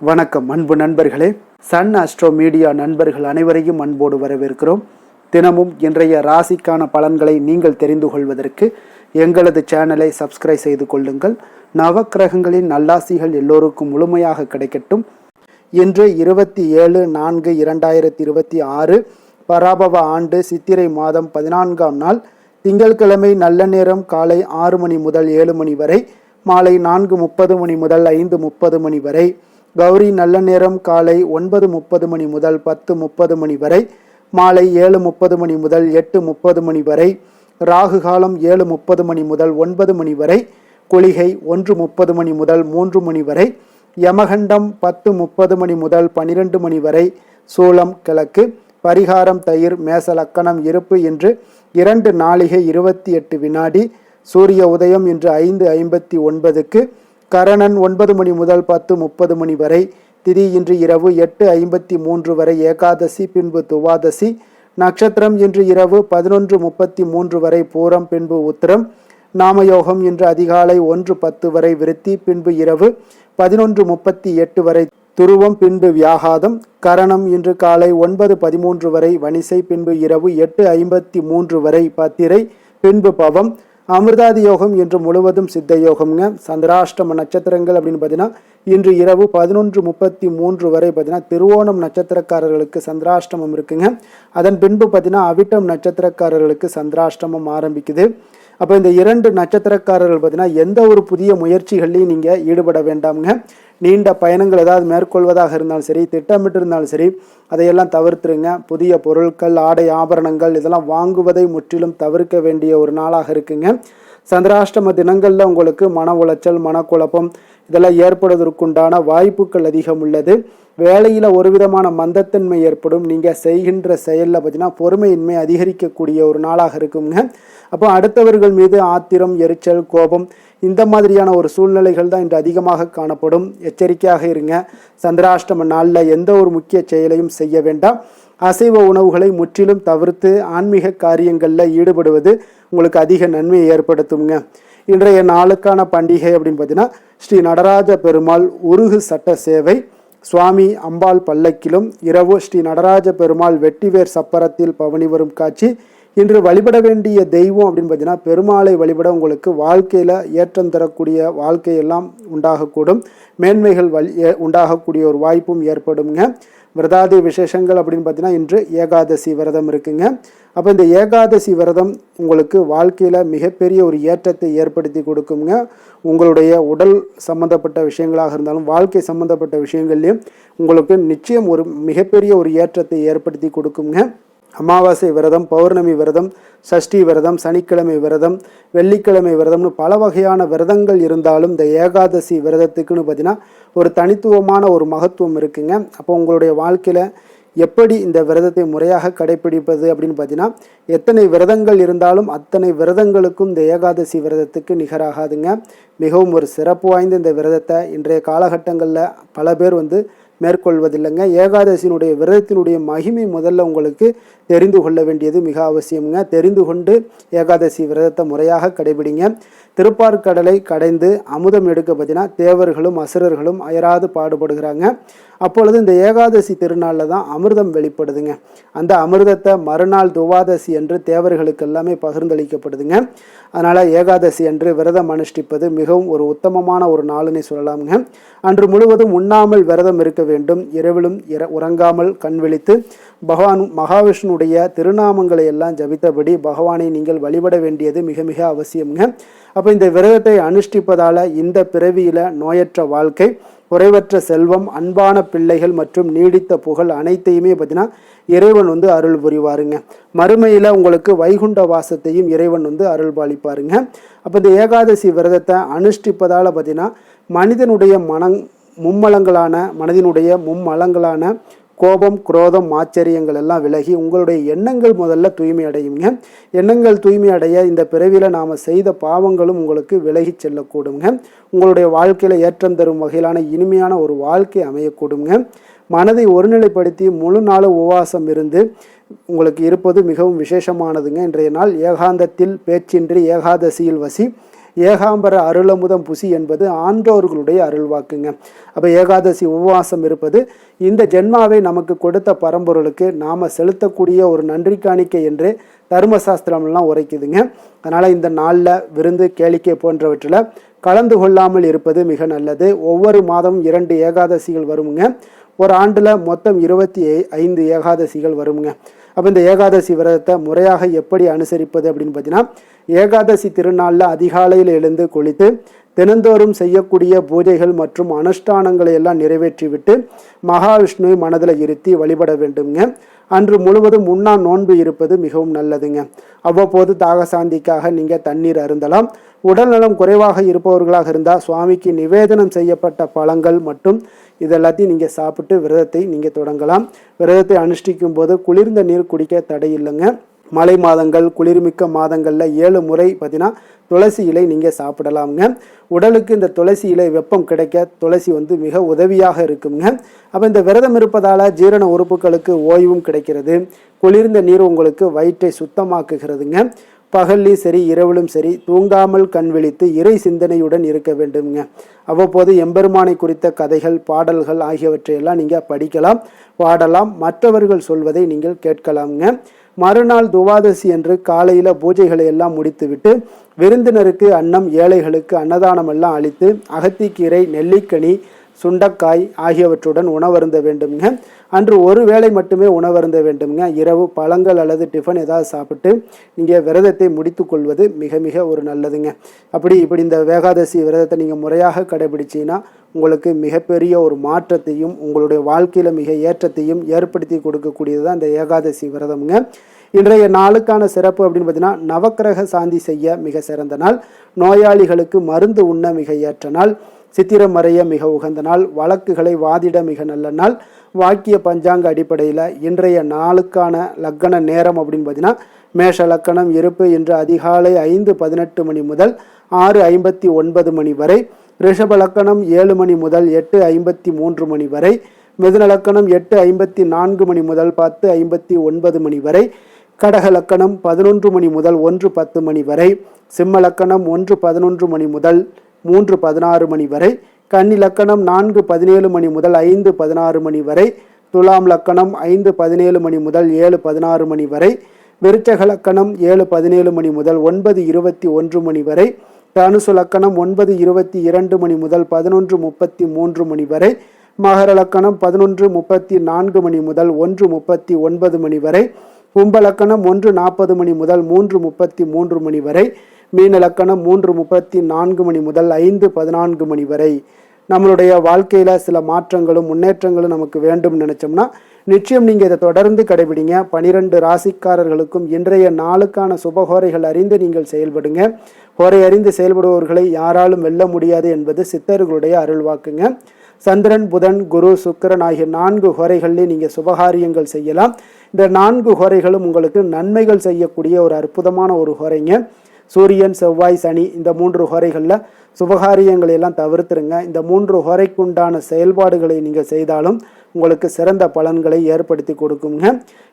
வணக்கம் அன்பு நண்பர்களே. சன் அஸ்ட்ரோ மீடியா நண்பர்கள் அனைவரையும் அன்போடு வரவேற்கிறோம். தினமும் இன்றைய ராசிக்கான பலன்களை நீங்கள் தெரிந்து கொள்வதற்கு எங்களது சேனலை சப்ஸ்கிரைப் செய்து கொள்ளுங்கள். நவக்கிரகங்களின் நல்லாசிகள் எல்லோருக்கும் முழுமையாக கிடைக்கட்டும். இன்று 27/4/2026 பராபவ ஆண்டு சித்திரை மாதம் 14ஆம் நாள் திங்கட்கிழமை. நல்ல நேரம் காலை 6 மணி முதல் 7 மணி வரை, மாலை 4:30 மணி முதல் 5:30 மணி வரை. கௌரி நல்ல நேரம் காலை 9:30 மணி முதல் 10:30 மணி வரை, மாலை 7:30 மணி முதல் 8:30 மணி வரை. ராகு காலம் 7:30 மணி முதல் 9 மணி வரை. குளிகை 1:30 மணி முதல் 3 மணி வரை. யமகண்டம் 10:30 மணி முதல் 12 மணி வரை. சூலம் கிழக்கு. பரிகாரம் தயிர். மேச லக்கணம் இருப்பு இன்று 2 நாழிகை 28 வினாடி. சூரிய உதயம் இன்று 5:59க்கு. கரணன் 9 மணி முதல் 10:30 மணி வரை. திதி இன்று இரவு 8:53 வரை ஏகாதசி, பின்பு துவாதசி. நட்சத்திரம் இன்று இரவு 11:33 வரை பூரம், பின்பு உத்திரம். நாமயோகம் இன்று அதிகாலை 1:10 வரை விருத்தி, பின்பு இரவு 11:38 வரை துருவம், பின்பு வியாகாதம். கரணம் இன்று காலை 9:13 வரை வணிசை, பின்பு இரவு 8:53 வரை பத்திரை, பின்பு பவம். அமிர்தாதி யோகம் இன்று முழுவதும் சித்த யோகம்ங்க. சந்திராஷ்டம நட்சத்திரங்கள் அப்படின்னு பார்த்தீங்கன்னா இன்று இரவு 11:33 வரை பார்த்தீங்கன்னா திருவோணம் நட்சத்திரக்காரர்களுக்கு சந்திராஷ்டமம் இருக்குங்க. அதன் பின்பு பார்த்தீங்கன்னா அவிட்டம் நட்சத்திரக்காரர்களுக்கு சந்திராஷ்டமம் ஆரம்பிக்குது. அப்போ இந்த 2 நட்சத்திரக்காரர்கள் பார்த்தீங்கன்னா எந்த ஒரு புதிய முயற்சிகள்லையும் நீங்கள் ஈடுபட வேண்டாமுங்க. நீண்ட பயணங்கள் ஏதாவது மேற்கொள்வதாக இருந்தாலும் சரி, திட்டமிட்டு இருந்தாலும் சரி, அதையெல்லாம் தவிர்த்துருங்க. புதிய பொருட்கள், ஆடை, ஆபரணங்கள் இதெல்லாம் வாங்குவதை முற்றிலும் தவிர்க்க வேண்டிய ஒரு நாளாக இருக்குங்க. சந்திராஷ்டம தினங்களில் உங்களுக்கு மன உளைச்சல், மனக்குழப்பம் இதெல்லாம் ஏற்படுவதற்குண்டான வாய்ப்புகள் அதிகம் உள்ளது. வேலையில் ஒரு விதமான மந்தத்தன்மை ஏற்படும். நீங்கள் செய்கின்ற செயலில் பார்த்தீங்கன்னா பொறுமையின்மை அதிகரிக்கக்கூடிய ஒரு நாளாக இருக்குங்க. அப்போ அடுத்தவர்கள் மீது ஆத்திரம், எரிச்சல், கோபம் இந்த மாதிரியான ஒரு சூழ்நிலைகள் தான் இன்று அதிகமாக காணப்படும். எச்சரிக்கையாக இருங்க. சந்திராஷ்டம நாளில் எந்த ஒரு முக்கிய செயலையும் செய்ய வேண்டாம். அசைவ உணவுகளை முற்றிலும் தவிர்த்து ஆன்மீக காரியங்களில் ஈடுபடுவது உங்களுக்கு அதிக நன்மையை ஏற்படுத்துங்க. இன்றைய நாளுக்கான பண்டிகை அப்படின்னு பார்த்தீங்கன்னா ஸ்ரீ நடராஜ பெருமாள் உருகு சட்ட சேவை. சுவாமி அம்பாள் பல்லக்கிலும் இரவு ஸ்ரீ நடராஜ பெருமாள் வெட்டிவேர் சப்பரத்தில் பவனி வரும் காட்சி. இன்று வழிபட வேண்டிய தெய்வம் அப்படின்னு பார்த்தீங்கன்னா பெருமாளை வழிபட உங்களுக்கு வாழ்க்கையில் ஏற்றம் தரக்கூடிய வாழ்க்கையெல்லாம் உண்டாகக்கூடும். மேன்மைகள் உண்டாகக்கூடிய ஒரு வாய்ப்பும் ஏற்படுங்க. விரதாதி விசேஷங்கள் அப்படின்னு பார்த்தீங்கன்னா இன்று ஏகாதசி விரதம் இருக்குங்க. அப்போ இந்த ஏகாதசி விரதம் உங்களுக்கு வாழ்க்கையில் மிகப்பெரிய ஒரு ஏற்றத்தை ஏற்படுத்தி கொடுக்குங்க. உங்களுடைய உடல் சம்பந்தப்பட்ட விஷயங்களாக இருந்தாலும் வாழ்க்கை சம்பந்தப்பட்ட விஷயங்கள்லையும் உங்களுக்கு நிச்சயம் ஒரு மிகப்பெரிய ஒரு ஏற்றத்தை ஏற்படுத்தி கொடுக்குங்க. அமாவாசை விரதம், பௌர்ணமி விரதம், சஷ்டி விரதம், சனிக்கிழமை விரதம், வெள்ளிக்கிழமை விரதம்னு பல வகையான விரதங்கள் இருந்தாலும் இந்த ஏகாதசி விரதத்துக்குன்னு பார்த்தீங்கன்னா ஒரு தனித்துவமான ஒரு மகத்துவம் இருக்குங்க. அப்போ உங்களுடைய வாழ்க்கையில் எப்படி இந்த விரதத்தை முறையாக கடைபிடிப்பது அப்படின்னு பார்த்தீங்கன்னா எத்தனை விரதங்கள் இருந்தாலும் அத்தனை விரதங்களுக்கும் இந்த ஏகாதசி விரதத்துக்கு நிகராகாதுங்க. மிகவும் ஒரு சிறப்பு வாய்ந்த இந்த விரதத்தை இன்றைய காலகட்டங்களில் பல பேர் மேற்கொள்வதில்லைங்க. ஏகாதசியினுடைய விரதத்தினுடைய மகிமை முதல்ல உங்களுக்கு தெரிந்து கொள்ள வேண்டியது மிக அவசியம்ங்க. தெரிந்து கொண்டு ஏகாதசி விரதத்தை முறையாக கடைபிடிங்க. திருப்பார்கடலை கடைந்து அமுதம் எடுக்க பார்த்தீங்கன்னா தேவர்களும் அசுரர்களும் அயராது பாடுபடுகிறாங்க. அப்பொழுது இந்த ஏகாதசி திருநாளில் தான் அமிர்தம் வெளிப்படுதுங்க. அந்த அமிர்தத்தை மறுநாள் துவாதசி என்று தேவர்களுக்கு எல்லாமே பகிர்ந்தளிக்கப்படுதுங்க. அதனால் ஏகாதசி அன்று விரதம் அனுஷ்டிப்பது மிகவும் ஒரு உத்தமமான ஒரு நாளுன்னு சொல்லலாமுங்க. அன்று முழுவதும் உண்ணாமல் விரதம் இருக்க வேண்டும். இரவிலும் உறங்காமல் கண் விழித்து பகவான் மகாவிஷ்ணுடைய திருநாமங்களை எல்லாம் ஜபித்தபடி பகவானை நீங்கள் வழிபட வேண்டியது மிக மிக அவசியம்ங்க. அப்போ இந்த விரதத்தை அனுஷ்டிப்பதால் இந்த பிறவியில் நோயற்ற வாழ்க்கை, குறைவற்ற செல்வம், அன்பான பிள்ளைகள் மற்றும் நீடித்த புகழ் அனைத்தையுமே பார்த்தீங்கன்னா இறைவன் அருள் புரிவாருங்க. மறுமையில் உங்களுக்கு வைகுண்ட வாசத்தையும் இறைவன் அருள் பாலிப்பாருங்க. அப்போ இந்த ஏகாதசி விரதத்தை அனுஷ்டிப்பதால் பார்த்தீங்கன்னா மனிதனுடைய மனதினுடைய மும்மலங்களான கோபம், குரோதம், ஆச்சரியங்கள் எல்லாம் விலகி உங்களுடைய எண்ணங்கள் முதல்ல தூய்மை அடையுங்க. எண்ணங்கள் தூய்மை அடைய இந்த பிறவியில் நாம் செய்த பாவங்களும் உங்களுக்கு விலகி செல்லக்கூடுங்க. உங்களுடைய வாழ்க்கையில் ஏற்றம் தரும் வகையிலான இனிமையான ஒரு வாழ்க்கை அமையக்கூடுங்க. மனதை ஒருநிலைப்படுத்தி முழு நாள் உபவாசம் இருந்து உங்களுக்கு இருப்பது மிகவும் விசேஷமானதுங்க. இன்றைய நாள் ஏகாந்தத்தில் பேச்சின்றி ஏகாதசியில் வசி. ஏகாம்பர அருளமுதம் புசி என்பது ஆன்றோர்களுடைய அருள்வாக்குங்க. அப்போ ஏகாதசி உபவாசம் இருப்பது இந்த ஜென்மாவை நமக்கு கொடுத்த பரம்பொருளுக்கு நாம் செலுத்தக்கூடிய ஒரு நன்றி காணிக்கை என்று தர்மசாஸ்திரம்லாம் உரைக்குதுங்க. அதனால் இந்த நாளில் விருந்து கேளிக்கை போன்றவற்றில் கலந்து கொள்ளாமல் இருப்பது மிக நல்லது. ஒவ்வொரு மாதமும் 2 ஏகாதசிகள் வருமுங்க. ஒரு ஆண்டில் மொத்தம் 25 ஏகாதசிகள் வருமுங்க. அப்போ இந்த ஏகாதசி விரதத்தை முறையாக எப்படி அனுசரிப்பது அப்படின்னு பார்த்தீங்கன்னா, ஏகாதசி திருநாளில் அதிகாலையில் எழுந்து குளித்து தினந்தோறும் செய்யக்கூடிய பூஜைகள் மற்றும் அனுஷ்டானங்களை எல்லாம் நிறைவேற்றிவிட்டு மகாவிஷ்ணுவை மனதில் இருத்தி வழிபட வேண்டுங்க. அன்று முழுவதும் உண்ணா நோன்பு இருப்பது மிகவும் நல்லதுங்க. அவ்வப்போது தாகசாந்திக்காக நீங்கள் தண்ணீர் அருந்தலாம். உடல்நலம் குறைவாக இருப்பவர்களாக இருந்தால் சுவாமிக்கு நிவேதனம் செய்யப்பட்ட பழங்கள் மற்றும் இதெல்லாத்தையும் நீங்கள் சாப்பிட்டு விரதத்தை நீங்கள் தொடங்கலாம். விரதத்தை அனுஷ்டிக்கும் போது குளிர்ந்த நீர் குடிக்க தடை இல்லைங்க. மழை மாதங்கள் குளிர்மிக்க மாதங்களில் 7 முறை பார்த்தீங்கன்னா துளசி இலை நீங்கள் சாப்பிடலாமுங்க. உடலுக்கு இந்த துளசி இலை வெப்பம் கிடைக்க துளசி மிக உதவியாக இருக்குங்க. அப்போ இந்த விரதம் இருப்பதால் ஜீரண உறுப்புகளுக்கு ஓய்வும் கிடைக்கிறது. குளிர்ந்த நீர் உங்களுக்கு வயிற்றை சுத்தமாக்குகிறதுங்க. பகல்லையும் சரி இரவிலும் சரி தூங்காமல் கண் விழித்து இறை சிந்தனையுடன் இருக்க வேண்டுங்க. அவ்வப்போது எம்பெருமானை குறித்த கதைகள் பாடல்கள் ஆகியவற்றையெல்லாம் நீங்கள் படிக்கலாம், பாடலாம், மற்றவர்கள் சொல்வதை நீங்கள் கேட்கலாமுங்க. மறுநாள் துவாதசி என்று காலையில் பூஜைகளை எல்லாம் முடித்துவிட்டு விருந்தினருக்கு அன்னம், ஏழைகளுக்கு அன்னதானம் எல்லாம் அளித்து அகத்திக்கீரை, நெல்லிக்கனி, சுண்டக்காய் ஆகியவற்றுடன் உணவருந்த வேண்டுங்க. அன்று ஒரு வேளை மட்டுமே உணவருந்த வேண்டுங்க. இரவு பழங்கள் அல்லது டிஃபன் ஏதாவது சாப்பிட்டு நீங்கள் விரதத்தை முடித்து கொள்வது மிக மிக ஒரு நல்லதுங்க. இப்படி இந்த ஏகாதசி விரதத்தை நீங்கள் முறையாக கடைபிடிச்சிங்கன்னா உங்களுக்கு மிகப்பெரிய ஒரு மாற்றத்தையும் உங்களுடைய வாழ்க்கையில் மிக ஏற்றத்தையும் ஏற்படுத்தி கொடுக்கக்கூடியது தான் இந்த ஏகாதசி விரதம்ங்க. இன்றைய நாளுக்கான சிறப்பு அப்படின்னு பார்த்தீங்கன்னா, நவக்கிரக சாந்தி செய்ய மிக சிறந்த நாள், நோயாளிகளுக்கு மருந்து உண்ண மிக ஏற்ற நாள், சித்திரம் வரைய மிக உகந்த நாள், வழக்குகளை வாதிட மிக நல்ல நாள். வாக்கிய பஞ்சாங்க அடிப்படையில் இன்றைய நாளுக்கான லக்கண நேரம் அப்படின்னு பார்த்தீங்கன்னா, மேஷ லக்கணம் இருப்பு இன்று அதிகாலை 5:18 மணி முதல் 6:59 மணி வரை, ரிஷப லக்கணம் 7 மணி முதல் 8:53 மணி வரை, மிதுன லக்கணம் 8:54 மணி முதல் 10:59 மணி வரை, கடக லக்கணம் 11 மணி முதல் 1:10 மணி வரை, சிம்ம லக்கணம் 1:11 மணி முதல் 3:16 மணி வரை, கன்னி லக்கணம் 4:17 மணி முதல் 5:16 மணி வரை, துலாம் லக்கணம் 5:17 மணி முதல் 7:16 மணி வரை, விருச்சக லக்கணம் 7:17 மணி முதல் 9:21 மணி வரை, தனுசு லக்கணம் 9:22 மணி முதல் 11:33 மணி வரை, மகர லக்கணம் 11:34 மணி முதல் 1:39 மணி வரை, கும்ப லக்கணம் 1:40 மணி முதல் 3:33 மணி வரை, மீன லக்கணம் 3:34 மணி முதல் 5:14 மணி வரை. நம்மளுடைய வாழ்க்கையில் சில மாற்றங்களும் முன்னேற்றங்களும் நமக்கு வேண்டும் நினைச்சோம்னா நிச்சயம் நீங்கள் இதை தொடர்ந்து கடைபிடிங்க. 12 ராசிக்காரர்களுக்கும் இன்றைய நாளுக்கான சுபகோரைகள் அறிந்து நீங்கள் செயல்படுங்க. ஹோரை அறிந்து செயல்படுபவர்களை யாராலும் வெல்ல முடியாது என்பது சித்தர்களுடைய அருள்வாக்குங்க. சந்திரன், புதன், குரு, சுக்கிரன் ஆகிய 4 ஹோரைகளிலே நீங்கள் சுபகாரியங்கள் செய்யலாம். இந்த 4 ஹோரைகளும் உங்களுக்கு நன்மைகள் செய்யக்கூடிய ஒரு அற்புதமான ஒரு ஹோரைங்க. சூரியன், செவ்வாய், சனி இந்த 3 ஹோரைகளில் சுபகாரியங்களை எல்லாம் தவிர்த்துருங்க. இந்த 3 ஹோரைக்குண்டான செயல்பாடுகளை நீங்கள் செய்தாலும் உங்களுக்கு சிறந்த பலன்களை ஏற்படுத்தி கொடுக்குங்க.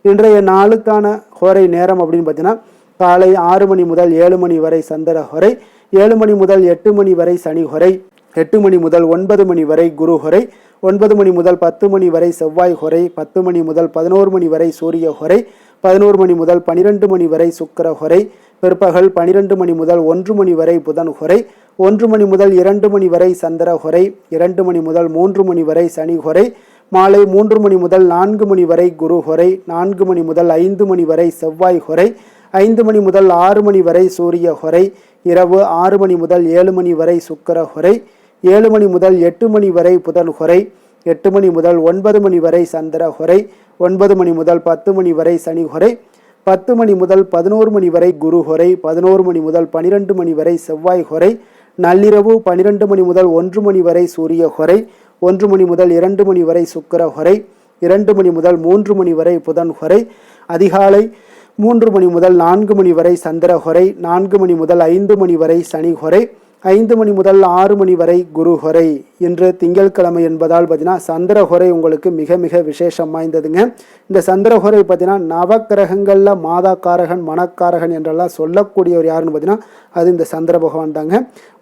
இன்றைய நாளுக்கான ஹோரை நேரம் அப்படின்னு பார்த்தீங்கன்னா, காலை 6 மணி முதல் 7 மணி வரை சந்திர ஹோரை, 7 மணி முதல் 8 மணி வரை சனி ஹோரை, 8 மணி முதல் 9 மணி வரை குரு ஹோரை, 9 மணி முதல் 10 மணி வரை செவ்வாய் ஹோரை, 10 மணி முதல் 11 மணி வரை சூரிய ஹோரை, 11 மணி முதல் 12 மணி வரை சுக்கிர ஹோரை, பிற்பகல் 12 மணி முதல் 1 மணி வரை புதன் ஹோரை, 1 மணி முதல் 2 மணி வரை சந்திர ஹோரை, 2 மணி முதல் 3 மணி வரை சனி ஹோரை, மாலை 3 மணி முதல் 4 மணி வரை குரு ஹோரை, 4 மணி முதல் 5 மணி வரை செவ்வாய் ஹோரை, 5 மணி முதல் 6 மணி வரை சூரிய ஹோரை, இரவு 6 மணி முதல் 7 மணி வரை சுக்கிர ஹோரை, 7 மணி முதல் 8 மணி வரை புதன் ஹோரை, 8 மணி முதல் 9 மணி வரை சந்திர ஹோரை, 9 மணி முதல் 10 மணி வரை சனி ஹோரை, 10 மணி முதல் 11 மணி வரை குரு ஹோரை, 11 மணி முதல் 12 மணி வரை செவ்வாய் ஹோரை, நள்ளிரவு 12 மணி முதல் 1 மணி வரை சூரிய ஹோரை, 1 மணி முதல் 2 மணி வரை சுக்கிர ஹோரை, 2 மணி முதல் 3 மணி வரை புதன் ஹோரை, அதிகாலை 3 மணி முதல் 4 மணி வரை சந்திர ஹோரை, 4 மணி முதல் 5 மணி வரை சனி ஹோரை, 5 மணி முதல் 6 மணி வரை குரு ஹோரை. இன்று திங்கட்கிழமை என்பதால் பார்த்தீங்கன்னா சந்திரஹோரை உங்களுக்கு மிக மிக விசேஷம் வாய்ந்ததுங்க. இந்த சந்திரஹோரை பார்த்தீங்கன்னா நவக்கிரகங்களில் மாதாக்காரகன் மனக்காரகன் என்றெல்லாம் சொல்லக்கூடியவர் யாருன்னு பார்த்தீங்கன்னா அது இந்த சந்திர பகவான் தாங்க.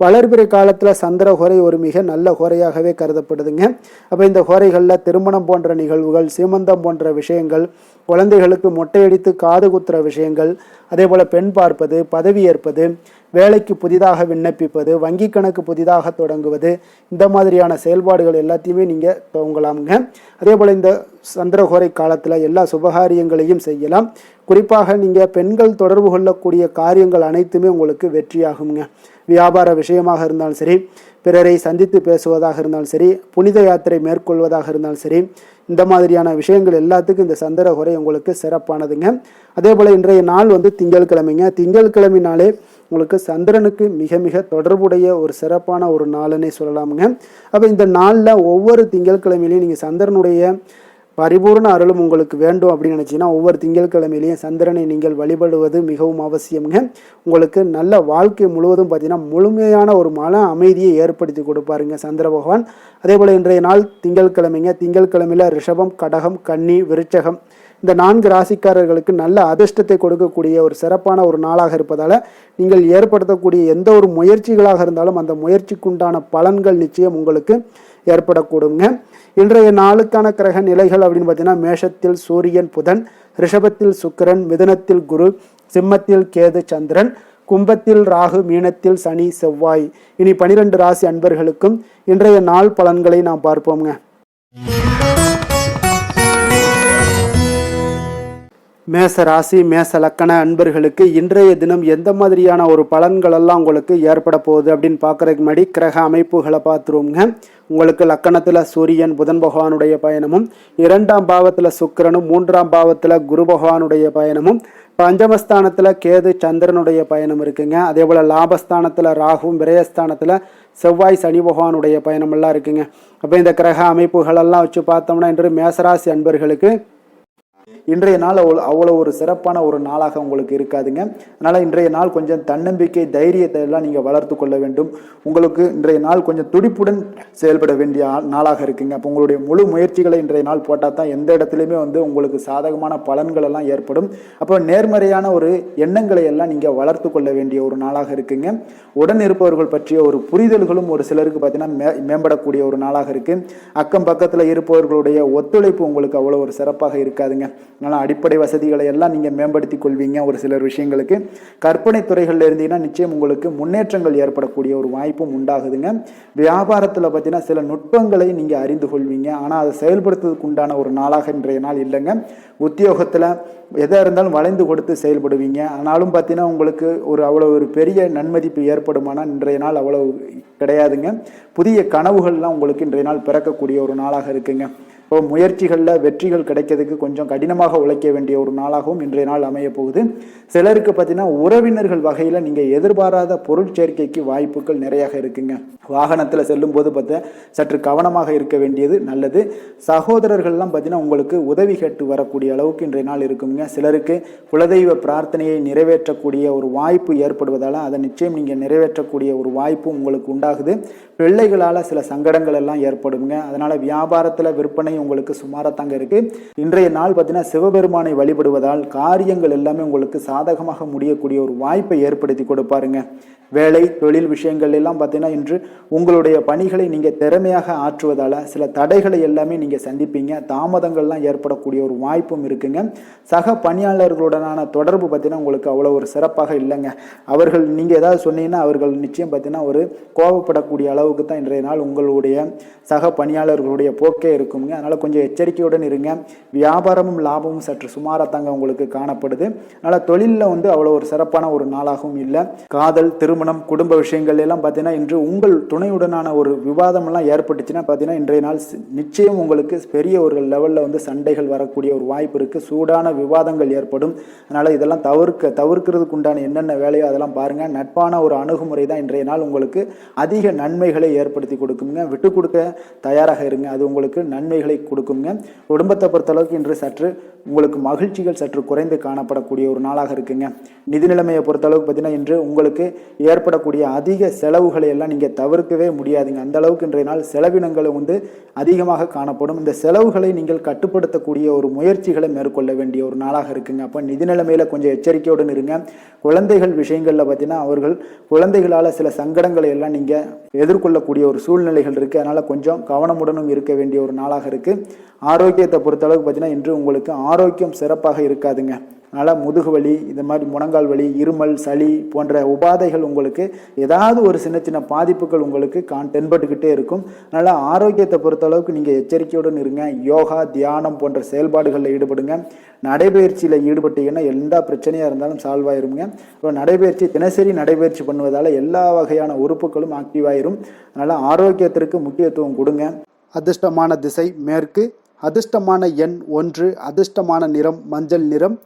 வளர்பிறை காலத்தில் சந்திரஹோரை ஒரு மிக நல்ல ஹோரையாகவே கருதப்படுதுங்க. அப்போ இந்த ஹோரைகளில் திருமணம் போன்ற நிகழ்வுகள், சீமந்தம் போன்ற விஷயங்கள், குழந்தைகளுக்கு மொட்டையடித்து காது குத்துற விஷயங்கள், அதே போல் பெண் பார்ப்பது, பதவி ஏற்பது, வேலைக்கு புதிதாக விண்ணப்பிப்பது, வங்கி கணக்கு புதிதாக தொடங்குவது, இந்த மாதிரியான செயல்பாடுகள் எல்லாத்தையுமே நீங்கள் துவங்கலாமுங்க. அதே போல் இந்த சந்திரஹோரை காலத்தில் எல்லா சுபகாரியங்களையும் செய்யலாம். குறிப்பாக நீங்கள் பெண்கள் தொடர்பு கொள்ளக்கூடிய காரியங்கள் அனைத்துமே உங்களுக்கு வெற்றியாகுங்க. வியாபார விஷயமாக இருந்தாலும் சரி, பிறரை சந்தித்து பேசுவதாக இருந்தாலும் சரி, புனித யாத்திரை மேற்கொள்வதாக இருந்தாலும் சரி, இந்த மாதிரியான விஷயங்கள் எல்லாத்துக்கும் இந்த சந்திரஹோரை உங்களுக்கு சிறப்பானதுங்க. அதே போல் இன்றைய நாள் திங்கட்கிழமைங்க. திங்கட்கிழமைனாலே உங்களுக்கு சந்திரனுக்கு மிக மிக தொடர்புடைய ஒரு சிறப்பான ஒரு நாளுன்னே சொல்லலாமுங்க. அப்போ இந்த நாளில் ஒவ்வொரு திங்கட்கிழமையிலையும் நீங்கள் சந்திரனுடைய பரிபூர்ண அருளும் உங்களுக்கு வேண்டும் அப்படின்னு நினச்சிங்கன்னா ஒவ்வொரு திங்கட்கிழமையிலையும் சந்திரனை நீங்கள் வழிபடுவது மிகவும் அவசியம்ங்க. உங்களுக்கு நல்ல வாழ்க்கை முழுவதும் பார்த்தீங்கன்னா முழுமையான ஒரு மன அமைதியை ஏற்படுத்தி கொடுப்பாருங்க சந்திர பகவான். அதே போல் இன்றைய நாள் திங்கட்கிழமைங்க. திங்கட்கிழமையில் ரிஷபம், கடகம், கன்னி, விருச்சகம் இந்த 4 ராசிக்காரர்களுக்கு நல்ல அதிர்ஷ்டத்தை கொடுக்கக்கூடிய ஒரு சிறப்பான ஒரு நாளாக இருப்பதால் நீங்கள் ஏற்படுத்தக்கூடிய எந்த ஒரு முயற்சிகளாக இருந்தாலும் அந்த முயற்சிக்குண்டான பலன்கள் நிச்சயம் உங்களுக்கு ஏற்படக்கூடுங்க. இன்றைய நாளுக்கான கிரக நிலைகள் அப்படின்னு பார்த்தீங்கன்னா மேஷத்தில் சூரியன் புதன், ரிஷபத்தில் சுக்கிரன், மிதுனத்தில் குரு, சிம்மத்தில் கேது சந்திரன், கும்பத்தில் ராகு, மீனத்தில் சனி செவ்வாய். இனி 12 ராசி அன்பர்களுக்கும் இன்றைய நாள் பலன்களை நாம் பார்ப்போங்க. மேச ராசி மேச லக்கண அன்பர்களுக்கு இன்றைய தினம் எந்த மாதிரியான ஒரு பலன்கள் எல்லாம் உங்களுக்கு ஏற்பட போகுது அப்படின்னு பார்க்கறதுக்கு முன்னாடி கிரக அமைப்புகளை பார்த்துருவோங்க. உங்களுக்கு லக்கணத்தில் சூரியன் புதன் பகவானுடைய பயணமும், 2ஆம் பாவத்தில் சுக்கிரனும், 3ஆம் பாவத்தில் குரு பகவானுடைய பயணமும், பஞ்சமஸ்தானத்தில் கேது சந்திரனுடைய பயணம் இருக்குங்க. அதே போல் லாபஸ்தானத்தில் ராகுவும், விரயஸ்தானத்தில் செவ்வாய் சனி பகவானுடைய பயணம் எல்லாம் இருக்குங்க. அப்போ இந்த கிரக அமைப்புகளெல்லாம் வச்சு பார்த்தோம்னா இன்று மேசராசி அன்பர்களுக்கு இன்றைய நாள் அவ்வளோ ஒரு சிறப்பான ஒரு நாளாக உங்களுக்கு இருக்காதுங்க. அதனால் இன்றைய நாள் கொஞ்சம் தன்னம்பிக்கை, தைரியத்தை எல்லாம் நீங்கள் வளர்த்து கொள்ள வேண்டும். உங்களுக்கு இன்றைய நாள் கொஞ்சம் துடிப்புடன் செயல்பட வேண்டிய நாளாக இருக்குங்க. அப்போ உங்களுடைய முழு முயற்சிகளை இன்றைய நாள் போட்டால் தான் எந்த இடத்துலையுமே உங்களுக்கு சாதகமான பலன்கள் எல்லாம் ஏற்படும். அப்போ நேர்மறையான ஒரு எண்ணங்களை எல்லாம் நீங்கள் வளர்த்து கொள்ள வேண்டிய ஒரு நாளாக இருக்குங்க. உடன் இருப்பவர்கள் பற்றிய ஒரு புரிதல்களும் ஒரு சிலருக்கு பார்த்தீங்கன்னா மேம்படக்கூடிய ஒரு நாளாக இருக்கு. அக்கம் பக்கத்தில் இருப்பவர்களுடைய ஒத்துழைப்பு உங்களுக்கு அவ்வளோ ஒரு சிறப்பாக இருக்காதுங்க. அதனால் அடிப்படை வசதிகளை எல்லாம் நீங்கள் மேம்படுத்தி கொள்வீங்க. ஒரு சிலர் விஷயங்களுக்கு கற்பனை துறைகளில் இருந்தீங்கன்னா நிச்சயம் உங்களுக்கு முன்னேற்றங்கள் ஏற்படக்கூடிய ஒரு வாய்ப்பும் உண்டாகுதுங்க. வியாபாரத்தில் பார்த்தீங்கன்னா சில நுட்பங்களை நீங்கள் அறிந்து கொள்வீங்க. ஆனால் அதை செயல்படுத்துவதற்கு உண்டான ஒரு நாளாக இன்றைய நாள் இல்லைங்க. உத்தியோகத்தில் எதாக இருந்தாலும் வளைந்து கொடுத்து செயல்படுவீங்க. ஆனாலும் பார்த்தீங்கன்னா உங்களுக்கு அவ்வளோ ஒரு பெரிய நன்மதிப்பு ஏற்படுமானால் இன்றைய நாள் அவ்வளோ கிடையாதுங்க. புதிய கனவுகள்லாம் உங்களுக்கு இன்றைய நாள் பிறக்கக்கூடிய ஒரு நாளாக இருக்குங்க. இப்போ முயற்சிகளில் வெற்றிகள் கிடைக்கிறதுக்கு கொஞ்சம் கடினமாக உழைக்க வேண்டிய ஒரு நாளாகவும் இன்றைய நாள் அமைய போகுது. சிலருக்கு பார்த்தீங்கன்னா உறவினர்கள் வகையில் நீங்கள் எதிர்பாராத பொருள் சேர்க்கைக்கு வாய்ப்புகள் நிறையாக இருக்குங்க. வாகனத்தில் செல்லும் போது பார்த்தா சற்று கவனமாக இருக்க வேண்டியது நல்லது. சகோதரர்கள்லாம் பார்த்தீங்கன்னா உங்களுக்கு உதவி கேட்டு வரக்கூடிய அளவுக்கு இன்றைய நாள் இருக்குங்க. சிலருக்கு குலதெய்வ பிரார்த்தனையை நிறைவேற்றக்கூடிய ஒரு வாய்ப்பு ஏற்படுவதால் அதை நிச்சயம் நீங்கள் நிறைவேற்றக்கூடிய ஒரு வாய்ப்பும் உங்களுக்கு உண்டாகுது. பிள்ளைகளால் சில சங்கடங்கள் எல்லாம் ஏற்படுங்க. அதனால் வியாபாரத்தில் விற்பனை உங்களுக்கு சுமாரத்தாங்க இருக்கு. இன்றைய நாள் பார்த்தீங்கன்னா சிவபெருமானை வழிபடுவதால் காரியங்கள் எல்லாமே உங்களுக்கு சாதகமாக முடியக்கூடிய ஒரு வாய்ப்பை ஏற்படுத்தி கொடுப்பாருங்க. வேலை தொழில் விஷயங்கள் எல்லாம் பார்த்தீங்கன்னா இன்று உங்களுடைய பணிகளை நீங்கள் திறமையாக ஆற்றுவதால் சில தடைகளை எல்லாமே நீங்கள் சந்திப்பீங்க. தாமதங்கள்லாம் ஏற்படக்கூடிய ஒரு வாய்ப்பும் இருக்குங்க. சக பணியாளர்களுடனான தொடர்பு பார்த்தீங்கன்னா உங்களுக்கு அவ்வளோ ஒரு சிறப்பாக இல்லைங்க. அவர்கள் நீங்கள் ஏதாவது சொன்னீங்கன்னா அவர்கள் நிச்சயம் பார்த்தீங்கன்னா ஒரு கோபப்படக்கூடிய அளவுக்கு தான் இன்றைய நாள் உங்களுடைய சக பணியாளர்களுடைய போக்கே இருக்குங்க. அதனால் கொஞ்சம் எச்சரிக்கையுடன் இருங்க. வியாபாரமும் லாபமும் சற்று சுமாரத்தாங்க உங்களுக்கு காணப்படுது. அதனால் தொழிலில் அவ்வளோ ஒரு சிறப்பான ஒரு நாளாகவும் இல்லை. காதல், திருமணம், குடும்ப விஷயங்கள் எல்லாம் பார்த்தீங்கன்னா இன்று உங்கள் துணையுடனான ஒரு விவாதம் எல்லாம் ஏற்பட்டுச்சுன்னா பார்த்தீங்கன்னா இன்றைய நாள் நிச்சயம் உங்களுக்கு பெரிய ஒரு லெவலில் சண்டைகள் வரக்கூடிய ஒரு வாய்ப்பு இருக்குது. சூடான விவாதங்கள் ஏற்படும். அதனால் இதெல்லாம் தவிர்க்கிறதுக்கு உண்டான என்னென்ன வேலையோ அதெல்லாம் பாருங்கள். நட்பான ஒரு அணுகுமுறை தான் இன்றைய நாள் உங்களுக்கு அதிக நன்மைகளை ஏற்படுத்தி கொடுக்குங்க. விட்டு கொடுக்க தயாராக இருங்க. அது உங்களுக்கு நன்மைகளை நன்மைகளை கொடுக்குங்க. குடும்பத்தை பொறுத்தளவுக்கு இன்று சற்று உங்களுக்கு மகிழ்ச்சிகள் சற்று குறைந்து காணப்படக்கூடிய ஒரு நாளாக இருக்குங்க. நிதி நிலைமையை பொறுத்தளவுக்கு பார்த்தீங்கன்னா இன்று உங்களுக்கு ஏற்படக்கூடிய அதிக செலவுகளை எல்லாம் நீங்கள் தவிர்க்கவே முடியாதுங்க. அந்த அளவுக்கு இன்றைய நாள் செலவினங்களும் அதிகமாக காணப்படும். இந்த செலவுகளை நீங்கள் கட்டுப்படுத்தக்கூடிய ஒரு முயற்சிகளை மேற்கொள்ள வேண்டிய ஒரு நாளாக இருக்குங்க. அப்போ நிதி நிலைமையில கொஞ்சம் எச்சரிக்கையுடன் இருங்க. குழந்தைகள் விஷயங்கள்ல பார்த்தீங்கன்னா அவர்கள் குழந்தைகளால் சில சங்கடங்களை எல்லாம் நீங்கள் எதிர்கொள்ளக்கூடிய ஒரு சூழ்நிலைகள் இருக்குது. அதனால் கொஞ்சம் கவனமுடனும் இருக்க வேண்டிய ஒரு நாளாக இருக்குது. ஆரோக்கியத்தை பொறுத்தளவுக்கு பார்த்தீங்கன்னா இன்று உங்களுக்கு ஆரோக்கியம் சிறப்பாக இருக்காதுங்க. அதனால் முதுகு வலி, இந்த மாதிரி முழங்கால் வலி, இருமல், சளி போன்ற உபாதைகள் உங்களுக்கு ஏதாவது ஒரு சின்ன சின்ன பாதிப்புகள் உங்களுக்கு தென்பட்டுக்கிட்டே இருக்கும். அதனால் ஆரோக்கியத்தை பொறுத்தளவுக்கு நீங்கள் எச்சரிக்கையுடன் இருங்க. யோகா, தியானம் போன்ற செயல்பாடுகளில் ஈடுபடுங்க. நடைபயிற்சியில் ஈடுபட்டீங்கன்னா எந்த பிரச்சனையாக இருந்தாலும் சால்வ் ஆயிருங்க. இப்போ நடைபயிற்சி தினசரி நடைபயிற்சி பண்ணுவதால் எல்லா வகையான உறுப்புகளும் ஆக்டிவ் ஆயிரும். அதனால் ஆரோக்கியத்திற்கு முக்கியத்துவம் கொடுங்க. அதிர்ஷ்டமான திசை மேற்கு, அதிர்ஷ்டமான எண் 1, அதிர்ஷ்டமான நிறம் மஞ்சள் நிறம்.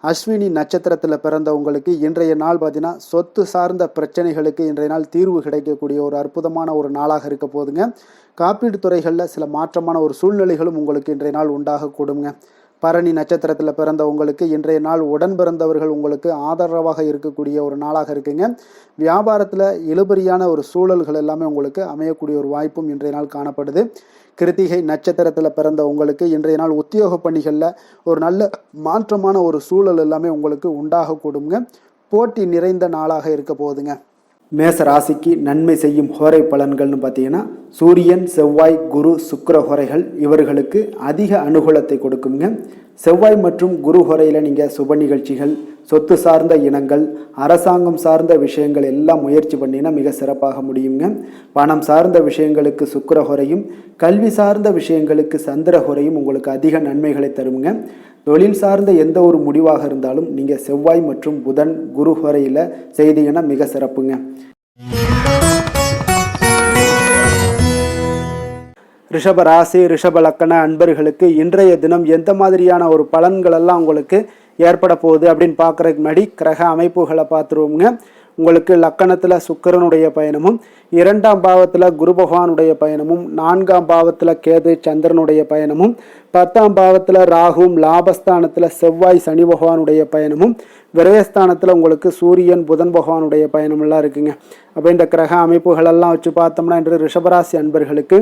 அஸ்வினி நட்சத்திரத்தில் பிறந்தவங்களுக்கு இன்றைய நாள் பார்த்தீங்கன்னா சொத்து சார்ந்த பிரச்சனைகளுக்கு இன்றைய நாள் தீர்வு கிடைக்கக்கூடிய ஒரு அற்புதமான ஒரு நாளாக இருக்க போதுங்க. காப்பீடு துறைகளில் சில மாற்றமான ஒரு சூழ்நிலைகளும் உங்களுக்கு இன்றைய நாள் உண்டாகக்கூடுங்க. பரணி நட்சத்திரத்தில் பிறந்தவங்களுக்கு இன்றைய நாள் உடன் பிறந்தவர்கள் உங்களுக்கு ஆதரவாக இருக்கக்கூடிய ஒரு நாளாக இருக்குங்க. வியாபாரத்தில் இழுபறியான ஒரு சூழல்கள் எல்லாமே உங்களுக்கு அமையக்கூடிய ஒரு வாய்ப்பும் இன்றைய நாள் காணப்படுது. கிருத்திகை நட்சத்திரத்தில் பிறந்த உங்களுக்கு இன்றைய நாள் உத்தியோக பணிகளில் ஒரு நல்ல மாற்றமான ஒரு சூழல் எல்லாமே உங்களுக்கு உண்டாகக்கூடுங்க. போட்டி நிறைந்த நாளாக இருக்க போகுதுங்க. மேச ராசிக்கு நன்மை செய்யும் ஹோரை பலன்கள்னு பார்த்தீங்கன்னா சூரியன், செவ்வாய், குரு, சுக்கிர ஹோரைகள் இவர்களுக்கு அதிக அனுகூலத்தை கொடுக்குங்க. செவ்வாய் மற்றும் குரு ஹோரையில் நீங்கள் சுப நிகழ்ச்சிகள், சொத்து சார்ந்த இனங்கள், அரசாங்கம் சார்ந்த விஷயங்கள் எல்லாம் முயற்சி பண்ணினா மிக சிறப்பாக முடியுங்க. பணம் சார்ந்த விஷயங்களுக்கு சுக்கிர ஹோரையும், கல்வி சார்ந்த விஷயங்களுக்கு சந்திர ஹோரையும் உங்களுக்கு அதிக நன்மைகளை தருங்க. தொழில் சார்ந்த எந்த ஒரு முடிவாக இருந்தாலும் நீங்கள் செவ்வாய் மற்றும் புதன், குரு ஹோரையில் செய்தீங்கன்னா மிக சிறப்புங்க. ரிஷப ராசி, ரிஷப லக்கண அன்பர்களுக்கு இன்றைய தினம் எந்த மாதிரியான ஒரு பலன்கள் எல்லாம் உங்களுக்கு ஏற்பட போகுது அப்படின்னு பார்க்குறதுக்கு முன்னாடி கிரக அமைப்புகளை பார்த்துருவோங்க. உங்களுக்கு லக்கணத்தில் சுக்கிரனுடைய பயணமும், 2ஆம் பாவத்தில் குரு பகவானுடைய பயணமும், 4ஆம் பாவத்தில் கேது சந்திரனுடைய பயணமும், 10ஆம் பாவத்தில் ராகுவும், லாபஸ்தானத்தில் செவ்வாய் சனி பகவானுடைய பயணமும், விரயஸ்தானத்தில் உங்களுக்கு சூரியன் புதன் பகவானுடைய பயணமெல்லாம் இருக்குங்க. அப்போ இந்த கிரக அமைப்புகளெல்லாம் வச்சு பார்த்தோம்னா இன்று ரிஷபராசி அன்பர்களுக்கு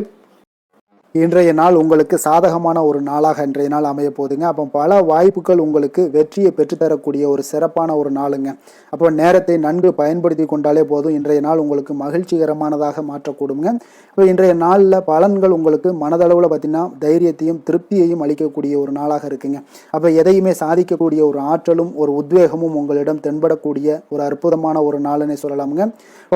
இன்றைய நாள் உங்களுக்கு சாதகமான ஒரு நாளாக இன்றைய நாள் அமைய போகுதுங்க. அப்போ பல வாய்ப்புகள் உங்களுக்கு வெற்றியை பெற்றுத்தரக்கூடிய ஒரு சிறப்பான ஒரு நாளுங்க. அப்போ நேரத்தை நன்கு பயன்படுத்தி கொண்டாலே போதும், இன்றைய நாள் உங்களுக்கு மகிழ்ச்சிகரமானதாக மாற்றக்கூடுங்க. இப்போ இன்றைய நாளில் பலன்கள் உங்களுக்கு மனதளவில் பார்த்திங்கன்னா தைரியத்தையும் திருப்தியையும் அளிக்கக்கூடிய ஒரு நாளாக இருக்குங்க. அப்போ எதையுமே சாதிக்கக்கூடிய ஒரு ஆற்றலும் ஒரு உத்வேகமும் உங்களிடம் தென்படக்கூடிய ஒரு அற்புதமான ஒரு நாளுன்னே சொல்லலாமுங்க.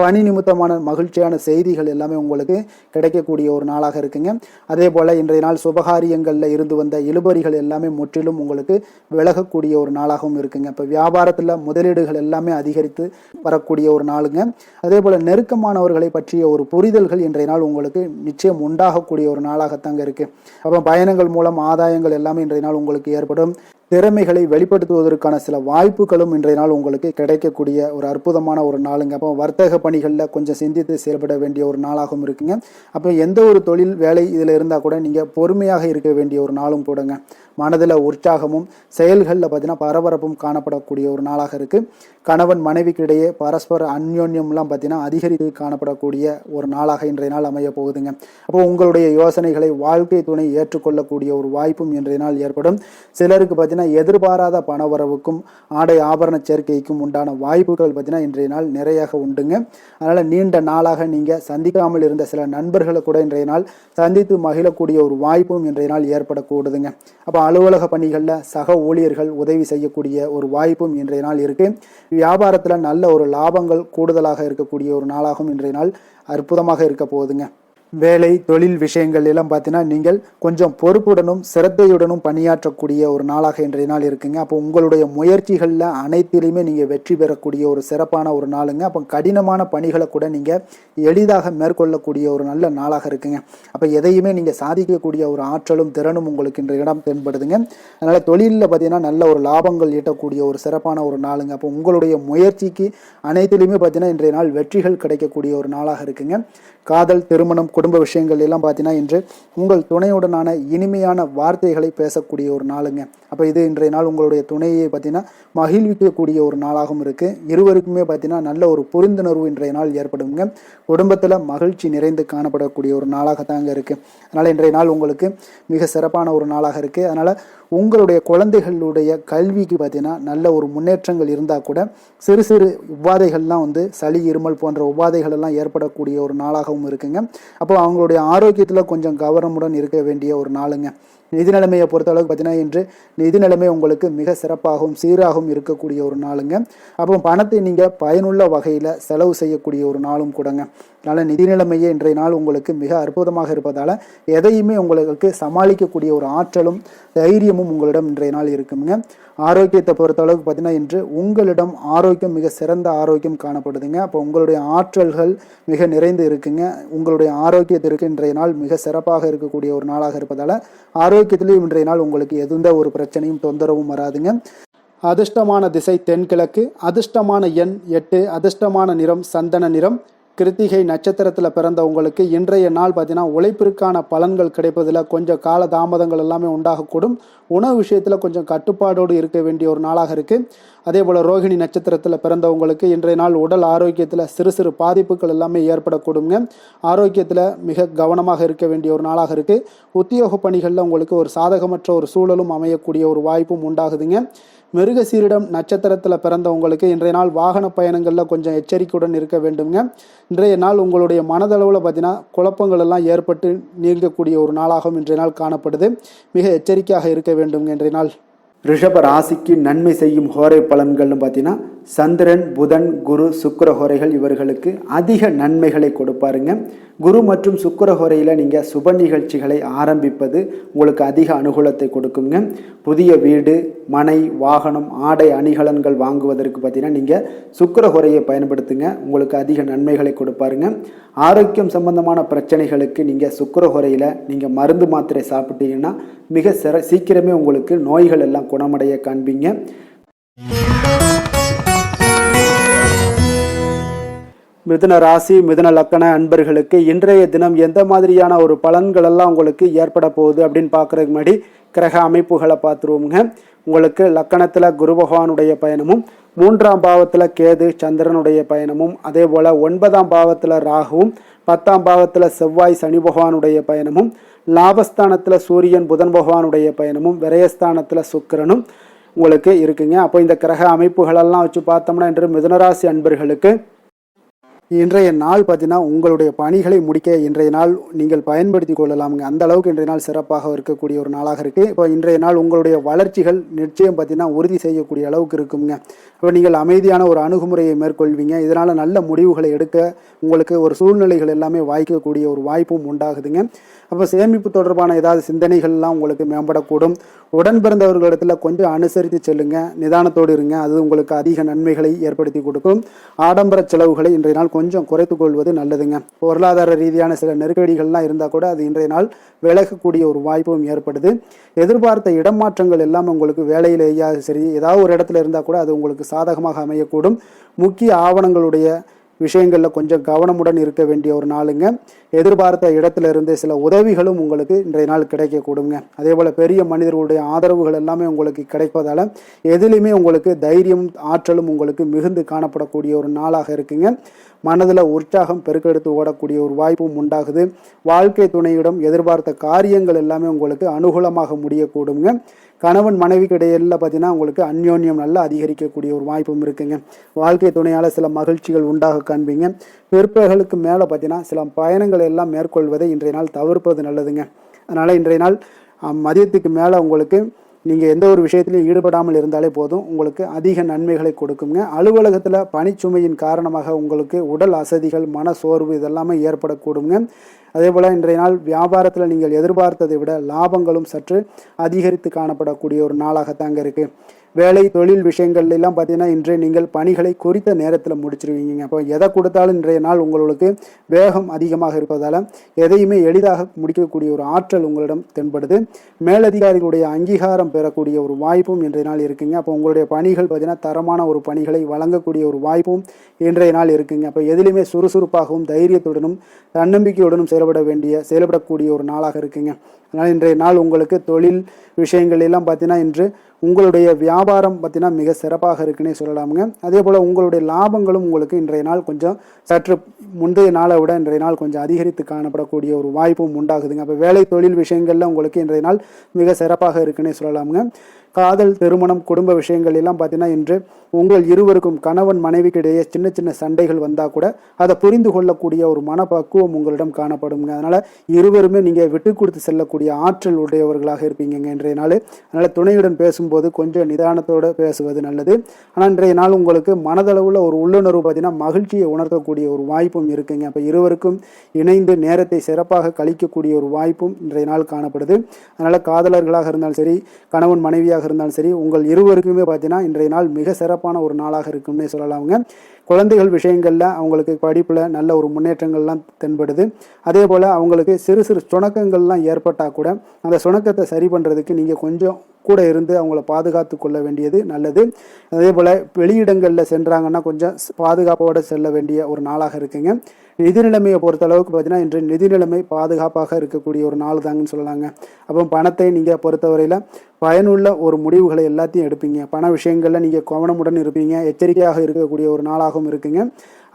பணி நிமித்தமான மகிழ்ச்சியான செய்திகள் எல்லாமே உங்களுக்கு கிடைக்கக்கூடிய ஒரு நாளாக இருக்குங்க. அதே போல் இன்றைய நாள் சுபகாரியங்களில் இருந்து வந்த இழுபறிகள் எல்லாமே முற்றிலும் உங்களுக்கு விலகக்கூடிய ஒரு நாளாகவும் இருக்குங்க. இப்போ வியாபாரத்தில் முதலீடுகள் எல்லாமே அதிகரித்து வரக்கூடிய ஒரு நாளுங்க. அதே போல் நெருக்கமானவர்களை பற்றிய ஒரு புரிதல்கள் இன்றைய நாள் உங்களுக்கு நிச்சயம் உண்டாகக்கூடிய ஒரு நாளாகத்தாங்க இருக்குது. அப்போ பயணங்கள் மூலம் ஆதாயங்கள் எல்லாமே இன்றைய நாள் உங்களுக்கு ஏற்படும். திறமைகளை வெளிப்படுத்துவதற்கான சில வாய்ப்புகளும் இன்றைய நாள் உங்களுக்கு கிடைக்கக்கூடிய ஒரு அற்புதமான ஒரு நாளுங்க. அப்போ வர்த்தக பணிகளில் கொஞ்சம் சிந்தித்து செயல்பட வேண்டிய ஒரு நாளாகவும் இருக்குங்க. அப்போ எந்த ஒரு தொழில் வேலை இதில் இருந்தால் கூட நீங்கள் பொறுமையாக இருக்க வேண்டிய ஒரு நாளும் கூடங்க. மனதில் உற்சாகமும் செயல்களில் பார்த்தீங்கன்னா பரபரப்பும் காணப்படக்கூடிய ஒரு நாளாக இருக்குது. கணவன் மனைவிக்கிடையே பரஸ்பர அந்யோன்யம்லாம் பார்த்தீங்கன்னா அதிகரித்து காணப்படக்கூடிய ஒரு நாளாக இன்றைய நாள் அமைய போகுதுங்க. அப்போ உங்களுடைய யோசனைகளை வாழ்க்கை துணை ஏற்றுக்கொள்ளக்கூடிய ஒரு வாய்ப்பும் இன்றைய நாள் ஏற்படும். சிலருக்கு பார்த்தீங்கன்னா எதிர்பாராத பணவரவுக்கும் ஆடை ஆபரண சேர்க்கைக்கும் உண்டான வாய்ப்புகள் பார்த்தீங்கன்னா இன்றைய நாள் நிறையாக உண்டுங்க. அதனால் நீண்ட நாளாக நீங்கள் சந்திக்காமல் இருந்த சில நண்பர்களை கூட இன்றைய நாள் சந்தித்து மகிழக்கூடிய ஒரு வாய்ப்பும் இன்றைய நாள் ஏற்படக்கூடுதுங்க. அப்போ அலுவலக பணிகளில் சக ஊழியர்கள் உதவி செய்யக்கூடிய ஒரு வாய்ப்பும் இன்றைய நாள் இருக்குது. வியாபாரத்தில் நல்ல ஒரு லாபங்கள் கூடுதலாக இருக்கக்கூடிய ஒரு நாளாகவும் இன்றைய நாள் அற்புதமாக இருக்க போகுதுங்க. வேலை தொழில் விஷயங்கள் எல்லாம் பார்த்தீங்கன்னா நீங்கள் கொஞ்சம் பொறுப்புடனும் சிரத்தையுடனும் பணியாற்றக்கூடிய ஒரு நாளாக இன்றைய நாள் இருக்குங்க. அப்போ உங்களுடைய முயற்சிகளில் அனைத்திலையுமே நீங்கள் வெற்றி பெறக்கூடிய ஒரு சிறப்பான ஒரு நாளுங்க. அப்போ கடினமான பணிகளை கூட நீங்கள் எளிதாக மேற்கொள்ளக்கூடிய ஒரு நல்ல நாளாக இருக்குங்க. அப்போ எதையுமே நீங்கள் சாதிக்கக்கூடிய ஒரு ஆற்றலும் திறனும் உங்களுக்கு இன்றைய இடம் தென்படுதுங்க. அதனால் தொழிலில் பார்த்தீங்கன்னா நல்ல ஒரு லாபங்கள் ஈட்டக்கூடிய ஒரு சிறப்பான ஒரு நாளுங்க. அப்போ உங்களுடைய முயற்சிக்கு அனைத்திலையுமே பார்த்தீங்கன்னா இன்றைய நாள் வெற்றிகள் கிடைக்கக்கூடிய ஒரு நாளாக இருக்குங்க. காதல், திருமணம், குடும்ப விஷயங்கள் எல்லாம் பார்த்தீங்கன்னா இன்று உங்கள் துணையுடனான இனிமையான வார்த்தைகளை பேசக்கூடிய ஒரு நாளுங்க. அப்போ இது இன்றைய நாள் உங்களுடைய துணையை பார்த்தீங்கன்னா மகிழ்விக்கக்கூடிய ஒரு நாளாகவும் இருக்குது. இருவருக்குமே பார்த்தீங்கன்னா நல்ல ஒரு புரிந்துணர்வு இன்றைய நாள் ஏற்படுங்க. குடும்பத்தில் மகிழ்ச்சி நிறைந்து காணப்படக்கூடிய ஒரு நாளாகத்தாங்க இருக்குது. அதனால் இன்றைய நாள் உங்களுக்கு மிக சிறப்பான ஒரு நாளாக இருக்குது. அதனால் உங்களுடைய குழந்தைகளுடைய கல்விக்கு பார்த்தீங்கன்னா நல்ல ஒரு முன்னேற்றங்கள் இருந்தால் கூட சிறு சிறு உபாதைகள்லாம் சளி இருமல் போன்ற உபாதைகள் எல்லாம் ஏற்படக்கூடிய ஒரு நாளாகவும் இருக்குங்க. அப்போ அவங்களுடைய ஆரோக்கியத்தில் கொஞ்சம் கவனமுடன் இருக்க வேண்டிய ஒரு நாளுங்க. நிதி நிலைமையை பொறுத்தளவுக்கு பார்த்தீங்கன்னா இன்று நிதி நிலைமை உங்களுக்கு மிக சிறப்பாகவும் சீராகவும் இருக்கக்கூடிய ஒரு நாளுங்க. அப்போ பணத்தை நீங்கள் பயனுள்ள வகையில் செலவு செய்யக்கூடிய ஒரு நாளும் கூடங்க. அதனால் நிதி நிலைமையே இன்றைய நாள் உங்களுக்கு மிக அற்புதமாக இருப்பதால் எதையுமே உங்களுக்கு சமாளிக்கக்கூடிய ஒரு ஆற்றலும் தைரியமும் உங்களிடம் இன்றைய நாள் இருக்குங்க. ஆரோக்கியத்தை பொறுத்தளவுக்கு பார்த்தீங்கன்னா இன்று உங்களிடம் ஆரோக்கியம் மிக சிறந்த ஆரோக்கியம் காணப்படுதுங்க. அப்போ உங்களுடைய ஆற்றல்கள் மிக நிறைந்து இருக்குங்க. உங்களுடைய ஆரோக்கியத்திற்கு இன்றைய நாள் மிக சிறப்பாக இருக்கக்கூடிய ஒரு நாளாக இருப்பதால் ஆரோக்கியத்திலையும் இன்றைய நாள் உங்களுக்கு எந்த ஒரு பிரச்சனையும் தொந்தரவும் வராதுங்க. அதிர்ஷ்டமான திசை தென்கிழக்கு, அதிர்ஷ்டமான எண் 8, அதிர்ஷ்டமான நிறம் சந்தன நிறம். கிருத்திகை நட்சத்திரத்தில் பிறந்த உங்களுக்கு இன்றைய நாள் பார்த்தீங்கன்னா உழைப்பிற்கான பலன்கள் கிடைப்பதில் கொஞ்சம் கால தாமதங்கள் எல்லாமே உண்டாகக்கூடும். உணவு விஷயத்தில் கொஞ்சம் கட்டுப்பாடோடு இருக்க வேண்டிய ஒரு நாளாக இருக்குது. அதே போல் ரோகிணி நட்சத்திரத்தில் பிறந்தவங்களுக்கு இன்றைய நாள் உடல் ஆரோக்கியத்தில் சிறு சிறு பாதிப்புகள் எல்லாமே ஏற்படக்கூடுங்க. ஆரோக்கியத்தில் மிக கவனமாக இருக்க வேண்டிய ஒரு நாளாக இருக்குது. உத்தியோக பணிகளில் உங்களுக்கு ஒரு சாதகமற்ற ஒரு சூழலும் அமையக்கூடிய ஒரு வாய்ப்பும் உண்டாகுதுங்க. மிருகசீரிடம் நட்சத்திரத்தில் பிறந்தவங்களுக்கு இன்றைய நாள் வாகன பயணங்களில் கொஞ்சம் எச்சரிக்கையுடன் இருக்க வேண்டுங்க. இன்றைய நாள் உங்களுடைய மனதளவில் பார்த்தீங்கன்னா குழப்பங்கள் எல்லாம் ஏற்பட்டு நீங்கக்கூடிய ஒரு நாளாகவும் இன்றைய நாள் காணப்படுது. மிக எச்சரிக்கையாக இருக்க வேண்டுங்க இன்றைய நாள். ரிஷப ராசிக்கு நன்மை செய்யும் ஹோரை பலன்கள்னு பார்த்தீங்கன்னா சந்திரன், புதன், குரு, சுக்கிர ஹோரைகள் இவர்களுக்கு அதிக நன்மைகளை கொடுப்பாருங்க. குரு மற்றும் சுக்கிர ஹோரையில் நீங்கள் சுப நிகழ்ச்சிகளை ஆரம்பிப்பது உங்களுக்கு அதிக அனுகூலத்தை கொடுக்குங்க. புதிய வீடு, மனை, வாகனம், ஆடை அணிகலன்கள் வாங்குவதற்கு பார்த்தீங்கன்னா நீங்கள் சுக்கிர ஹோரையை பயன்படுத்துங்க. உங்களுக்கு அதிக நன்மைகளை கொடுப்பாருங்க. ஆரோக்கியம் சம்பந்தமான பிரச்சனைகளுக்கு நீங்கள் சுக்கிர ஹோரையில் நீங்கள் மருந்து மாத்திரை சாப்பிட்டீங்கன்னா மிக சீக்கிரமே உங்களுக்கு நோய்கள் எல்லாம் குணமடைய காண்பீங்க. மிதுன ராசி, மிதுன லக்கண அன்பர்களுக்கு இன்றைய தினம் எந்த மாதிரியான ஒரு பலன்கள் எல்லாம் உங்களுக்கு ஏற்பட போகுது அப்படின்னு பார்க்குறதுக்கு முன்னாடி கிரக அமைப்புகளை பார்த்துருவோங்க. உங்களுக்கு லக்கணத்தில் குரு பகவானுடைய பயணமும், 3ஆம் பாவத்தில் கேது சந்திரனுடைய பயணமும், அதே போல் 9ஆம் பாவத்தில் ராகுவும், 10ஆம் பாவத்தில் செவ்வாய் சனி பகவானுடைய பயணமும், லாபஸ்தானத்தில் சூரியன் புதன் பகவானுடைய பயணமும், விரயஸ்தானத்தில் சுக்கிரனும் உங்களுக்கு இருக்குங்க. அப்போ இந்த கிரக அமைப்புகளெல்லாம் வச்சு பார்த்தோம்னா இன்று மிதுனராசி அன்பர்களுக்கு இன்றைய நாள் பார்த்தீங்கன்னா உங்களுடைய பணிகளை முடிக்க இன்றைய நாள் நீங்கள் பயன்படுத்தி கொள்ளலாமுங்க. அந்த அளவுக்கு இன்றைய நாள் சிறப்பாக இருக்கக்கூடிய ஒரு நாளாக இருக்குது. இப்போ இன்றைய நாள் உங்களுடைய வளர்ச்சிகள் நிச்சயம் பார்த்தீங்கன்னா உறுதி செய்யக்கூடிய அளவுக்கு இருக்குங்க. இப்போ நீங்கள் அமைதியான ஒரு அணுகுமுறையை மேற்கொள்வீங்க. இதனால் நல்ல முடிவுகளை எடுக்க உங்களுக்கு ஒரு சூழ்நிலைகள் எல்லாமே வாய்க்கக்கூடிய ஒரு வாய்ப்பும் உண்டாகுதுங்க. அப்போ சேமிப்பு தொடர்பான ஏதாவது சிந்தனைகள்லாம் உங்களுக்கு மேம்படக்கூடும். உடன் பிறந்தவர்களிடத்தில் கொஞ்சம் அனுசரித்து செல்லுங்க, நிதானத்தோடு இருங்க. அது உங்களுக்கு அதிக நன்மைகளை ஏற்படுத்தி கொடுக்கும். ஆடம்பர செலவுகளை இன்றைய நாள் கொஞ்சம் குறைத்து கொள்வது நல்லதுங்க. பொருளாதார ரீதியான சில நெருக்கடிகள்லாம் இருந்தால் கூட அது இன்றைய நாள் விலகக்கூடிய ஒரு வாய்ப்பும் ஏற்படுது. எதிர்பார்த்த இடமாற்றங்கள் எல்லாம் உங்களுக்கு வேலையிலேயே சரி ஏதாவது ஒரு இடத்துல இருந்தால் கூட அது உங்களுக்கு சாதகமாக அமையக்கூடும். முக்கிய ஆவணங்களுடைய விஷயங்களில் கொஞ்சம் கவனமுடன் இருக்க வேண்டிய ஒரு நாளுங்க. எதிர்பார்த்த இடத்துல இருந்து சில உதவிகளும் உங்களுக்கு இன்றைய நாள் கிடைக்கக்கூடுங்க. அதே போல் பெரிய மனிதர்களுடைய ஆதரவுகள் எல்லாமே உங்களுக்கு கிடைப்பதால் எதிலுமே உங்களுக்கு தைரியம் ஆற்றலும் உங்களுக்கு மிகுந்து காணப்படக்கூடிய ஒரு நாளாக இருக்குங்க. மனதில் உற்சாகம் பெருக்கெடுத்து ஓடக்கூடிய ஒரு வாய்ப்பும் உண்டாகுது. வாழ்க்கை துணையிடம் எதிர்பார்த்த காரியங்கள் எல்லாமே உங்களுக்கு அனுகூலமாக முடியக்கூடுங்க. கணவன் மனைவிக்கு இடையில பார்த்தீங்கன்னா உங்களுக்கு அந்யோன்யம் நல்லா அதிகரிக்கக்கூடிய ஒரு வாய்ப்பும் இருக்குங்க. வாழ்க்கை துணையால் சில மகிழ்ச்சிகள் உண்டாக காண்பீங்க. பிற்பகலுக்கு மேலே பார்த்தீங்கன்னா சில பயணங்கள் எல்லாம் மேற்கொள்வதை இன்றைய நாள் தவிர்ப்பது நல்லதுங்க. அதனால் இன்றைய நாள் மதியத்துக்கு மேலே உங்களுக்கு நீங்கள் எந்த ஒரு விஷயத்திலையும் ஈடுபடாமல் இருந்தாலே போதும், உங்களுக்கு அதிக நன்மைகளை கொடுக்குங்க. அலுவலகத்தில் பணிச்சுமையின் காரணமாக உங்களுக்கு உடல் அசதிகள், மன சோர்வு இதெல்லாமே ஏற்படக்கூடுங்க. அதே போல் இன்றைய நாள் வியாபாரத்தில் நீங்கள் எதிர்பார்த்ததை விட லாபங்களும் சற்று அதிகரித்து காணப்படக்கூடிய ஒரு நாளாகத்தாங்க இருக்குது. வேலை தொழில் விஷயங்கள்ல எல்லாம் பார்த்தீங்கன்னா இன்று நீங்கள் பணிகளை குறித்த நேரத்தில் முடிச்சிருவீங்க. அப்போ எதை கொடுத்தாலும் இன்றைய நாள் உங்களுக்கு வேகம் அதிகமாக இருப்பதால் எதையுமே எளிதாக முடிக்கக்கூடிய ஒரு ஆற்றல் உங்களிடம் தென்படுது. மேலதிகாரிகளுடைய அங்கீகாரம் பெறக்கூடிய ஒரு வாய்ப்பும் இன்றைய நாள் இருக்குங்க. அப்போ உங்களுடைய பணிகள் பார்த்தீங்கன்னா தரமான ஒரு பணிகளை வழங்கக்கூடிய ஒரு வாய்ப்பும் இன்றைய நாள் இருக்குங்க. அப்போ எதிலுமே சுறுசுறுப்பாகவும் தைரியத்துடனும் தன்னம்பிக்கையுடனும் செயல்படக்கூடிய ஒரு நாளாக இருக்குங்க. அதனால் இன்றைய நாள் உங்களுக்கு தொழில் விஷயங்கள் எல்லாம் பார்த்தீங்கன்னா இன்று உங்களுடைய வியாபாரம் பார்த்தீங்கன்னா மிக சிறப்பாக இருக்குன்னே சொல்லலாமுங்க. அதே போல் உங்களுடைய லாபங்களும் உங்களுக்கு இன்றைய நாள் கொஞ்சம் சற்று முந்தைய நாளை விட இன்றைய நாள் கொஞ்சம் அதிகரித்து காணப்படக்கூடிய ஒரு வாய்ப்பும் உண்டாகுதுங்க. அப்போ வேலை தொழில் விஷயங்கள்ல உங்களுக்கு இன்றைய நாள் மிக சிறப்பாக இருக்குன்னே சொல்லலாமுங்க. காதல், திருமணம், குடும்ப விஷயங்கள் எல்லாம் பார்த்தீங்கன்னா இன்று உங்கள் இருவருக்கும் கணவன் மனைவிக்கு இடையே சின்ன சின்ன சண்டைகள் வந்தால் கூட அதை புரிந்து கொள்ளக்கூடிய ஒரு மனப்பக்குவம் உங்களிடம் காணப்படுங்க. அதனால் இருவருமே நீங்கள் விட்டு கொடுத்து செல்லக்கூடிய ஆற்றல் உடையவர்களாக இருப்பீங்க இன்றைய நாள். அதனால் துணையுடன் பேசும்போது கொஞ்சம் நிதானத்தோடு பேசுவது நல்லது. ஆனால் இன்றைய நாள் உங்களுக்கு மனதளவில் ஒரு உள்ளுணர்வு பார்த்தீங்கன்னா மகிழ்ச்சியை உணர்த்தக்கூடிய ஒரு வாய்ப்பும் இருக்குங்க. அப்போ இருவருக்கும் இணைந்து நேரத்தை சிறப்பாக கழிக்கக்கூடிய ஒரு வாய்ப்பும் இன்றைய நாள் காணப்படுது. அதனால் காதலர்களாக இருந்தாலும் சரி, கணவன் மனைவியாக இருந்தாலும் சரி, உங்கள் இருவருக்குமே பார்த்தீங்கன்னா இன்றைய நாள் மிக சிறப்பான ஒரு நாளாக இருக்கும்னே சொல்லலாமுங்க. குழந்தைகள் விஷயங்கள்ல அவங்களுக்கு படிப்புல நல்ல ஒரு முன்னேற்றங்கள்லாம் தென்படுது. அதே போல அவங்களுக்கு சிறு சிறு சுணக்கங்கள்லாம் ஏற்பட்டா கூட அந்த சுணக்கத்தை சரி பண்றதுக்கு நீங்க கொஞ்சம் கூட இருந்து அவங்கள பாதுகாத்து கொள்ள வேண்டியது நல்லது. அதே போல் வெளியிடங்களில் சென்றாங்கன்னா கொஞ்சம் பாதுகாப்போடு செல்ல வேண்டிய ஒரு நாளாக இருக்குங்க. நிதி நிலைமையை பொறுத்த அளவுக்கு பார்த்தீங்கன்னா இன்று நிதி நிலைமை பாதுகாப்பாக இருக்கக்கூடிய ஒரு நாள் தாங்கன்னு சொல்லலாங்க. அப்போ பணத்தை நீங்கள் பொறுத்தவரையில் பயனுள்ள ஒரு முடிவுகளை எல்லாத்தையும் எடுப்பீங்க. பண விஷயங்களில் நீங்கள் கவனமுடன் இருப்பீங்க. எச்சரிக்கையாக இருக்கக்கூடிய ஒரு நாளாகவும் இருக்குங்க.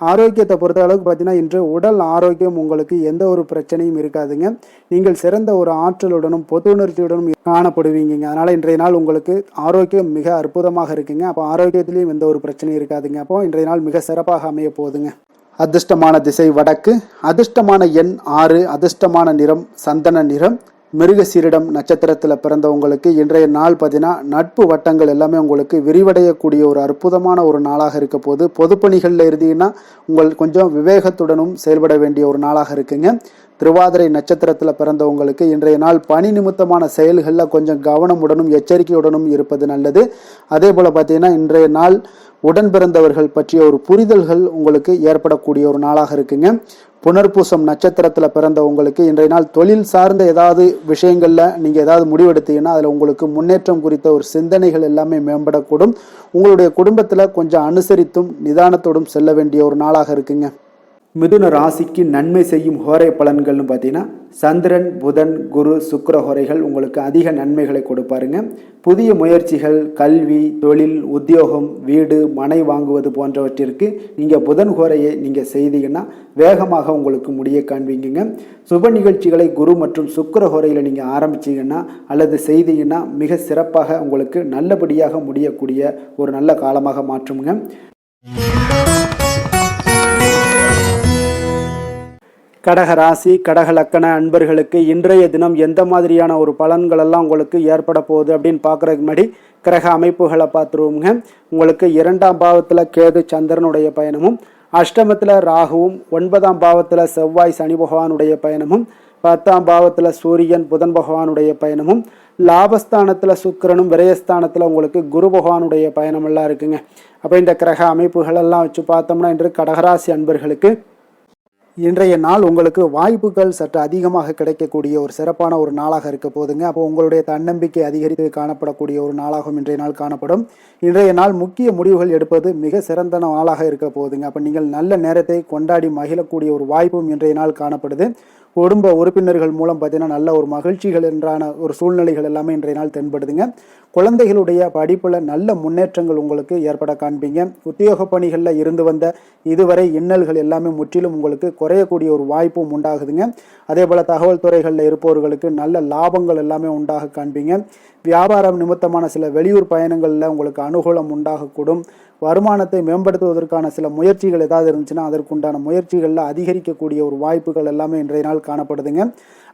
ஆரோக்கியத்தை பொறுத்த அளவுக்கு பார்த்தீங்கன்னா இன்று உடல் ஆரோக்கியம் உங்களுக்கு எந்த ஒரு பிரச்சனையும் இருக்காதுங்க. நீங்கள் சிறந்த ஒரு ஆற்றலுடனும் புத்துணர்ச்சியுடனும் காணப்படுவீங்க. அதனால் இன்றைய நாள் உங்களுக்கு ஆரோக்கியம் மிக அற்புதமாக இருக்குங்க. அப்போ ஆரோக்கியத்திலையும் எந்த ஒரு பிரச்சனையும் இருக்காதுங்க. அப்போ இன்றைய நாள் மிக சிறப்பாக அமைய போகுதுங்க. அதிர்ஷ்டமான திசை வடக்கு, அதிர்ஷ்டமான எண் 6, அதிர்ஷ்டமான நிறம் சந்தன நிறம். மிருகசீரிடம் நட்சத்திரத்தில் பிறந்தவங்களுக்கு இன்றைய நாள் பார்த்தீங்கன்னா நட்பு வட்டங்கள் எல்லாமே உங்களுக்கு விரிவடையக்கூடிய ஒரு அற்புதமான ஒரு நாளாக இருக்க போது. பொதுப்பணிகளில் இருந்தீங்கன்னா உங்கள் கொஞ்சம் விவேகத்துடனும் செயல்பட வேண்டிய ஒரு நாளாக இருக்குங்க. திருவாதிரை நட்சத்திரத்தில் பிறந்தவங்களுக்கு இன்றைய நாள் பணி நிமித்தமான செயல்களில் கொஞ்சம் கவனமுடனும் எச்சரிக்கையுடனும் இருப்பது நல்லது. அதே போல் பார்த்தீங்கன்னா இன்றைய நாள் உடன் பிறந்தவர்கள் பற்றிய ஒரு புரிதல்கள் உங்களுக்கு ஏற்படக்கூடிய ஒரு நாளாக இருக்குங்க. புனர்பூசம் நட்சத்திரத்தில் பிறந்த உங்களுக்கு இன்றைய நாள் தொழில் சார்ந்த ஏதாவது விஷயங்களில் நீங்கள் ஏதாவது முடிவெடுத்தீங்கன்னா அதில் உங்களுக்கு முன்னேற்றம் குறித்த ஒரு சிந்தனைகள் எல்லாமே மேம்படக்கூடும். உங்களுடைய குடும்பத்தில் கொஞ்சம் அனுசரித்தும் நிதானத்தோடும் செல்ல வேண்டிய ஒரு நாளாக இருக்குங்க. மிதுன ராசிக்கு நன்மை செய்யும் ஹோரை பலன்கள்னு பார்த்தீங்கன்னா சந்திரன், புதன், குரு, சுக்கிர ஹோரைகள் உங்களுக்கு அதிக நன்மைகளை கொடுப்பாருங்க. புதிய முயற்சிகள், கல்வி, தொழில், உத்தியோகம், வீடு, மனை வாங்குவது போன்றவற்றிற்கு நீங்கள் புதன் ஹோரையை நீங்கள் செய்தீங்கன்னா வேகமாக உங்களுக்கு முடிய காண்பீங்க. சுப நிகழ்ச்சிகளை குரு மற்றும் சுக்கிர ஹோரையில் நீங்கள் ஆரம்பிச்சிங்கன்னா அல்லது செய்தீங்கன்னா மிக சிறப்பாக உங்களுக்கு நல்லபடியாக முடியக்கூடிய ஒரு நல்ல காலமாக மாற்றுங்க. கடக ராசி, கடக லக்கண அன்பர்களுக்கு இன்றைய தினம் எந்த மாதிரியான ஒரு பலன்கள் எல்லாம் உங்களுக்கு ஏற்பட போகுது அப்படின்னு பார்க்குறதுக்கு முன்னாடி கிரக அமைப்புகளை பார்த்துருவோங்க. உங்களுக்கு 2ஆம் பாவத்தில் கேது சந்திரனுடைய பயணமும், அஷ்டமத்தில் ராகுவும், 9ஆம் பாவத்தில் செவ்வாய் சனி பகவானுடைய பயணமும், 10ஆம் பாவத்தில் சூரியன் புதன் பகவானுடைய பயணமும், லாபஸ்தானத்தில் சுக்கிரனும், விரயஸ்தானத்தில் உங்களுக்கு குரு பகவானுடைய பயணமெல்லாம் இருக்குங்க. அப்போ இந்த கிரக அமைப்புகளெல்லாம் வச்சு பார்த்தோம்னா இன்று கடகராசி அன்பர்களுக்கு இன்றைய நாள் உங்களுக்கு வாய்ப்புகள் சற்று அதிகமாக கிடைக்கக்கூடிய ஒரு சிறப்பான ஒரு நாளாக இருக்க போதுங்க. அப்போ உங்களுடைய தன்னம்பிக்கை அதிகரித்து காணப்படக்கூடிய ஒரு நாளாகவும் இன்றைய நாள் காணப்படும். இன்றைய நாள் முக்கிய முடிவுகள் எடுப்பது மிக சிறந்த நாளாக இருக்க போதுங்க. அப்போ நீங்கள் நல்ல நேரத்தை கொண்டாடி மகிழக்கூடிய ஒரு வாய்ப்பும் இன்றைய நாள் காணப்படுது. குடும்ப உறுப்பினர்கள் மூலம் பார்த்தீங்கன்னா நல்ல ஒரு மகிழ்ச்சிகள் என்றான ஒரு சூழ்நிலைகள் எல்லாமே இன்றைய நாள் தென்படுதுங்க. குழந்தைகளுடைய படிப்பில் நல்ல முன்னேற்றங்கள் உங்களுக்கு ஏற்பட காண்பீங்க. உத்தியோக பணிகளில் இருந்து வந்த இதுவரை இன்னல்கள் எல்லாமே முற்றிலும் உங்களுக்கு குறையக்கூடிய ஒரு வாய்ப்பும் உண்டாகுதுங்க. அதே போல் தகவல் துறைகளில் இருப்பவர்களுக்கு நல்ல லாபங்கள் எல்லாமே உண்டாக காண்பீங்க. வியாபாரம் நிமித்தமான சில வெளியூர் பயணங்களில் உங்களுக்கு அனுகூலம் உண்டாகக்கூடும். வருமானத்தை மேம்படுத்துவதற்கான சில முயற்சிகள் ஏதாவது இருந்துச்சுன்னா அதற்குண்டான முயற்சிகளில் அதிகரிக்கக்கூடிய ஒரு வாய்ப்புகள் எல்லாமே இன்றைய நாள் காணப்படுதுங்க.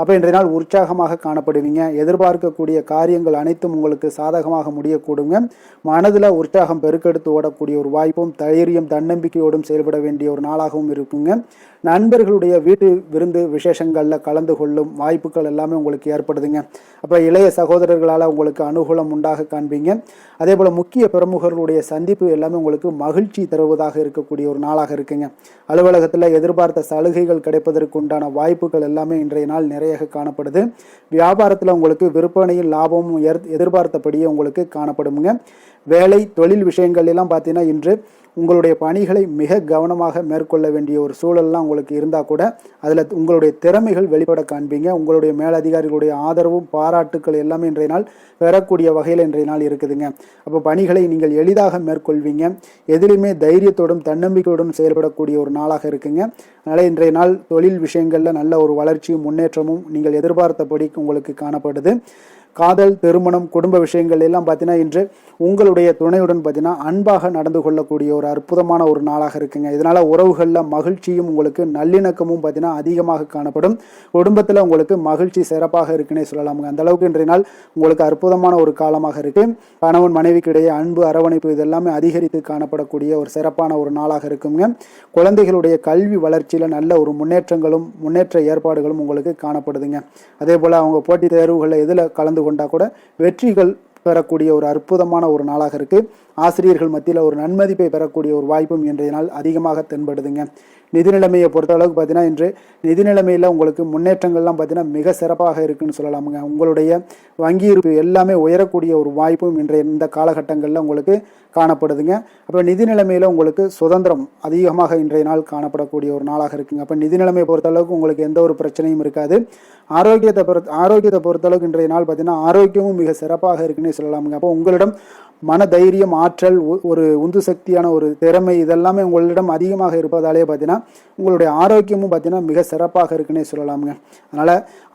அப்போ இன்றைய நாள் உற்சாகமாக காணப்படுவீங்க. எதிர்பார்க்கக்கூடிய காரியங்கள் அனைத்தும் உங்களுக்கு சாதகமாக முடியக்கூடுங்க. மனதில் உற்சாகம் பெருக்கெடுத்து ஓடக்கூடிய ஒரு வாய்ப்பும் தைரியம் தன்னம்பிக்கையோடும் செயல்பட வேண்டிய ஒரு நாளாகவும் இருக்குங்க. நண்பர்களுடைய வீட்டு விருந்து விசேஷங்களில் கலந்து கொள்ளும் வாய்ப்புகள் எல்லாமே உங்களுக்கு ஏற்படுதுங்க. அப்போ இளைய சகோதரர்களால் உங்களுக்கு அனுகூலம் உண்டாக காண்பீங்க. அதே போல் முக்கிய பிரமுகர்களுடைய சந்திப்பு எல்லாமே உங்களுக்கு மகிழ்ச்சி தருவதாக இருக்கக்கூடிய ஒரு நாளாக இருக்குங்க. அலுவலகத்தில் எதிர்பார்த்த சலுகைகள் கிடைப்பதற்கு உண்டான வாய்ப்புகள் எல்லாமே இன்றைய நாள் நிறைய காணப்படுது. வியாபாரத்தில் உங்களுக்கு விற்பனையும் லாபமும் எதிர்பார்த்தபடியே உங்களுக்கு காணப்படுங்க. வேலை தொழில் விஷயங்கள் எல்லாம் பார்த்தீங்கன்னா இன்று உங்களுடைய பணிகளை மிக கவனமாக மேற்கொள்ள வேண்டிய ஒரு சூழல்லாம் உங்களுக்கு இருந்தால் கூட அதில் உங்களுடைய திறமைகள் வெளிப்பட காண்பீங்க. உங்களுடைய மேலதிகாரிகளுடைய ஆதரவும் பாராட்டுக்கள் எல்லாமே இன்றைய நாள் பெறக்கூடிய வகையில் இன்றைய நாள் இருக்குதுங்க. அப்போ பணிகளை நீங்கள் எளிதாக மேற்கொள்வீங்க. எதிலுமே தைரியத்தோடும் தன்னம்பிக்கையோடும் செயல்படக்கூடிய ஒரு நாளாக இருக்குங்க. அதனால் இன்றைய நாள் தொழில் விஷயங்களில் நல்ல ஒரு வளர்ச்சியும் முன்னேற்றமும் நீங்கள் எதிர்பார்த்தபடி உங்களுக்கு காணப்படுது. காதல் திருமணம் குடும்ப விஷயங்கள் எல்லாம் பார்த்தீங்கன்னா இன்று உங்களுடைய துணையுடன் பார்த்தீங்கன்னா அன்பாக நடந்து கொள்ளக்கூடிய ஒரு அற்புதமான ஒரு நாளாக இருக்குங்க. இதனால் உறவுகளில் மகிழ்ச்சியும் உங்களுக்கு நல்லிணக்கமும் பார்த்தீங்கன்னா அதிகமாக காணப்படும். குடும்பத்தில் உங்களுக்கு மகிழ்ச்சி சிறப்பாக இருக்குன்னே சொல்லலாமுங்க. அந்த அளவுக்கு இன்றைய நாள் உங்களுக்கு அற்புதமான ஒரு காலமாக இருக்கு. கணவன் மனைவிக்கு இடையே அன்பு அரவணைப்பு இதெல்லாமே அதிகரித்து காணப்படக்கூடிய ஒரு சிறப்பான ஒரு நாளாக இருக்குங்க. குழந்தைகளுடைய கல்வி வளர்ச்சியில் நல்ல ஒரு முன்னேற்ற ஏற்பாடுகளும் உங்களுக்கு காணப்படுதுங்க. அதே போல் அவங்க போட்டித் தேர்வுகளில் எதில் கலந்து கொண்டா கூட வெற்றிகள் பெறக்கூடிய ஒரு அற்புதமான ஒரு நாளாக இருக்கு. ஆசிரியர்கள் மத்தியில் ஒரு நன்மதிப்பை பெறக்கூடிய ஒரு வாய்ப்பும் இன்றைய நாள் அதிகமாக தென்படுதுங்க. நிதி நிலைமையை பொறுத்த அளவுக்கு பார்த்தீங்கன்னா இன்று நிதி நிலைமையில் உங்களுக்கு முன்னேற்றங்கள்லாம் பார்த்தீங்கன்னா மிக சிறப்பாக இருக்குன்னு சொல்லலாமுங்க. உங்களுடைய வங்கி இருப்பு எல்லாமே உயரக்கூடிய ஒரு வாய்ப்பும் இன்றைய இந்த காலகட்டங்களில் உங்களுக்கு காணப்படுதுங்க. அப்போ நிதி நிலைமையில் உங்களுக்கு சுதந்திரம் அதிகமாக இன்றைய நாள் காணப்படக்கூடிய ஒரு நாளாக இருக்குங்க. அப்போ நிதி நிலைமையை பொறுத்த அளவுக்கு உங்களுக்கு எந்த ஒரு பிரச்சனையும் இருக்காது. ஆரோக்கியத்தை பொறுத்தளவுக்கு இன்றைய நாள் பார்த்தீங்கன்னா ஆரோக்கியமும் மிக சிறப்பாக இருக்குன்னே சொல்லலாமுங்க. அப்போ உங்களிடம் மன தைரியம் ஆற்றல் ஒரு உந்து சக்தியான ஒரு திறமை இதெல்லாமே உங்களிடம் அதிகமாக இருப்பதாலே பார்த்தீங்கன்னா உங்களுடைய ஆரோக்கியமும் பார்த்தீங்கன்னா மிக சிறப்பாக இருக்குன்னே சொல்லலாமுங்க. அதனால்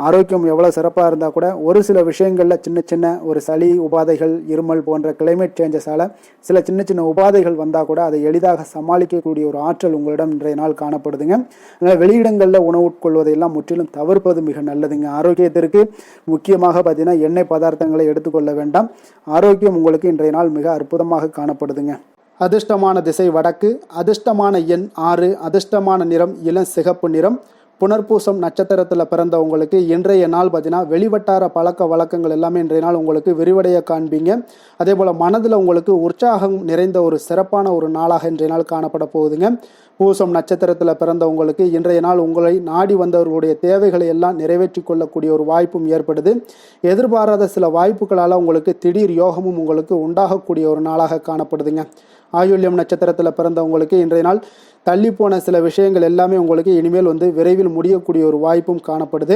ஆரோக்கியம் எவ்வளோ சிறப்பாக இருந்தால் கூட ஒரு சில விஷயங்களில் சின்ன சின்ன ஒரு சளி உபாதைகள் இருமல் போன்ற கிளைமேட் சேஞ்சஸால் சில சின்ன சின்ன உபாதைகள் வந்தால் கூட அதை எளிதாக சமாளிக்கக்கூடிய ஒரு ஆற்றல் உங்களிடம் இன்றைய நாள் காணப்படுதுங்க. அதனால் வெளியிடங்களில் உணவு உட்கொள்வதையெல்லாம் முற்றிலும் தவிர்ப்பது மிக நல்லதுங்க. ஆரோக்கியத்திற்கு முக்கியமாக பார்த்தீங்கன்னா எண்ணெய் பதார்த்தங்களை எடுத்துக்கொள்ள வேண்டாம். ஆரோக்கியம் உங்களுக்கு இன்றைய நாள் மிக அற்புதமாக காணப்படுதுங்க. அதிர்ஷ்டமான திசை வடக்கு, அதிர்ஷ்டமான எண் 6, அதிர்ஷ்டமான நிறம் இளம் சிகப்பு நிறம். புனர்பூசம் நட்சத்திரத்தில் பிறந்தவங்களுக்கு இன்றைய நாள் பார்த்தீங்கன்னா வெளிவட்டார பழக்க வழக்கங்கள் எல்லாமே இன்றைய நாள் உங்களுக்கு விரிவடைய காண்பீங்க. அதே போல் மனதில் உங்களுக்கு உற்சாகம் நிறைந்த ஒரு சிறப்பான ஒரு நாளாக இன்றைய நாள் காணப்பட போகுதுங்க. பூசம் நட்சத்திரத்தில் பிறந்தவங்களுக்கு இன்றைய நாள் உங்களை நாடி வந்தவர்களுடைய தேவைகளை எல்லாம் நிறைவேற்றி கொள்ளக்கூடிய ஒரு வாய்ப்பும் ஏற்படுது. எதிர்பாராத சில வாய்ப்புகளால் உங்களுக்கு திடீர் யோகமும் உங்களுக்கு உண்டாகக்கூடிய ஒரு நாளாக காணப்படுதுங்க. ஆயுள்யம் நட்சத்திரத்தில் பிறந்தவங்களுக்கு இன்றைய நாள் தள்ளிப்போன சில விஷயங்கள் எல்லாமே உங்களுக்கு இனிமேல் விரைவில் முடியக்கூடிய ஒரு வாய்ப்பும் காணப்படுது.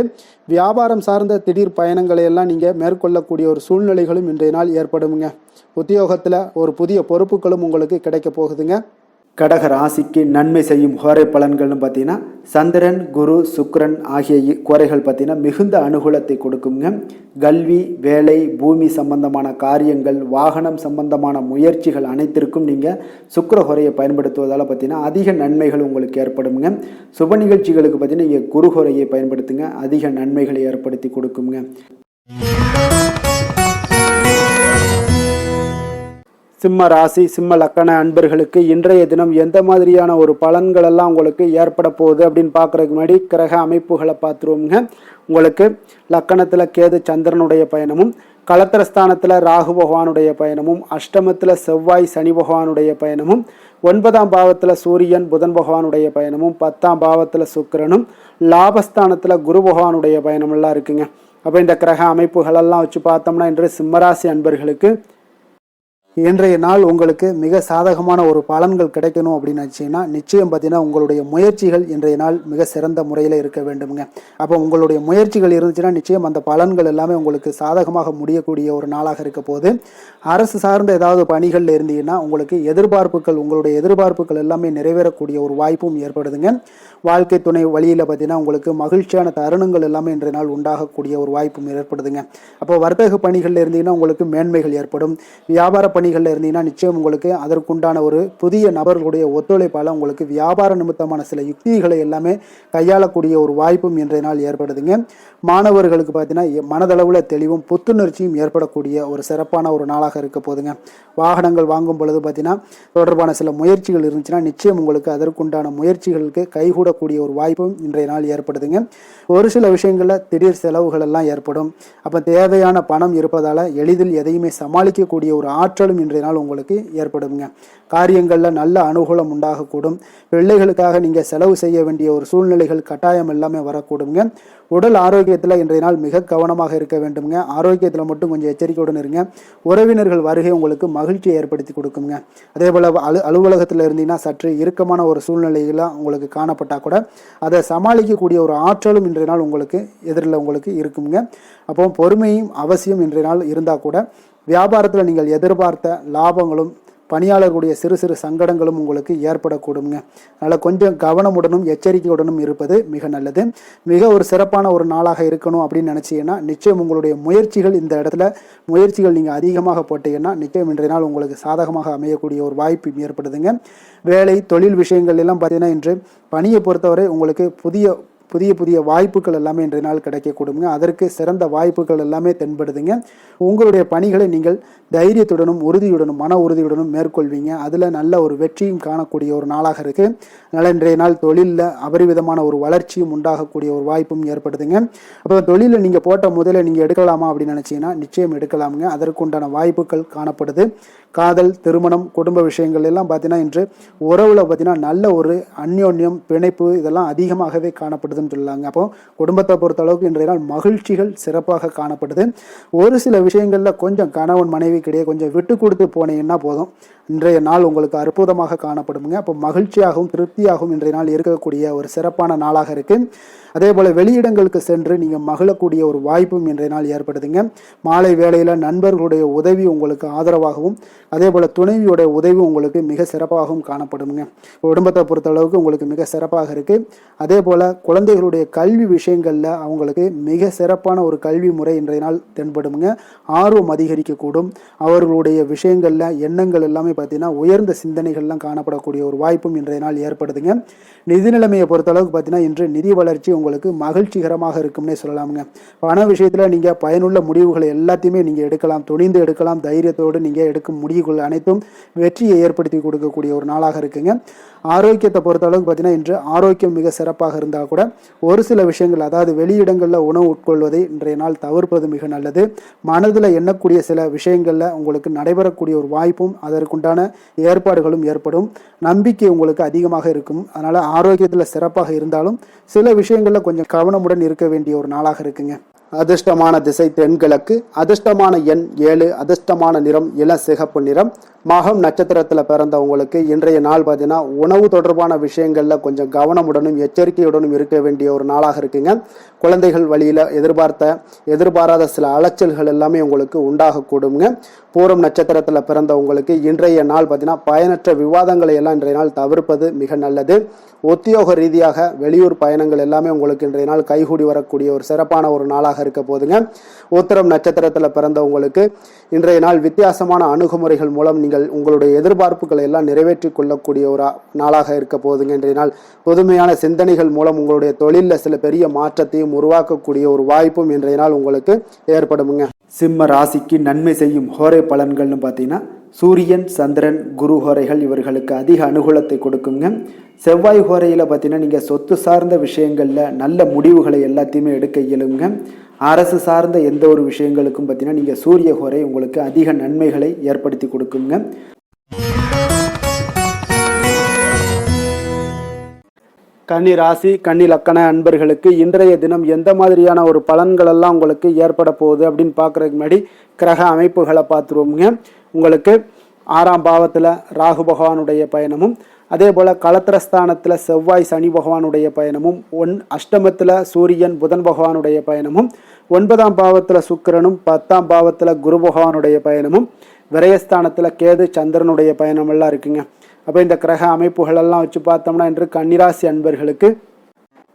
வியாபாரம் சார்ந்த திடீர் பயணங்களை எல்லாம் நீங்கள் மேற்கொள்ளக்கூடிய ஒரு சூழ்நிலைகளும் இன்றைய நாள் ஏற்படுங்க. உத்தியோகத்தில் ஒரு புதிய பொறுப்புகளும் உங்களுக்கு கிடைக்க போகுதுங்க. கடக ராசிக்கு நன்மை செய்யும் ஹோரை பலன்கள்னு பார்த்தீங்கன்னா சந்திரன் குரு சுக்கிரன் ஆகிய குறைகள் பார்த்தீங்கன்னா மிகுந்த அனுகூலத்தை கொடுக்குங்க. கல்வி வேலை பூமி சம்பந்தமான காரியங்கள் வாகனம் சம்பந்தமான முயற்சிகள் அனைத்திற்கும் நீங்கள் சுக்கிர ஹோரையை பயன்படுத்துவதால் பார்த்தீங்கன்னா அதிக நன்மைகள் உங்களுக்கு ஏற்படுங்க. சுப நிகழ்ச்சிகளுக்கு பார்த்தீங்கன்னா இங்கே குரு ஹோரையை பயன்படுத்துங்க, அதிக நன்மைகளை ஏற்படுத்தி கொடுக்குங்க. சிம்ம ராசி சிம்ம லக்கண அன்பர்களுக்கு இன்றைய தினம் எந்த மாதிரியான ஒரு பலன்கள் எல்லாம் உங்களுக்கு ஏற்பட போகுது அப்படின்னு பார்க்குறதுக்கு முன்னாடி கிரக அமைப்புகளை பார்த்துருவோங்க. உங்களுக்கு லக்கணத்தில் கேது சந்திரனுடைய பயணமும், களத்திரஸ்தானத்தில் ராகு பகவானுடைய பயணமும், அஷ்டமத்தில் செவ்வாய் சனி பகவானுடைய பயணமும், 9ஆம் பாவத்தில் சூரியன் புதன் பகவானுடைய பயணமும், 10ஆம் பாவத்தில் சுக்கிரனும், லாபஸ்தானத்தில் குரு பகவானுடைய பயணமெல்லாம் இருக்குங்க. அப்போ இந்த கிரக அமைப்புகளெல்லாம் வச்சு பார்த்தோம்னா இன்று சிம்மராசி அன்பர்களுக்கு இன்றைய நாள் உங்களுக்கு மிக சாதகமான ஒரு பலன்கள் கிடைக்கணும் அப்படின்னு நினச்சிங்கன்னா நிச்சயம் பார்த்தீங்கன்னா உங்களுடைய முயற்சிகள் இன்றைய நாள் மிக சிறந்த முறையில் இருக்க வேண்டுங்க. அப்போ உங்களுடைய முயற்சிகள் இருந்துச்சுன்னா நிச்சயம் அந்த பலன்கள் எல்லாமே உங்களுக்கு சாதகமாக முடியக்கூடிய ஒரு நாளாக இருக்க போது. அரசு சார்ந்த ஏதாவது பணிகளில் இருந்தீங்கன்னா உங்களுக்கு உங்களுடைய எதிர்பார்ப்புகள் எல்லாமே நிறைவேறக்கூடிய ஒரு வாய்ப்பும் ஏற்படுதுங்க. வாழ்க்கை துணை வழியில் பார்த்தீங்கன்னா உங்களுக்கு மகிழ்ச்சியான தருணங்கள் எல்லாமே இன்றைய நாள் உண்டாகக்கூடிய ஒரு வாய்ப்பும் ஏற்படுதுங்க. அப்போ வர்த்தக பணிகளில் இருந்தீங்கன்னா உங்களுக்கு மேன்மைகள் ஏற்படும். வியாபார பணிகளில் இருந்தீங்கன்னா நிச்சயம் உங்களுக்கு அதற்குண்டான ஒரு புதிய நபர்களுடைய ஒத்துழைப்பால் உங்களுக்கு வியாபார நிமித்தமான சில யுக்திகளை எல்லாமே கையாளக்கூடிய ஒரு வாய்ப்பும் இன்றைய நாள் ஏற்படுதுங்க. மாணவர்களுக்கு பார்த்தீங்கன்னா மனதளவில் தெளிவும் புத்துணர்ச்சியும் ஏற்படக்கூடிய ஒரு சிறப்பான ஒரு நாளாக இருக்க போதுங்க. வாகனங்கள் வாங்கும் பொழுது பார்த்தீங்கன்னா தொடர்பான சில முயற்சிகள் இருந்துச்சுன்னா நிச்சயம் உங்களுக்கு அதற்குண்டான முயற்சிகளுக்கு கைகூடக்கூடிய ஒரு வாய்ப்பும் இன்றைய நாள் ஏற்படுதுங்க. ஒரு சில விஷயங்களில் திடீர் செலவுகள் எல்லாம் ஏற்படும். அப்போ தேவையான பணம் இருப்பதால் எளிதில் எதையுமே சமாளிக்கக்கூடிய ஒரு ஆற்றலும் இன்றைய நாள் உங்களுக்கு ஏற்படுங்க. காரியங்களில் நல்ல அனுகூலம் உண்டாகக்கூடும். பிள்ளைகளுக்காக நீங்கள் செலவு செய்ய வேண்டிய ஒரு சூழ்நிலைகள் கட்டாயம் எல்லாமே வரக்கூடுங்க. உடல் ஆரோக்கியத்தில் இன்றைய நாள் மிக கவனமாக இருக்க வேண்டுங்க. ஆரோக்கியத்தில் மட்டும் கொஞ்சம் எச்சரிக்கையுடன் இருங்க. உறவினர்கள் வருகை உங்களுக்கு மகிழ்ச்சியை ஏற்படுத்தி கொடுக்குங்க. அதே போல் அலுவலகத்தில் இருந்தீங்கன்னா சற்று இறுக்கமான ஒரு சூழ்நிலைகளாக உங்களுக்கு காணப்பட்டால் கூட அதை சமாளிக்கக்கூடிய ஒரு ஆற்றலும் இன்றைய நாள் உங்களுக்கு எதிரில் உங்களுக்கு இருக்குங்க. அப்போ பொறுமையும் அவசியம் இன்றைய நாள் இருந்தால் கூட வியாபாரத்தில் நீங்கள் எதிர்பார்த்த லாபங்களும் பணியாளர்களுடைய சிறு சிறு சங்கடங்களும் உங்களுக்கு ஏற்படக்கூடுங்க. அதனால் கொஞ்சம் கவனமுடனும் எச்சரிக்கையுடனும் இருப்பது மிக நல்லது. மிக ஒரு சிறப்பான ஒரு நாளாக இருக்கணும் அப்படின்னு நினச்சிங்கன்னா நிச்சயம் உங்களுடைய முயற்சிகள் இந்த இடத்துல முயற்சிகள் நீங்கள் அதிகமாக போட்டீங்கன்னா நிச்சயம் இன்றைய நாள் உங்களுக்கு சாதகமாக அமையக்கூடிய ஒரு வாய்ப்பு ஏற்படுதுங்க. வேலை தொழில் விஷயங்கள் எல்லாம் பார்த்தீங்கன்னா இன்று பணியை பொறுத்தவரை உங்களுக்கு புதிய புதிய வாய்ப்புகள் எல்லாமே இன்றைய நாள் கிடைக்கக்கூடுங்க. அதற்கு சிறந்த வாய்ப்புகள் எல்லாமே தென்படுதுங்க. உங்களுடைய பணிகளை நீங்கள் தைரியத்துடனும் உறுதியுடனும் மன உறுதியுடனும் மேற்கொள்வீங்க. அதில் நல்ல ஒரு வெற்றியும் காணக்கூடிய ஒரு நாளாக இருக்குது. அதனால் இன்றைய நாள் தொழிலில் அபரிவிதமான ஒரு வளர்ச்சியும் உண்டாகக்கூடிய ஒரு வாய்ப்பும் ஏற்படுதுங்க. அப்போ தொழிலில் நீங்கள் போட்ட முதலை நீங்கள் எடுக்கலாமா அப்படின்னு நினச்சிங்கன்னா நிச்சயம் எடுக்கலாமுங்க. அதற்குண்டான வாய்ப்புகள் காணப்படுது. காதல், திருமணம், குடும்ப விஷயங்கள் எல்லாம் பார்த்தீங்கன்னா இன்று உறவில் பார்த்தீங்கன்னா நல்ல ஒரு அந்யோன்யம் பிணைப்பு இதெல்லாம் அதிகமாகவே காணப்படுதுன்னு சொல்லலாங்க. அப்போ குடும்பத்தை பொறுத்த அளவுக்கு இன்றைய நாள் மகிழ்ச்சிகள் சிறப்பாக காணப்படுது. ஒரு சில விஷயங்களில் கொஞ்சம் கணவன் மனைவி கிடையாது கொஞ்சம் விட்டு கொடுத்து போனீங்கன்னா போதும், இன்றைய நாள் உங்களுக்கு அற்புதமாக காணப்படுங்க. அப்போ மகிழ்ச்சியாகவும் திருப்தியாகவும் இன்றைய நாள் இருக்கக்கூடிய ஒரு சிறப்பான நாளாக இருக்குது. அதே போல் வெளியிடங்களுக்கு சென்று நீங்கள் மகிழக்கூடிய ஒரு வாய்ப்பும் இன்றைய நாள் ஏற்படுதுங்க. மாலை வேளையில் நண்பர்களுடைய உதவி உங்களுக்கு ஆதரவாகவும் அதே போல் துணைவியோடைய உதவி உங்களுக்கு மிக சிறப்பாகவும் காணப்படுங்க. குடும்பத்தை பொறுத்த அளவுக்கு உங்களுக்கு மிக சிறப்பாக இருக்குது. அதே போல் குழந்தைகளுடைய கல்வி விஷயங்களில் அவங்களுக்கு மிக சிறப்பான ஒரு கல்வி முறை இன்றைய நாள் தென்படுங்க. ஆர்வம் அதிகரிக்கக்கூடும். அவர்களுடைய விஷயங்களில் எண்ணங்கள் எல்லாமே பார்த்தீங்கன்னா உயர்ந்த சிந்தனைகள்லாம் காணப்படக்கூடிய ஒரு வாய்ப்பும் இன்றைய நாள் ஏற்படுதுங்க. நிதி நிலைமையை பொறுத்த அளவுக்கு பார்த்தீங்கன்னா இன்று நிதி வளர்ச்சி உங்களுக்கு மகிழ்ச்சிகரமாக இருக்கும்னே சொல்லலாமுங்க. பண விஷயத்தில் நீங்கள் பயனுள்ள முடிவுகளை எல்லாத்தையுமே நீங்கள் எடுக்கலாம், துணிந்து எடுக்கலாம். தைரியத்தோடு நீங்கள் எடுக்கும் முடிவுகள் அனைத்தும் வெற்றியை ஏற்படுத்தி கொடுக்கக்கூடிய ஒரு நாளாக இருக்குங்க. ஆரோக்கியத்தை பொறுத்த அளவுக்கு பார்த்தீங்கன்னா இன்று ஆரோக்கியம் மிக சிறப்பாக இருந்தால் கூட ஒரு சில விஷயங்கள் அதாவது வெளியிடங்களில் உணவு உட்கொள்வதை இன்றைய நாள் தவிர்ப்பது மிக நல்லது. மனதில் எண்ணக்கூடிய சில விஷயங்களில் உங்களுக்கு நடைபெறக்கூடிய ஒரு வாய்ப்பும் அதற்குண்டான ஏற்பாடுகளும் ஏற்படும். நம்பிக்கை உங்களுக்கு அதிகமாக இருக்கும். அதனால் ஆரோக்கியத்தில் சிறப்பாக இருந்தாலும் சில விஷயங்களில் கொஞ்சம் கவனமுடன் இருக்க வேண்டிய ஒரு நாளாக இருக்குங்க. அதிர்ஷ்டமான திசை தென்கிழக்கு, அதிர்ஷ்டமான எண் 7, அதிர்ஷ்டமான நிறம் இள சிகப்பு நிறம். மகம் நட்சத்திரத்தில் பிறந்தவங்களுக்கு இன்றைய நாள் பார்த்தீங்கன்னா உணவு தொடர்பான விஷயங்களில் கொஞ்சம் கவனமுடனும் எச்சரிக்கையுடனும் இருக்க வேண்டிய ஒரு நாளாக இருக்குங்க. குழந்தைகள் வழியில் எதிர்பாராத சில அலைச்சல்கள் எல்லாமே உங்களுக்கு உண்டாகக்கூடுங்க. பூரம் நட்சத்திரத்தில் பிறந்தவங்களுக்கு இன்றைய நாள் பார்த்தீங்கன்னா பயனற்ற விவாதங்களை எல்லாம் இன்றைய நாள் தவிர்ப்பது மிக நல்லது. உத்தியோக ரீதியாக வெளியூர் பயணங்கள் எல்லாமே உங்களுக்கு இன்றைய நாள் கைகூடி வரக்கூடிய ஒரு சிறப்பான ஒரு நாளாக இருக்க போதுங்க. உத்திரம் நட்சத்திரத்தில் பிறந்தவங்களுக்கு இன்றைய நாள் வித்தியாசமான அணுகுமுறைகள் மூலம் நீங்கள் உங்களுடைய எதிர்பார்ப்புகளை எல்லாம் நிறைவேற்றி கொள்ளக்கூடிய ஒரு நாளாக இருக்க போதுங்க. இன்றைய நாள் புதுமையான சிந்தனைகள் மூலம் உங்களுடைய தொழிலில் சில பெரிய மாற்றத்தையும் உருவாக்கக்கூடிய ஒரு வாய்ப்பும் இன்றைய நாள் உங்களுக்கு ஏற்படுமுங்க. சிம்ம ராசிக்கு நன்மை செய்யும் ஹோரை பலன்கள்னு பார்த்தீங்கன்னா சூரியன், சந்திரன், குரு ஹோரைகள் இவர்களுக்கு அதிக அனுகூலத்தை கொடுக்குங்க. செவ்வாய் ஹோரையில் பார்த்தீங்கன்னா நீங்கள் சொத்து சார்ந்த விஷயங்களில் நல்ல முடிவுகளை எல்லாத்தையுமே எடுக்க இயலுங்க. அரசு சார்ந்த எந்த ஒரு விஷயங்களுக்கும் பார்த்தீங்கன்னா நீங்கள் சூரிய ஹோரை உங்களுக்கு அதிக நன்மைகளை ஏற்படுத்தி கொடுக்குங்க. கன்னி ராசி, கன்னி லக்கண அன்பர்களுக்கு இன்றைய தினம் எந்த மாதிரியான ஒரு பலன்கள் எல்லாம் உங்களுக்கு ஏற்பட போகுது அப்படின்னு பார்க்குறதுக்கு முன்னாடி கிரக அமைப்புகளை பார்த்துருவோமுங்க. உங்களுக்கு 6ஆம் பாவத்தில் ராகு பகவானுடைய பயணமும், அதே போல் களத்திரஸ்தானத்தில் செவ்வாய் சனி பகவானுடைய பயணமும், அஷ்டமத்தில் சூரியன் புதன் பகவானுடைய பயணமும், 9ஆம் பாவத்தில் சுக்கிரனும், 10ஆம் பாவத்தில் குரு பகவானுடைய பயணமும், விரயஸ்தானத்தில் கேது சந்திரனுடைய பயணம் எல்லாம் இருக்குங்க. அப்போ இந்த கிரக அமைப்புகளெல்லாம் வச்சு பார்த்தோம்னா இன்று கன்னிராசி அன்பர்களுக்கு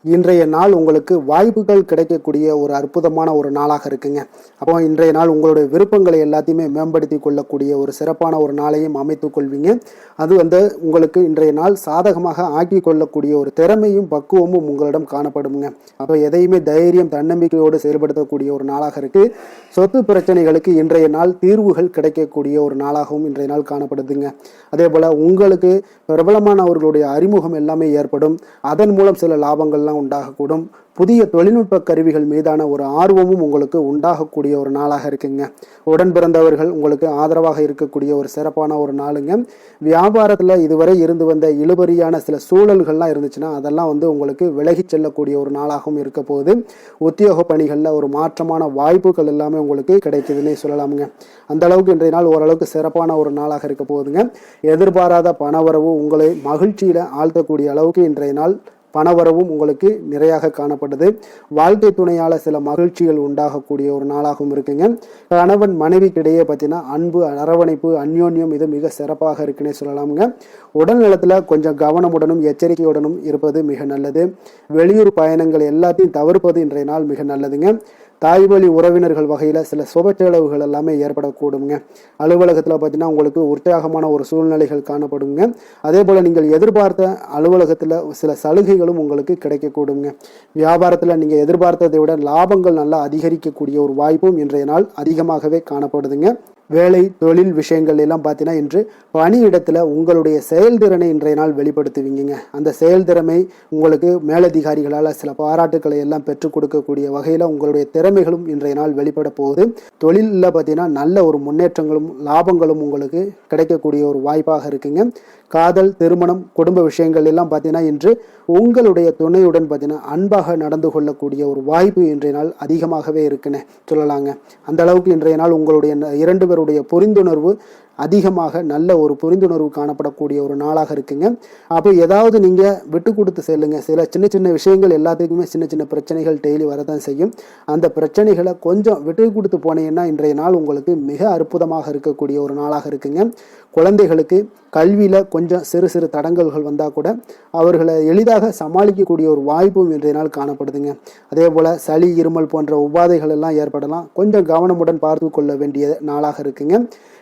இன்றைய நாள் உங்களுக்கு வாய்ப்புகள் கிடைக்கக்கூடிய ஒரு அற்புதமான ஒரு நாளாக இருக்குங்க. அப்போ இன்றைய நாள் உங்களுடைய விருப்பங்களை எல்லாத்தையுமே மேம்படுத்தி கொள்ளக்கூடிய ஒரு சிறப்பான ஒரு நாளையும் அமைத்துக் கொள்வீங்க. அது உங்களுக்கு இன்றைய நாள் சாதகமாக ஆக்கி கொள்ளக்கூடிய ஒரு திறமையும் பக்குவமும் உங்களிடம் காணப்படுங்க. அப்போ எதையுமே தைரியம் தன்னம்பிக்கையோடு செயல்படுத்தக்கூடிய ஒரு நாளாக இருக்கு. சொத்து பிரச்சனைகளுக்கு இன்றைய நாள் தீர்வுகள் கிடைக்கக்கூடிய ஒரு நாளாகவும் இன்றைய நாள் காணப்படுதுங்க. அதே போல உங்களுக்கு பிரபலமானவர்களுடைய அறிமுகம் எல்லாமே ஏற்படும். அதன் மூலம் சில லாபங்கள் உண்டாகக்கூடும். புதிய தொழில்நுட்ப கருவிகள் மீதான ஒரு ஆர்வமும் உங்களுக்கு உண்டாகக்கூடிய ஒரு நாளாக இருக்குங்க. உடன் பிறந்தவர்கள் உங்களுக்கு ஆதரவாக இருக்கக்கூடிய ஒரு சிறப்பான ஒரு நாளுங்க. வியாபாரத்தில் இதுவரை இருந்து வந்த இழுபறியான சில சூழல்கள்லாம் இருந்துச்சுன்னா அதெல்லாம் உங்களுக்கு விலகி செல்லக்கூடிய ஒரு நாளாகவும் இருக்க போகுது. உத்தியோக பணிகளில் ஒரு மாற்றமான வாய்ப்புகள் எல்லாமே உங்களுக்கு கிடைக்குதுன்னே சொல்லலாமுங்க. அந்த அளவுக்கு இன்றைய நாள் ஓரளவுக்கு சிறப்பான ஒரு நாளாக இருக்க போகுதுங்க. எதிர்பாராத பணவரவு உங்களை மகிழ்ச்சியில் ஆழ்த்தக்கூடிய அளவுக்கு இன்றைய நாள் பணவரவும் உங்களுக்கு நிறையாக காணப்படுது. வாழ்க்கை துணையால சில மகிழ்ச்சிகள் உண்டாகக்கூடிய ஒரு நாளாகவும் இருக்குங்க. கணவன் மனைவிக்கிடையே பார்த்தீங்கன்னா அன்பு, அரவணைப்பு, அந்யோன்யம் இது மிக சிறப்பாக இருக்குன்னே சொல்லலாமுங்க. உடல் நலத்துல கொஞ்சம் கவனமுடனும் எச்சரிக்கையுடனும் இருப்பது மிக நல்லது. வெளியூர் பயணங்கள் எல்லாத்தையும் தவிர்ப்பது இன்றைய நாள் மிக நல்லதுங்க. தாய் வழி உறவினர்கள் வகையில் சில சுப செலவுகள் எல்லாமே ஏற்படக்கூடுங்க. அலுவலகத்தில் பார்த்தீங்கன்னா உங்களுக்கு உற்சாகமான ஒரு சூழ்நிலைகள் காணப்படுங்க. அதே போல் நீங்கள் எதிர்பார்த்த அலுவலகத்தில் சில சலுகைகளும் உங்களுக்கு கிடைக்கக்கூடுங்க. வியாபாரத்தில் நீங்கள் எதிர்பார்த்ததை விட லாபங்கள் நல்லா அதிகரிக்கக்கூடிய ஒரு வாய்ப்பும் இன்றைய நாள் அதிகமாகவே காணப்படுதுங்க. வேலை தொழில் விஷயங்கள் எல்லாம் பார்த்தீங்கன்னா இன்று பணியிடத்தில் உங்களுடைய செயல்திறனை இன்றைய நாள் வெளிப்படுத்துவீங்க. அந்த செயல்திறமை உங்களுக்கு மேலதிகாரிகளால் சில பாராட்டுக்களை எல்லாம் பெற்றுக் கொடுக்கக்கூடிய வகையில் உங்களுடைய திறமைகளும் இன்றைய நாள் வெளிப்பட போகுது. தொழிலில் பார்த்தீங்கன்னா நல்ல ஒரு முன்னேற்றங்களும் லாபங்களும் உங்களுக்கு கிடைக்கக்கூடிய ஒரு வாய்ப்பாக இருக்குங்க. காதல், திருமணம், குடும்ப விஷயங்கள் எல்லாம் பார்த்தீங்கன்னா இன்று உங்களுடைய துணையுடன் பார்த்தீங்கன்னா அன்பாக நடந்து கொள்ளக்கூடிய ஒரு வாய்ப்பு இன்றைய நாள் அதிகமாகவே இருக்குன்னு சொல்லலாங்க. அந்த அளவுக்கு இன்றைய நாள் உங்களுடைய இரண்டு பேருடைய புரிந்துணர்வு அதிகமாக நல்ல ஒரு புரிந்துணர்வு காணப்படக்கூடிய ஒரு நாளாக இருக்குங்க. அப்போ ஏதாவது நீங்கள் விட்டு கொடுத்து செல்லுங்க. சில சின்ன சின்ன விஷயங்கள் எல்லாத்துக்குமே சின்ன சின்ன பிரச்சனைகள் டெய்லி வரதான் செய்யும். அந்த பிரச்சனைகளை கொஞ்சம் விட்டு கொடுத்து போனீங்கன்னா இன்றைய நாள் உங்களுக்கு மிக அற்புதமாக இருக்கக்கூடிய ஒரு நாளாக இருக்குங்க. குழந்தைகளுக்கு கல்வியில் கொஞ்சம் சிறு சிறு தடங்கல்கள் வந்தால் கூட அவர்களை எளிதாக சமாளிக்கக்கூடிய ஒரு வாய்ப்பும் இன்றைய நாள் காணப்படுதுங்க. அதே போல் சளி, இருமல் போன்ற உபாதைகள் எல்லாம் ஏற்படலாம். கொஞ்சம் கவனமுடன் பார்த்து கொள்ள வேண்டிய நாளாக இருக்குங்க.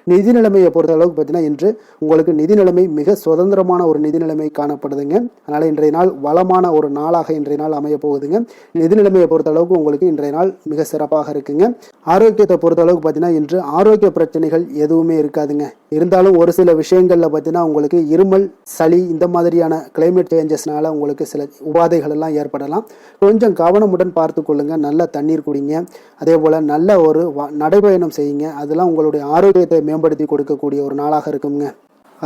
நிதி நிலைமையை பொறுத்த அளவுக்கு பார்த்தீங்கன்னா இன்று உங்களுக்கு நிதி நிலைமை மிக சுதந்திரமான ஒரு நிதி நிலைமை காணப்படுதுங்க. அதனால் இன்றைய நாள் வளமான ஒரு நாளாக இன்றைய நாள் அமைய போகுதுங்க. நிதி நிலைமையை பொறுத்த அளவுக்கு உங்களுக்கு இன்றைய நாள் மிக சிறப்பாக இருக்குங்க. ஆரோக்கியத்தை பொறுத்த அளவுக்கு பார்த்தீங்கன்னா இன்று ஆரோக்கிய பிரச்சனைகள் எதுவுமே இருக்காதுங்க. இருந்தாலும் ஒரு சில விஷயங்களில் பார்த்தீங்கன்னா உங்களுக்கு இருமல், சளி இந்த மாதிரியான கிளைமேட் சேஞ்சஸ்னால உங்களுக்கு சில உபாதைகள் எல்லாம் ஏற்படலாம். கொஞ்சம் கவனமுடன் பார்த்து கொள்ளுங்க. நல்ல தண்ணீர் குடிங்க. அதே போல் நல்ல ஒரு நடைபயணம் செய்யுங்க. அதெல்லாம் உங்களுடைய ஆரோக்கியத்தை மேம்படுத்தி கொடுக்கக்கூடிய ஒரு நாளாக இருக்குங்க.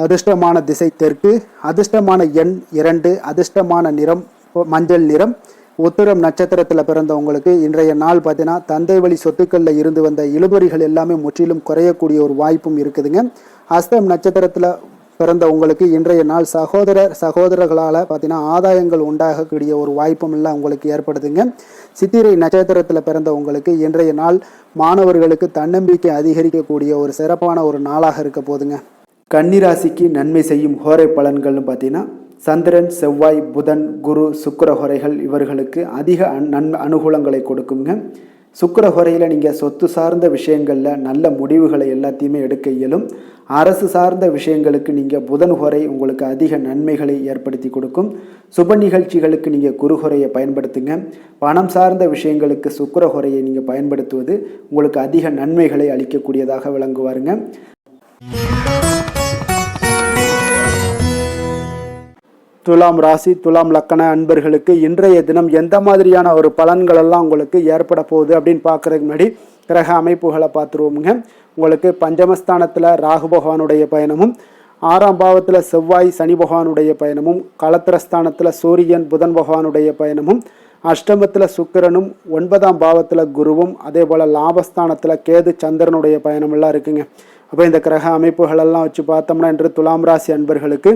அதிர்ஷ்டமான திசை தெற்கு, அதிர்ஷ்டமான எண் 2, அதிர்ஷ்டமான நிறம் மஞ்சள் நிறம். உத்திரம் நட்சத்திரத்தில் பிறந்தவங்களுக்கு இன்றைய நாள் பார்த்தீங்கன்னா தந்தை வழி சொத்துக்களில் இருந்து வந்த இழுபறிகள் எல்லாமே முற்றிலும் குறையக்கூடிய ஒரு வாய்ப்பும் இருக்குதுங்க. அஸ்தம் நட்சத்திரத்தில் பிறந்த உங்களுக்கு இன்றைய நாள் சகோதரர்களால் பார்த்தீங்கன்னா ஆதாயங்கள் உண்டாகக்கூடிய ஒரு வாய்ப்பும் எல்லாம் உங்களுக்கு ஏற்படுதுங்க. சித்திரை நட்சத்திரத்தில் பிறந்த உங்களுக்கு இன்றைய நாள் மாணவர்களுக்கு தன்னம்பிக்கை அதிகரிக்கக்கூடிய ஒரு சிறப்பான ஒரு நாளாக இருக்க போதுங்க. கன்னிராசிக்கு நன்மை செய்யும் ஹோரை பலன்கள்னு பார்த்தீங்கன்னா சந்திரன், செவ்வாய், புதன், குரு, சுக்கிர ஹோரைகள் இவர்களுக்கு அதிக அனுகூலங்களை கொடுக்குங்க. சுக்கிர ஹோரையில் நீங்கள் சொத்து சார்ந்த விஷயங்களில் நல்ல முடிவுகளை எல்லாத்தையுமே எடுக்க இயலும். அரசு சார்ந்த விஷயங்களுக்கு நீங்கள் புதன் ஹோரை உங்களுக்கு அதிக நன்மைகளை ஏற்படுத்தி கொடுக்கும். சுப நிகழ்ச்சிகளுக்கு நீங்கள் குரு ஹோரையை பயன்படுத்துங்க. பணம் சார்ந்த விஷயங்களுக்கு சுக்கிர ஹோரையை நீங்கள் பயன்படுத்துவது உங்களுக்கு அதிக நன்மைகளை அளிக்கக்கூடியதாக விளங்குவாருங்க. துலாம் ராசி, துலாம் லக்கண அன்பர்களுக்கு இன்றைய தினம் எந்த மாதிரியான ஒரு பலன்கள் எல்லாம் உங்களுக்கு ஏற்பட போகுது அப்படின்னு பார்க்குறதுக்கு முன்னாடி கிரக அமைப்புகளை பார்த்துருவோமுங்க. உங்களுக்கு பஞ்சமஸ்தானத்தில் ராகு பகவானுடைய பயணமும், 6ஆம் பாவத்தில் செவ்வாய் சனி பகவானுடைய பயணமும், களத்திரஸ்தானத்தில் சூரியன் புதன் பகவானுடைய பயணமும், அஷ்டமத்தில் சுக்கிரனும், 9ஆம் பாவத்தில் குருவும், அதே போல் லாபஸ்தானத்தில் கேது சந்திரனுடைய பயணமெல்லாம் இருக்குங்க. அப்போ இந்த கிரக அமைப்புகளெல்லாம் வச்சு பார்த்தோம்னா இன்று துலாம் ராசி அன்பர்களுக்கு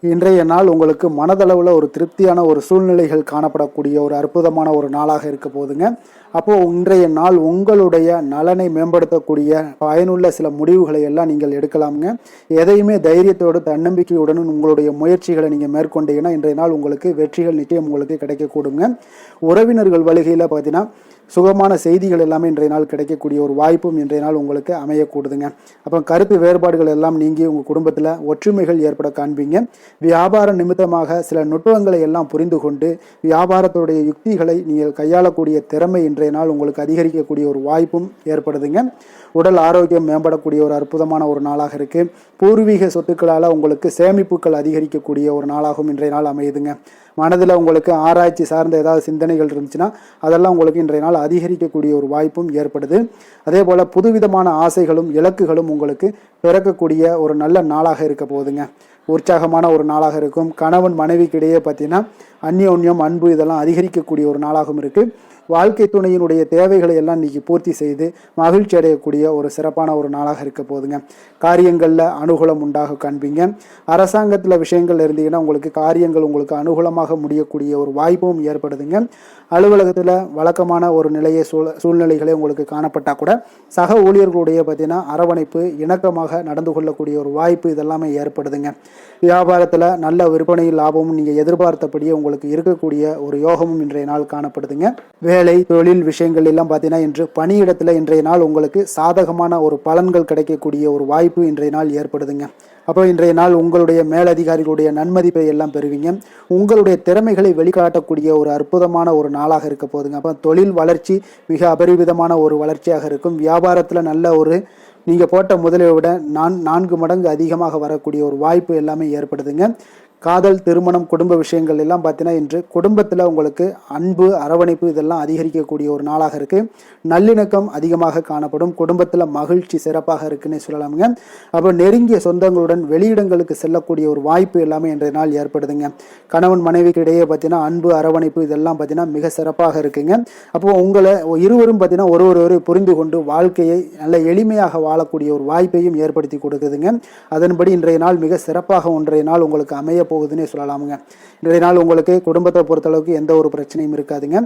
இன்றைய நாள் உங்களுக்கு மனதளவில் ஒரு திருப்தியான ஒரு சூழ்நிலைகள் காணப்படக்கூடிய ஒரு அற்புதமான ஒரு நாளாக இருக்க போதுங்க. அப்போது இன்றைய நாள் உங்களுடைய நலனை மேம்படுத்தக்கூடிய பயனுள்ள சில முடிவுகளை எல்லாம் நீங்கள் எடுக்கலாமுங்க. எதையுமே தைரியத்தோடு தன்னம்பிக்கையுடன் உங்களுடைய முயற்சிகளை நீங்கள் மேற்கொண்டீங்கன்னா இன்றைய நாள் உங்களுக்கு வெற்றிகள் நிச்சயம் உங்களுக்கு கிடைக்கக்கூடுங்க. உறவினர்கள் வழிகையில் பார்த்தீங்கன்னா சுகமான செய்திகள் எல்லாமே இன்றைய நாள் கிடைக்கக்கூடிய ஒரு வாய்ப்பும் இன்றைய நாள் உங்களுக்கு அமையக்கூடுதுங்க. அப்புறம் கருத்து வேறுபாடுகள் எல்லாம் நீங்கி உங்கள் குடும்பத்தில் ஒற்றுமைகள் ஏற்பட காண்பீங்க. வியாபார நிமித்தமாக சில நுட்பங்களை எல்லாம் புரிந்து கொண்டு வியாபாரத்துடைய யுக்திகளை நீங்கள் கையாளக்கூடிய திறமை இன்றைய நாள் உங்களுக்கு அதிகரிக்கக்கூடிய ஒரு வாய்ப்பும் ஏற்படுதுங்க. உடல் ஆரோக்கியம் மேம்படக்கூடிய ஒரு அற்புதமான ஒரு நாளாக இருக்குது. பூர்வீக சொத்துக்களால் உங்களுக்கு சேமிப்புகள் அதிகரிக்கக்கூடிய ஒரு நாளாகவும் இன்றைய நாள் அமையுதுங்க. மனதில் உங்களுக்கு ஆராய்ச்சி சார்ந்த ஏதாவது சிந்தனைகள் இருந்துச்சுன்னா அதெல்லாம் உங்களுக்கு இன்றைய நாள் அதிகரிக்கக்கூடிய ஒரு வாய்ப்பும் ஏற்படுது. அதே போல் புதுவிதமான ஆசைகளும் இலக்குகளும் உங்களுக்கு பிறக்கக்கூடிய ஒரு நல்ல நாளாக இருக்க போகுதுங்க. உற்சாகமான ஒரு நாளாக இருக்கும். கணவன் மனைவிக்கு இடையே பார்த்தீங்கன்னா அந்யோன்யம் அன்பு இதெல்லாம் அதிகரிக்கக்கூடிய ஒரு நாளாகவும் இருக்குது. வாழ்க்கை துணையினுடைய தேவைகளை எல்லாம் இன்னைக்கு பூர்த்தி செய்து மகிழ்ச்சி அடையக்கூடிய ஒரு சிறப்பான ஒரு நாளாக இருக்க போதுங்க. காரியங்களில் அனுகூலம் உண்டாக காண்பீங்க. அரசாங்கத்தில் விஷயங்கள் இருந்தீங்கன்னா உங்களுக்கு காரியங்கள் உங்களுக்கு அனுகூலமாக முடியக்கூடிய ஒரு வாய்ப்பும் ஏற்படுதுங்க. அலுவலகத்தில் வழக்கமான ஒரு நிலையை சூழ்நிலைகளே உங்களுக்கு காணப்பட்டால் கூட சக ஊழியர்களுடைய பார்த்தீங்கன்னா அரவணைப்பு இணக்கமாக நடந்து கொள்ளக்கூடிய ஒரு வாய்ப்பு இதெல்லாமே ஏற்படுதுங்க. வியாபாரத்தில் நல்ல விற்பனை லாபமும் நீங்கள் எதிர்பார்த்தபடியே உங்களுக்கு இருக்கக்கூடிய ஒரு யோகமும் இன்றைய நாள் காணப்படுதுங்க. வேலை தொழில் விஷயங்கள் எல்லாம் பார்த்தீங்கன்னா இன்று பணியிடத்தில் இன்றைய நாள் உங்களுக்கு சாதகமான ஒரு பலன்கள் கிடைக்கக்கூடிய ஒரு வாய்ப்பு இன்றைய நாள் ஏற்படுதுங்க. அப்போ இன்றைய நாள் உங்களுடைய மேலதிகாரிகளுடைய நன்மதிப்பை எல்லாம் பெறுவீங்க. உங்களுடைய திறமைகளை வெளிக்காட்டக்கூடிய ஒரு அற்புதமான ஒரு நாளாக இருக்க போதுங்க. அப்போ தொழில் வளர்ச்சி மிக அபரிவிதமான ஒரு வளர்ச்சியாக இருக்கும். வியாபாரத்தில் நல்ல ஒரு நீங்கள் போட்ட முதலை விட 4 மடங்கு அதிகமாக வரக்கூடிய ஒரு வாய்ப்பு எல்லாமே ஏற்படுதுங்க. காதல் திருமணம் குடும்ப விஷயங்கள் எல்லாம் பார்த்தீங்கன்னா இன்று குடும்பத்தில் உங்களுக்கு அன்பு அரவணைப்பு இதெல்லாம் அதிகரிக்கக்கூடிய ஒரு நாளாக இருக்குது. நல்லிணக்கம் அதிகமாக காணப்படும். குடும்பத்தில் மகிழ்ச்சி சிறப்பாக இருக்குன்னு சொல்லலாமுங்க. அப்போ நெருங்கிய சொந்தங்களுடன் வெளியிடங்களுக்கு செல்லக்கூடிய ஒரு வாய்ப்பு எல்லாமே இன்றைய நாள் ஏற்படுதுங்க. கணவன் மனைவிக்கு இடையே பார்த்தீங்கன்னா அன்பு அரவணைப்பு இதெல்லாம் பார்த்தீங்கன்னா மிக சிறப்பாக இருக்குங்க. அப்போ உங்களை இருவரும் பார்த்தீங்கன்னா ஒருவரை புரிந்து கொண்டு வாழ்க்கையை நல்ல எளிமையாக வாழக்கூடிய ஒரு வாய்ப்பையும் ஏற்படுத்தி கொடுக்குதுங்க. அதன்படி இன்றைய நாள் மிக சிறப்பாக ஒன்றைய நாள் உங்களுக்கு அமைய போகுதுன்னே சொல்லலாமுங்க. இன்றைய நாள் உங்களுக்கு குடும்பத்தை பொறுத்தளவுக்கு எந்த ஒரு பிரச்சனையும் இருக்காதுங்க.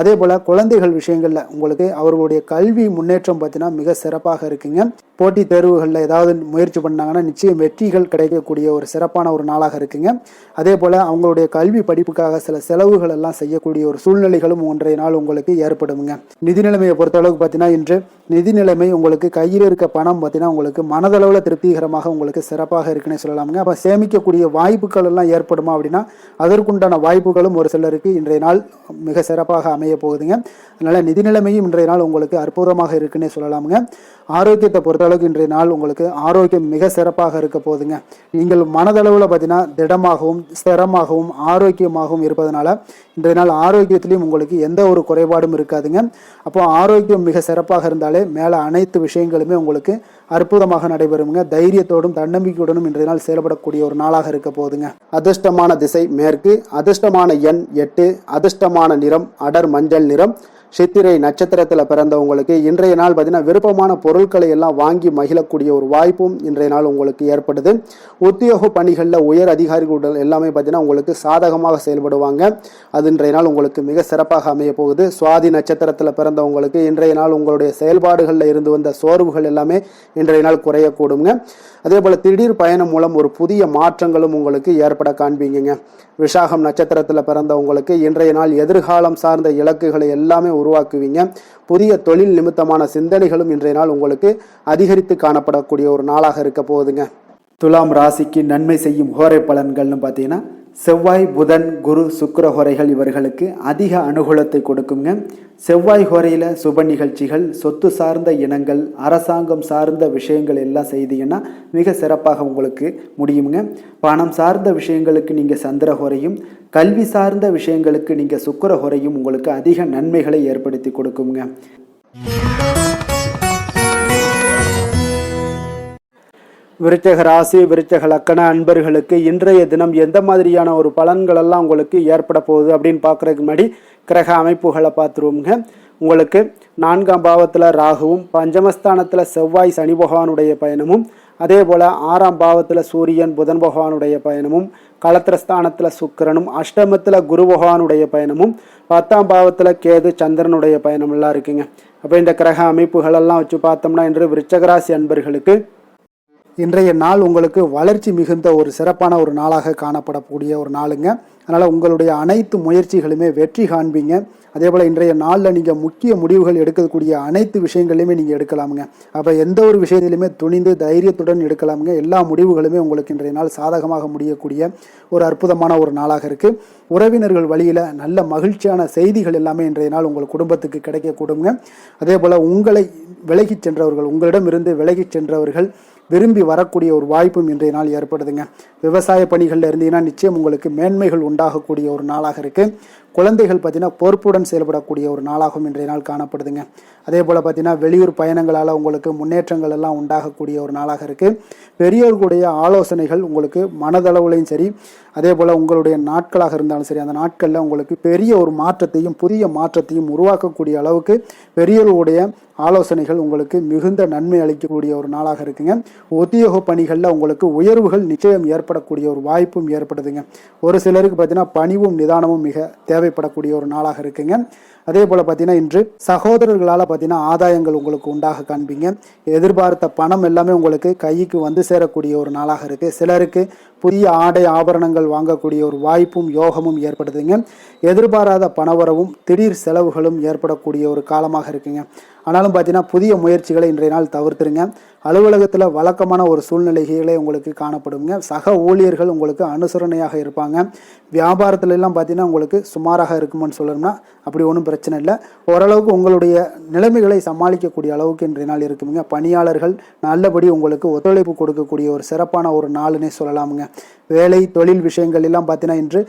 அதே போல் குழந்தைகள் விஷயங்களில் உங்களுக்கு அவர்களுடைய கல்வி முன்னேற்றம் பார்த்தீங்கன்னா மிக சிறப்பாக இருக்குங்க. போட்டித் தேர்வுகளில் ஏதாவது முயற்சி பண்ணாங்கன்னா நிச்சயம் வெற்றிகள் கிடைக்கக்கூடிய ஒரு சிறப்பான ஒரு நாளாக இருக்குங்க. அதே போல் அவங்களுடைய கல்வி படிப்புக்காக சில செலவுகள் எல்லாம் செய்யக்கூடிய ஒரு சூழ்நிலைகளும் ஒன்றைய நாள் உங்களுக்கு ஏற்படுங்க. நிதி நிலைமையை பொறுத்தளவுக்கு பார்த்தீங்கன்னா இன்று நிதி நிலைமை உங்களுக்கு கையில் இருக்க பணம் பார்த்தீங்கன்னா உங்களுக்கு மனதளவில் திருப்திகரமாக உங்களுக்கு சிறப்பாக இருக்குன்னு சொல்லலாமுங்க. அப்போ சேமிக்கக்கூடிய வாய்ப்புகள் எல்லாம் ஏற்படுமா அப்படின்னா அதற்குண்டான வாய்ப்புகளும் ஒரு சிலருக்கு இன்றைய நாள் மிக சிறப்பாக அமைய போகுதுங்க. அதனால் நிதி நிலைமையும் இன்றைய நாள் உங்களுக்கு அற்புதமாக இருக்குன்னே சொல்லலாமுங்க. ஆரோக்கியத்தை பொறுத்தளவுக்கு இன்றைய நாள் உங்களுக்கு ஆரோக்கியம் மிக சிறப்பாக இருக்க போகுதுங்க. நீங்கள் மனதளவில் பார்த்தீங்கன்னா திடமாகவும் ஸ்திரமாகவும் ஆரோக்கியமாகவும் இருப்பதனால இன்றைய நாள் ஆரோக்கியத்திலையும் உங்களுக்கு எந்த ஒரு குறைபாடும் இருக்காதுங்க. அப்போ ஆரோக்கியம் மிக சிறப்பாக இருந்தாலே மேலே அனைத்து விஷயங்களுமே உங்களுக்கு அற்புதமாக நடைபெறுங்க. தைரியத்தோடும் தன்னம்பிக்கையுடனும் இன்றைய நாள் செயல்படக்கூடிய ஒரு நாளாக இருக்க போகுதுங்க. அதிர்ஷ்டமான திசை மேற்கு, அதிர்ஷ்டமான எண் 8, அதிர்ஷ்டமான நிறம் அடர் மஞ்சள் நிறம். சித்திரை நட்சத்திரத்தில் பிறந்தவங்களுக்கு இன்றைய நாள் பார்த்தீங்கன்னா விருப்பமான பொருட்களை எல்லாம் வாங்கி மகிழக்கூடிய ஒரு வாய்ப்பும் இன்றைய நாள் உங்களுக்கு ஏற்படுது. உத்தியோக பணிகளில் உயர் அதிகாரிகள் எல்லாமே பார்த்தீங்கன்னா உங்களுக்கு சாதகமாக செயல்படுவாங்க. அது இன்றைய நாள் உங்களுக்கு மிக சிறப்பாக அமைய போகுது. சுவாதி நட்சத்திரத்தில் பிறந்தவங்களுக்கு இன்றைய நாள் உங்களுடைய செயல்பாடுகளில் இருந்து வந்த சோர்வுகள் எல்லாமே இன்றைய நாள் குறையக்கூடுங்க. அதே போல் திடீர் பயணம் மூலம் ஒரு புதிய மாற்றங்களும் உங்களுக்கு ஏற்பட காண்பீங்க. விஷாகம் நட்சத்திரத்தில் பிறந்தவங்களுக்கு இன்றைய நாள் எதிர்காலம் சார்ந்த இலக்குகளை எல்லாமே உருவாக்குவீங்க. புதிய தொழில் நிமித்தமான சிந்தனைகளும் இன்றைய நாள் உங்களுக்கு அதிகரித்து காணப்படக்கூடிய ஒரு நாளாக இருக்க போகுதுங்க. துலாம் ராசிக்கு நன்மை செய்யும் ஹோரை பலன்கள்னு பார்த்தீங்கன்னா செவ்வாய் புதன் குரு சுக்கிர ஹோரைகள் இவர்களுக்கு அதிக அனுகூலத்தை கொடுக்குங்க. செவ்வாய் ஹோரையில் சுப நிகழ்ச்சிகள் சொத்து சார்ந்த இனங்கள் அரசாங்கம் சார்ந்த விஷயங்கள் எல்லாம் செய்தீங்கன்னா மிக சிறப்பாக உங்களுக்கு முடியுங்க. பணம் சார்ந்த விஷயங்களுக்கு நீங்கள் சந்திர ஹோரையும் கல்வி சார்ந்த விஷயங்களுக்கு நீங்கள் சுக்கிர ஹோரையும் உங்களுக்கு அதிக நன்மைகளை ஏற்படுத்தி கொடுக்குங்க. விருச்சக ராசி விருச்சக லக்கண அன்பர்களுக்கு இன்றைய தினம் எந்த மாதிரியான ஒரு பலன்களெல்லாம் உங்களுக்கு ஏற்பட போகுது அப்படின்னு பார்க்குறதுக்கு முன்னாடி கிரக அமைப்புகளை பார்த்துருவோங்க. உங்களுக்கு 4ஆம் பாவத்தில் ராகுவும், பஞ்சமஸ்தானத்தில் செவ்வாய் சனி பகவானுடைய பயணமும், அதே போல் 6ஆம் பாவத்தில் சூரியன் புதன் பகவானுடைய பயணமும், களத்திரஸ்தானத்தில் சுக்கிரனும், அஷ்டமத்தில் குரு பகவானுடைய பயணமும், 10ஆம் பாவத்தில் கேது சந்திரனுடைய பயணமெல்லாம் இருக்குங்க. அப்போ இந்த கிரக அமைப்புகளெல்லாம் வச்சு பார்த்தோம்னா இன்று விருச்சகராசி அன்பர்களுக்கு இன்றைய நாள் உங்களுக்கு வளர்ச்சி மிகுந்த ஒரு சிறப்பான ஒரு நாளாக காணப்படக்கூடிய ஒரு நாளுங்க. அதனால் உங்களுடைய அனைத்து முயற்சிகளுமே வெற்றி காண்பீங்க. அதே போல் இன்றைய நாளில் நீங்கள் முக்கிய முடிவுகள் எடுக்கக்கூடிய அனைத்து விஷயங்களையுமே நீங்கள் எடுக்கலாமுங்க. அப்போ எந்த ஒரு விஷயத்திலுமே துணிந்து தைரியத்துடன் எடுக்கலாமுங்க. எல்லா முடிவுகளுமே உங்களுக்கு இன்றைய நாள் சாதகமாக முடியக்கூடிய ஒரு அற்புதமான ஒரு நாளாக இருக்குது. உறவினர்கள் வழியில் நல்ல மகிழ்ச்சியான செய்திகள் எல்லாமே இன்றைய நாள் உங்கள் குடும்பத்துக்கு கிடைக்கக்கூடுங்க. அதே போல் உங்களை விலகிச் சென்றவர்கள், உங்களிடமிருந்து விலகிச் சென்றவர்கள் விரும்பி வரக்கூடிய ஒரு வாய்ப்பும் இன்றைய நாள் ஏற்படுதுங்க. விவசாய பணிகளில் இருந்தீங்கன்னா நிச்சயம் உங்களுக்கு மேன்மைகள் உண்டாகக்கூடிய ஒரு நாளாக இருக்குது. குழந்தைகள் பார்த்தீங்கன்னா பொறுப்புடன் செயல்படக்கூடிய ஒரு நாளாகவும் இன்றைய நாள் காணப்படுதுங்க. அதே போல் பார்த்தீங்கன்னா வெளியூர் பயணங்களால் உங்களுக்கு முன்னேற்றங்கள் எல்லாம் உண்டாகக்கூடிய ஒரு நாளாக இருக்குது. பெரியோர்களுடைய ஆலோசனைகள் உங்களுக்கு மனதளவுலையும் சரி, அதே போல் உங்களுடைய நாட்களாக இருந்தாலும் சரி, அந்த நாட்களில் உங்களுக்கு பெரிய ஒரு மாற்றத்தையும் புதிய மாற்றத்தையும் உருவாக்கக்கூடிய அளவுக்கு பெரியோர்களுடைய ஆலோசனைகள் உங்களுக்கு மிகுந்த நன்மை அளிக்கக்கூடிய ஒரு நாளாக இருக்குங்க. உத்தியோக பணிகளில் உங்களுக்கு உயர்வுகள் நிச்சயம் ஏற்படக்கூடிய ஒரு வாய்ப்பும் ஏற்படுதுங்க. ஒரு சிலருக்கு பார்த்தீங்கன்னா பணிவும் நிதானமும் மிக தேவைப்படக்கூடிய ஒரு நாளாக இருக்குங்க. அதே போல் பார்த்தீங்கன்னா இன்று சகோதரர்களால் பார்த்தீங்கன்னா ஆதாயங்கள் உங்களுக்கு உண்டாக காண்பீங்க. எதிர்பார்த்த பணம் எல்லாமே உங்களுக்கு கைக்கு வந்து சேரக்கூடிய ஒரு நாளாக இருக்குது. சிலருக்கு புதிய ஆடை ஆபரணங்கள் வாங்கக்கூடிய ஒரு வாய்ப்பும் யோகமும் ஏற்படுதுங்க. எதிர்பாராத பணவரவும் திடீர் செலவுகளும் ஏற்படக்கூடிய ஒரு காலமாக இருக்குங்க. ஆனாலும் பார்த்தீங்கன்னா புதிய முயற்சிகளை இன்றைய நாள் தவிர்த்துருங்க. அலுவலகத்தில் வழக்கமான ஒரு சூழ்நிலைகளே உங்களுக்கு காணப்படுங்க. சக ஊழியர்கள் உங்களுக்கு அனுசரணையாக இருப்பாங்க. வியாபாரத்துலலாம் பார்த்தீங்கன்னா உங்களுக்கு சுமாராக இருக்குமான்னு சொல்லணும்னா அப்படி ஒன்றும் பிரச்சனை இல்லை. ஓரளவுக்கு உங்களுடைய நிலைமைகளை சமாளிக்கக்கூடிய அளவுக்கு இன்றைய நாள் இருக்குங்க. பணியாளர்கள் நல்லபடி உங்களுக்கு ஒத்துழைப்பு கொடுக்கக்கூடிய ஒரு சிறப்பான ஒரு நாளுன்னே சொல்லலாமுங்க. வேலை தொழில் விஷயங்கள் எல்லாம் பார்த்தீங்கன்னா இன்று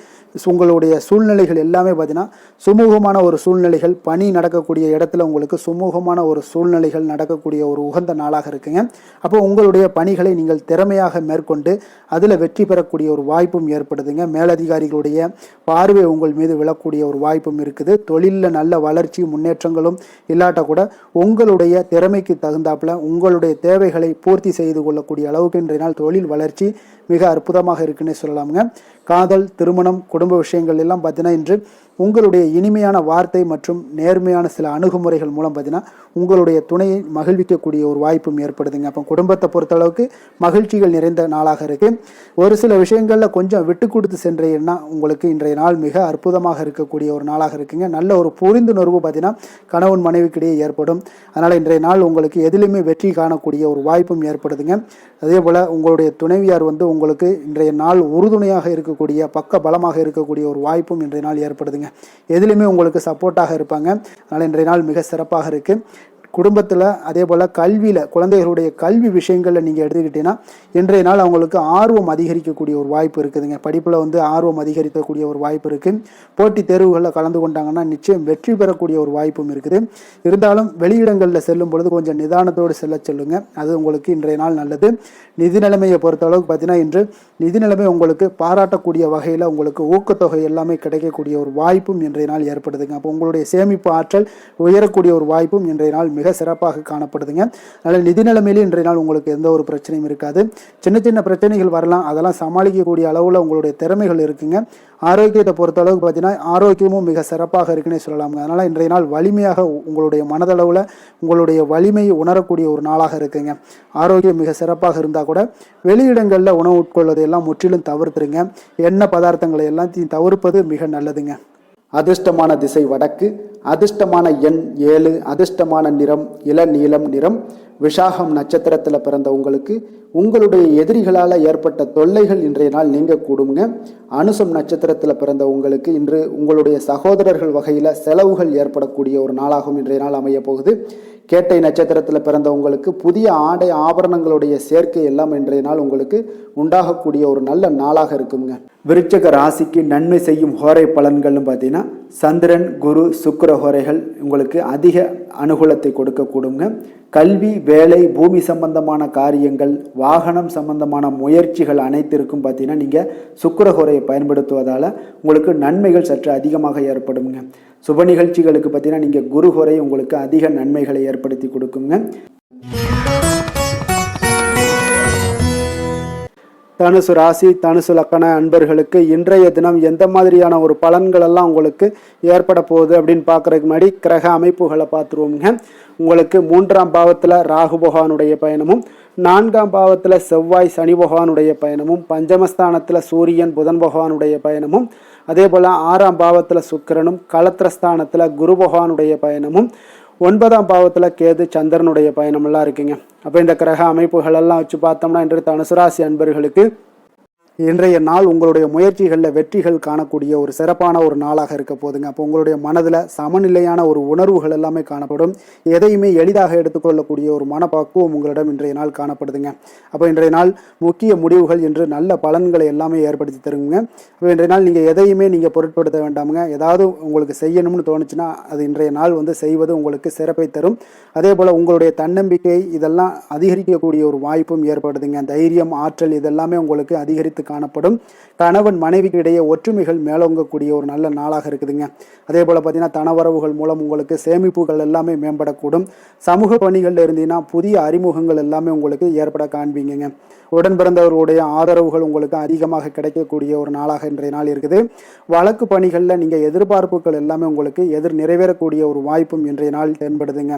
உங்களுடைய சூழ்நிலைகள் எல்லாமே பார்த்தீங்கன்னா சுமூகமான ஒரு சூழ்நிலைகள், பணி நடக்கக்கூடிய இடத்துல உங்களுக்கு சுமூகமான ஒரு சூழ்நிலைகள் நடக்கக்கூடிய ஒரு உகந்த நாளாக இருக்குங்க. அப்போ உங்களுடைய பணிகளை நீங்கள் திறமையாக மேற்கொண்டு அதில் வெற்றி பெறக்கூடிய ஒரு வாய்ப்பும் ஏற்படுதுங்க. மேலதிகாரிகளுடைய பார்வை உங்கள் மீது விழக்கூடிய ஒரு வாய்ப்பும் இருக்குது. தொழிலில் நல்ல வளர்ச்சி முன்னேற்றங்களும் இல்லாட்ட கூட உங்களுடைய திறமைக்கு தகுந்தாப்புல உங்களுடைய தேவைகளை பூர்த்தி செய்து கொள்ளக்கூடிய அளவுக்கு இன்றைய நாள் தொழில் வளர்ச்சி மிக அற்புதமாக இருக்குன்னே சொல்லலாமுங்க. காதல், திருமணம், குடும்ப விஷயங்கள் எல்லாம் பார்த்தீங்கன்னா இன்று உங்களுடைய இனிமையான வார்த்தை மற்றும் நேர்மையான சில அணுகுமுறைகள் மூலம் பார்த்தீங்கன்னா உங்களுடைய துணையை மகிழ்விக்கக்கூடிய ஒரு வாய்ப்பும் ஏற்படுதுங்க. அப்போ குடும்பத்தை பொறுத்தளவுக்கு மகிழ்ச்சிகள் நிறைந்த நாளாக இருக்குது. ஒரு சில விஷயங்களில் கொஞ்சம் விட்டு கொடுத்து சென்றீங்கன்னா உங்களுக்கு இன்றைய நாள் மிக அற்புதமாக இருக்கக்கூடிய ஒரு நாளாக இருக்குங்க. நல்ல ஒரு புரிந்துணர்வு பார்த்தீங்கன்னா கணவன் மனைவிக்கிடையே ஏற்படும். அதனால் இன்றைய நாள் உங்களுக்கு எதிலுமே வெற்றி காணக்கூடிய ஒரு வாய்ப்பும் ஏற்படுதுங்க. அதே போல் உங்களுடைய துணைவியார் உங்களுக்கு இன்றைய நாள் உறுதுணையாக இருக்கக்கூடிய பக்க பலமாக இருக்கக்கூடிய ஒரு வாய்ப்பும் இன்றைய நாள் ஏற்படுதுங்க. எதிலுமே உங்களுக்கு சப்போர்ட்டாக இருப்பாங்க. அதனால் இன்றைய நாள் மிக சிறப்பாக இருக்குது. குடும்பத்தில் அதே போல் கல்வியில் குழந்தைகளுடைய கல்வி விஷயங்களில் நீங்கள் எடுத்துக்கிட்டீங்கன்னா இன்றைய நாள் அவங்களுக்கு ஆர்வம் அதிகரிக்கக்கூடிய ஒரு வாய்ப்பு இருக்குதுங்க. படிப்பில் ஆர்வம் அதிகரிக்கக்கூடிய ஒரு வாய்ப்பு இருக்குது. போட்டித் தேர்வுகளில் கலந்து கொண்டாங்கன்னா நிச்சயம் வெற்றி பெறக்கூடிய ஒரு வாய்ப்பும் இருக்குது. இருந்தாலும் வெளியிடங்களில் செல்லும் பொழுது கொஞ்சம் நிதானத்தோடு செல்ல சொல்லுங்க. அது உங்களுக்கு இன்றைய நாள் நல்லது. நிதி நிலைமையை பொறுத்தளவுக்கு பார்த்தீங்கன்னா இன்று நிதி நிலைமை உங்களுக்கு பாராட்டக்கூடிய வகையில் உங்களுக்கு ஊக்கத்தொகை எல்லாமே கிடைக்கக்கூடிய ஒரு வாய்ப்பும் இன்றைய நாள் ஏற்படுதுங்க. அப்போ உங்களுடைய சேமிப்பு ஆற்றல் உயரக்கூடிய ஒரு வாய்ப்பும் இன்றைய நாள் மிக சிறப்பாக காணப்படுதுங்க. அதனால் நிதி நிலைமையிலே இன்றைய நாள் உங்களுக்கு எந்த ஒரு பிரச்சனையும் இருக்காது. சின்ன சின்ன பிரச்சனைகள் வரலாம், அதெல்லாம் சமாளிக்கக்கூடிய அளவில் உங்களுடைய திறமைகள் இருக்குங்க. ஆரோக்கியத்தை பொறுத்த அளவுக்கு பார்த்தீங்கன்னா ஆரோக்கியமும் மிக சிறப்பாக இருக்குன்னே சொல்லலாமுங்க. அதனால் இன்றைய நாள் வலிமையாக உங்களுடைய மனதளவில் உங்களுடைய வலிமையை உணரக்கூடிய ஒரு நாளாக இருக்குங்க. ஆரோக்கியம் மிக சிறப்பாக இருந்தால் கூட வெளியிடங்களில் உணவு உட்கொள்வதை எல்லாம் முற்றிலும் தவிர்த்துருங்க. எண்ணெய் பதார்த்தங்களை எல்லாத்தையும் தவிர்ப்பது மிக நல்லதுங்க. அதிர்ஷ்டமான திசை வடக்கு, அதிர்ஷ்டமான எண் 7, அதிர்ஷ்டமான நிறம் இளநீலம் நிறம். விஷாகம் நட்சத்திரத்தில் பிறந்த உங்களுக்கு உங்களுடைய எதிரிகளால் ஏற்பட்ட தொல்லைகள் இன்றைய நாள் நீங்க கூடுங்க. அனுசம் நட்சத்திரத்தில் பிறந்த உங்களுக்கு இன்று உங்களுடைய சகோதரர்கள் வகையில் செலவுகள் ஏற்படக்கூடிய ஒரு நாளாகவும் இன்றைய நாள் அமைய போகுது. கேட்டை நட்சத்திரத்தில் பிறந்த உங்களுக்கு புதிய ஆடை ஆபரணங்களுடைய சேர்க்கை எல்லாம் இன்றைய நாள் உங்களுக்கு உண்டாகக்கூடிய ஒரு நல்ல நாளாக இருக்குங்க. விருச்சக ராசிக்கு நன்மை செய்யும் ஹோரை பலன்கள்னு பார்த்தீங்கன்னா சந்திரன், குரு, சுக்கிர ஹோரைகள் உங்களுக்கு அதிக அனுகூலத்தை கொடுக்கக்கூடுங்க. கல்வி, வேலை, பூமி சம்பந்தமான காரியங்கள், வாகனம் சம்பந்தமான முயற்சிகள் அனைத்திற்கும் பார்த்தீங்கன்னா நீங்கள் சுக்கிர ஹோரையை பயன்படுத்துவதால் உங்களுக்கு நன்மைகள் சற்று அதிகமாக ஏற்படுங்க. சுப நிகழ்ச்சிகளுக்கு பார்த்தீங்கன்னா நீங்கள் குரு ஹோரை உங்களுக்கு அதிக நன்மைகளை ஏற்படுத்தி கொடுக்குங்க. தனுசு ராசி தனுசு லக்கண அன்பர்களுக்கு இன்றைய தினம் எந்த மாதிரியான ஒரு பலன்கள் எல்லாம் உங்களுக்கு ஏற்பட போகுது அப்படின்னு பார்க்கறதுக்கு முன்னாடி கிரக அமைப்புகளை பார்த்துருவோங்க. உங்களுக்கு 3ஆம் பாவத்தில் ராகு பகவானுடைய பயணமும், 4ஆம் பாவத்தில் செவ்வாய் சனி பகவானுடைய பயணமும், பஞ்சமஸ்தானத்தில் சூரியன் புதன் பகவானுடைய பயணமும், அதே போல் 6ஆம் பாவத்தில் சுக்கிரனும், களத்திரஸ்தானத்தில் குரு பகவானுடைய பயணமும், 9ஆம் பாவத்தில் கேது சந்திரனுடைய பயணமெல்லாம் இருக்குங்க. அப்போ இந்த கிரக அமைப்புகள் எல்லாம் வச்சு பார்த்தோம்னா இன்று தனுசு ராசி அன்பர்களுக்கு இன்றைய நாள் உங்களுடைய முயற்சிகளில் வெற்றிகள் காணக்கூடிய ஒரு சிறப்பான ஒரு நாளாக இருக்க போதுங்க. அப்போ உங்களுடைய மனதில் சமநிலையான ஒரு உணர்வுகள் எல்லாமே காணப்படும். எதையுமே எளிதாக எடுத்துக்கொள்ளக்கூடிய ஒரு மனப்பக்குவம் உங்களிடம் இன்றைய நாள் காணப்படுதுங்க. அப்போ இன்றைய நாள் முக்கிய முடிவுகள் என்று நல்ல பலன்களை எல்லாமே ஏற்படுத்தி தருங்க. அப்போ இன்றைய நாள் நீங்கள் எதையுமே நீங்கள் பொருட்படுத்த வேண்டாமுங்க. ஏதாவது உங்களுக்கு செய்யணும்னு தோணுச்சுன்னா அது இன்றைய நாள் செய்வது உங்களுக்கு சிறப்பை தரும். அதே போல் உங்களுடைய தன்னம்பிக்கை இதெல்லாம் அதிகரிக்கக்கூடிய ஒரு வாய்ப்பும் ஏற்படுதுங்க. தைரியம், ஆற்றல் இதெல்லாமே உங்களுக்கு அதிகரித்து காணப்படும். கணவன் மனைவிக்கு இடையே ஒற்றுமைகள் மேலோங்கக்கூடிய ஒரு நல்ல நாளாக இருக்குதுங்க. அதே போல் பார்த்தீங்கன்னா தனவரவுகள் மூலம் உங்களுக்கு சேமிப்புகள் எல்லாமே மேம்படக்கூடும். சமூக பணிகளில் இருந்தீங்கன்னா புதிய அறிமுகங்கள் எல்லாமே உங்களுக்கு ஏற்பட காண்பீங்க. உடன் பிறந்தவர்களுடைய ஆதரவுகள் உங்களுக்கு அதிகமாக கிடைக்கக்கூடிய ஒரு நாளாக இன்றைய நாள் இருக்குது. வழக்கு பணிகளில் நீங்கள் எதிர்பார்ப்புகள் எல்லாமே உங்களுக்கு நிறைவேறக்கூடிய ஒரு வாய்ப்பும் இன்றைய நாள் தென்படுதுங்க.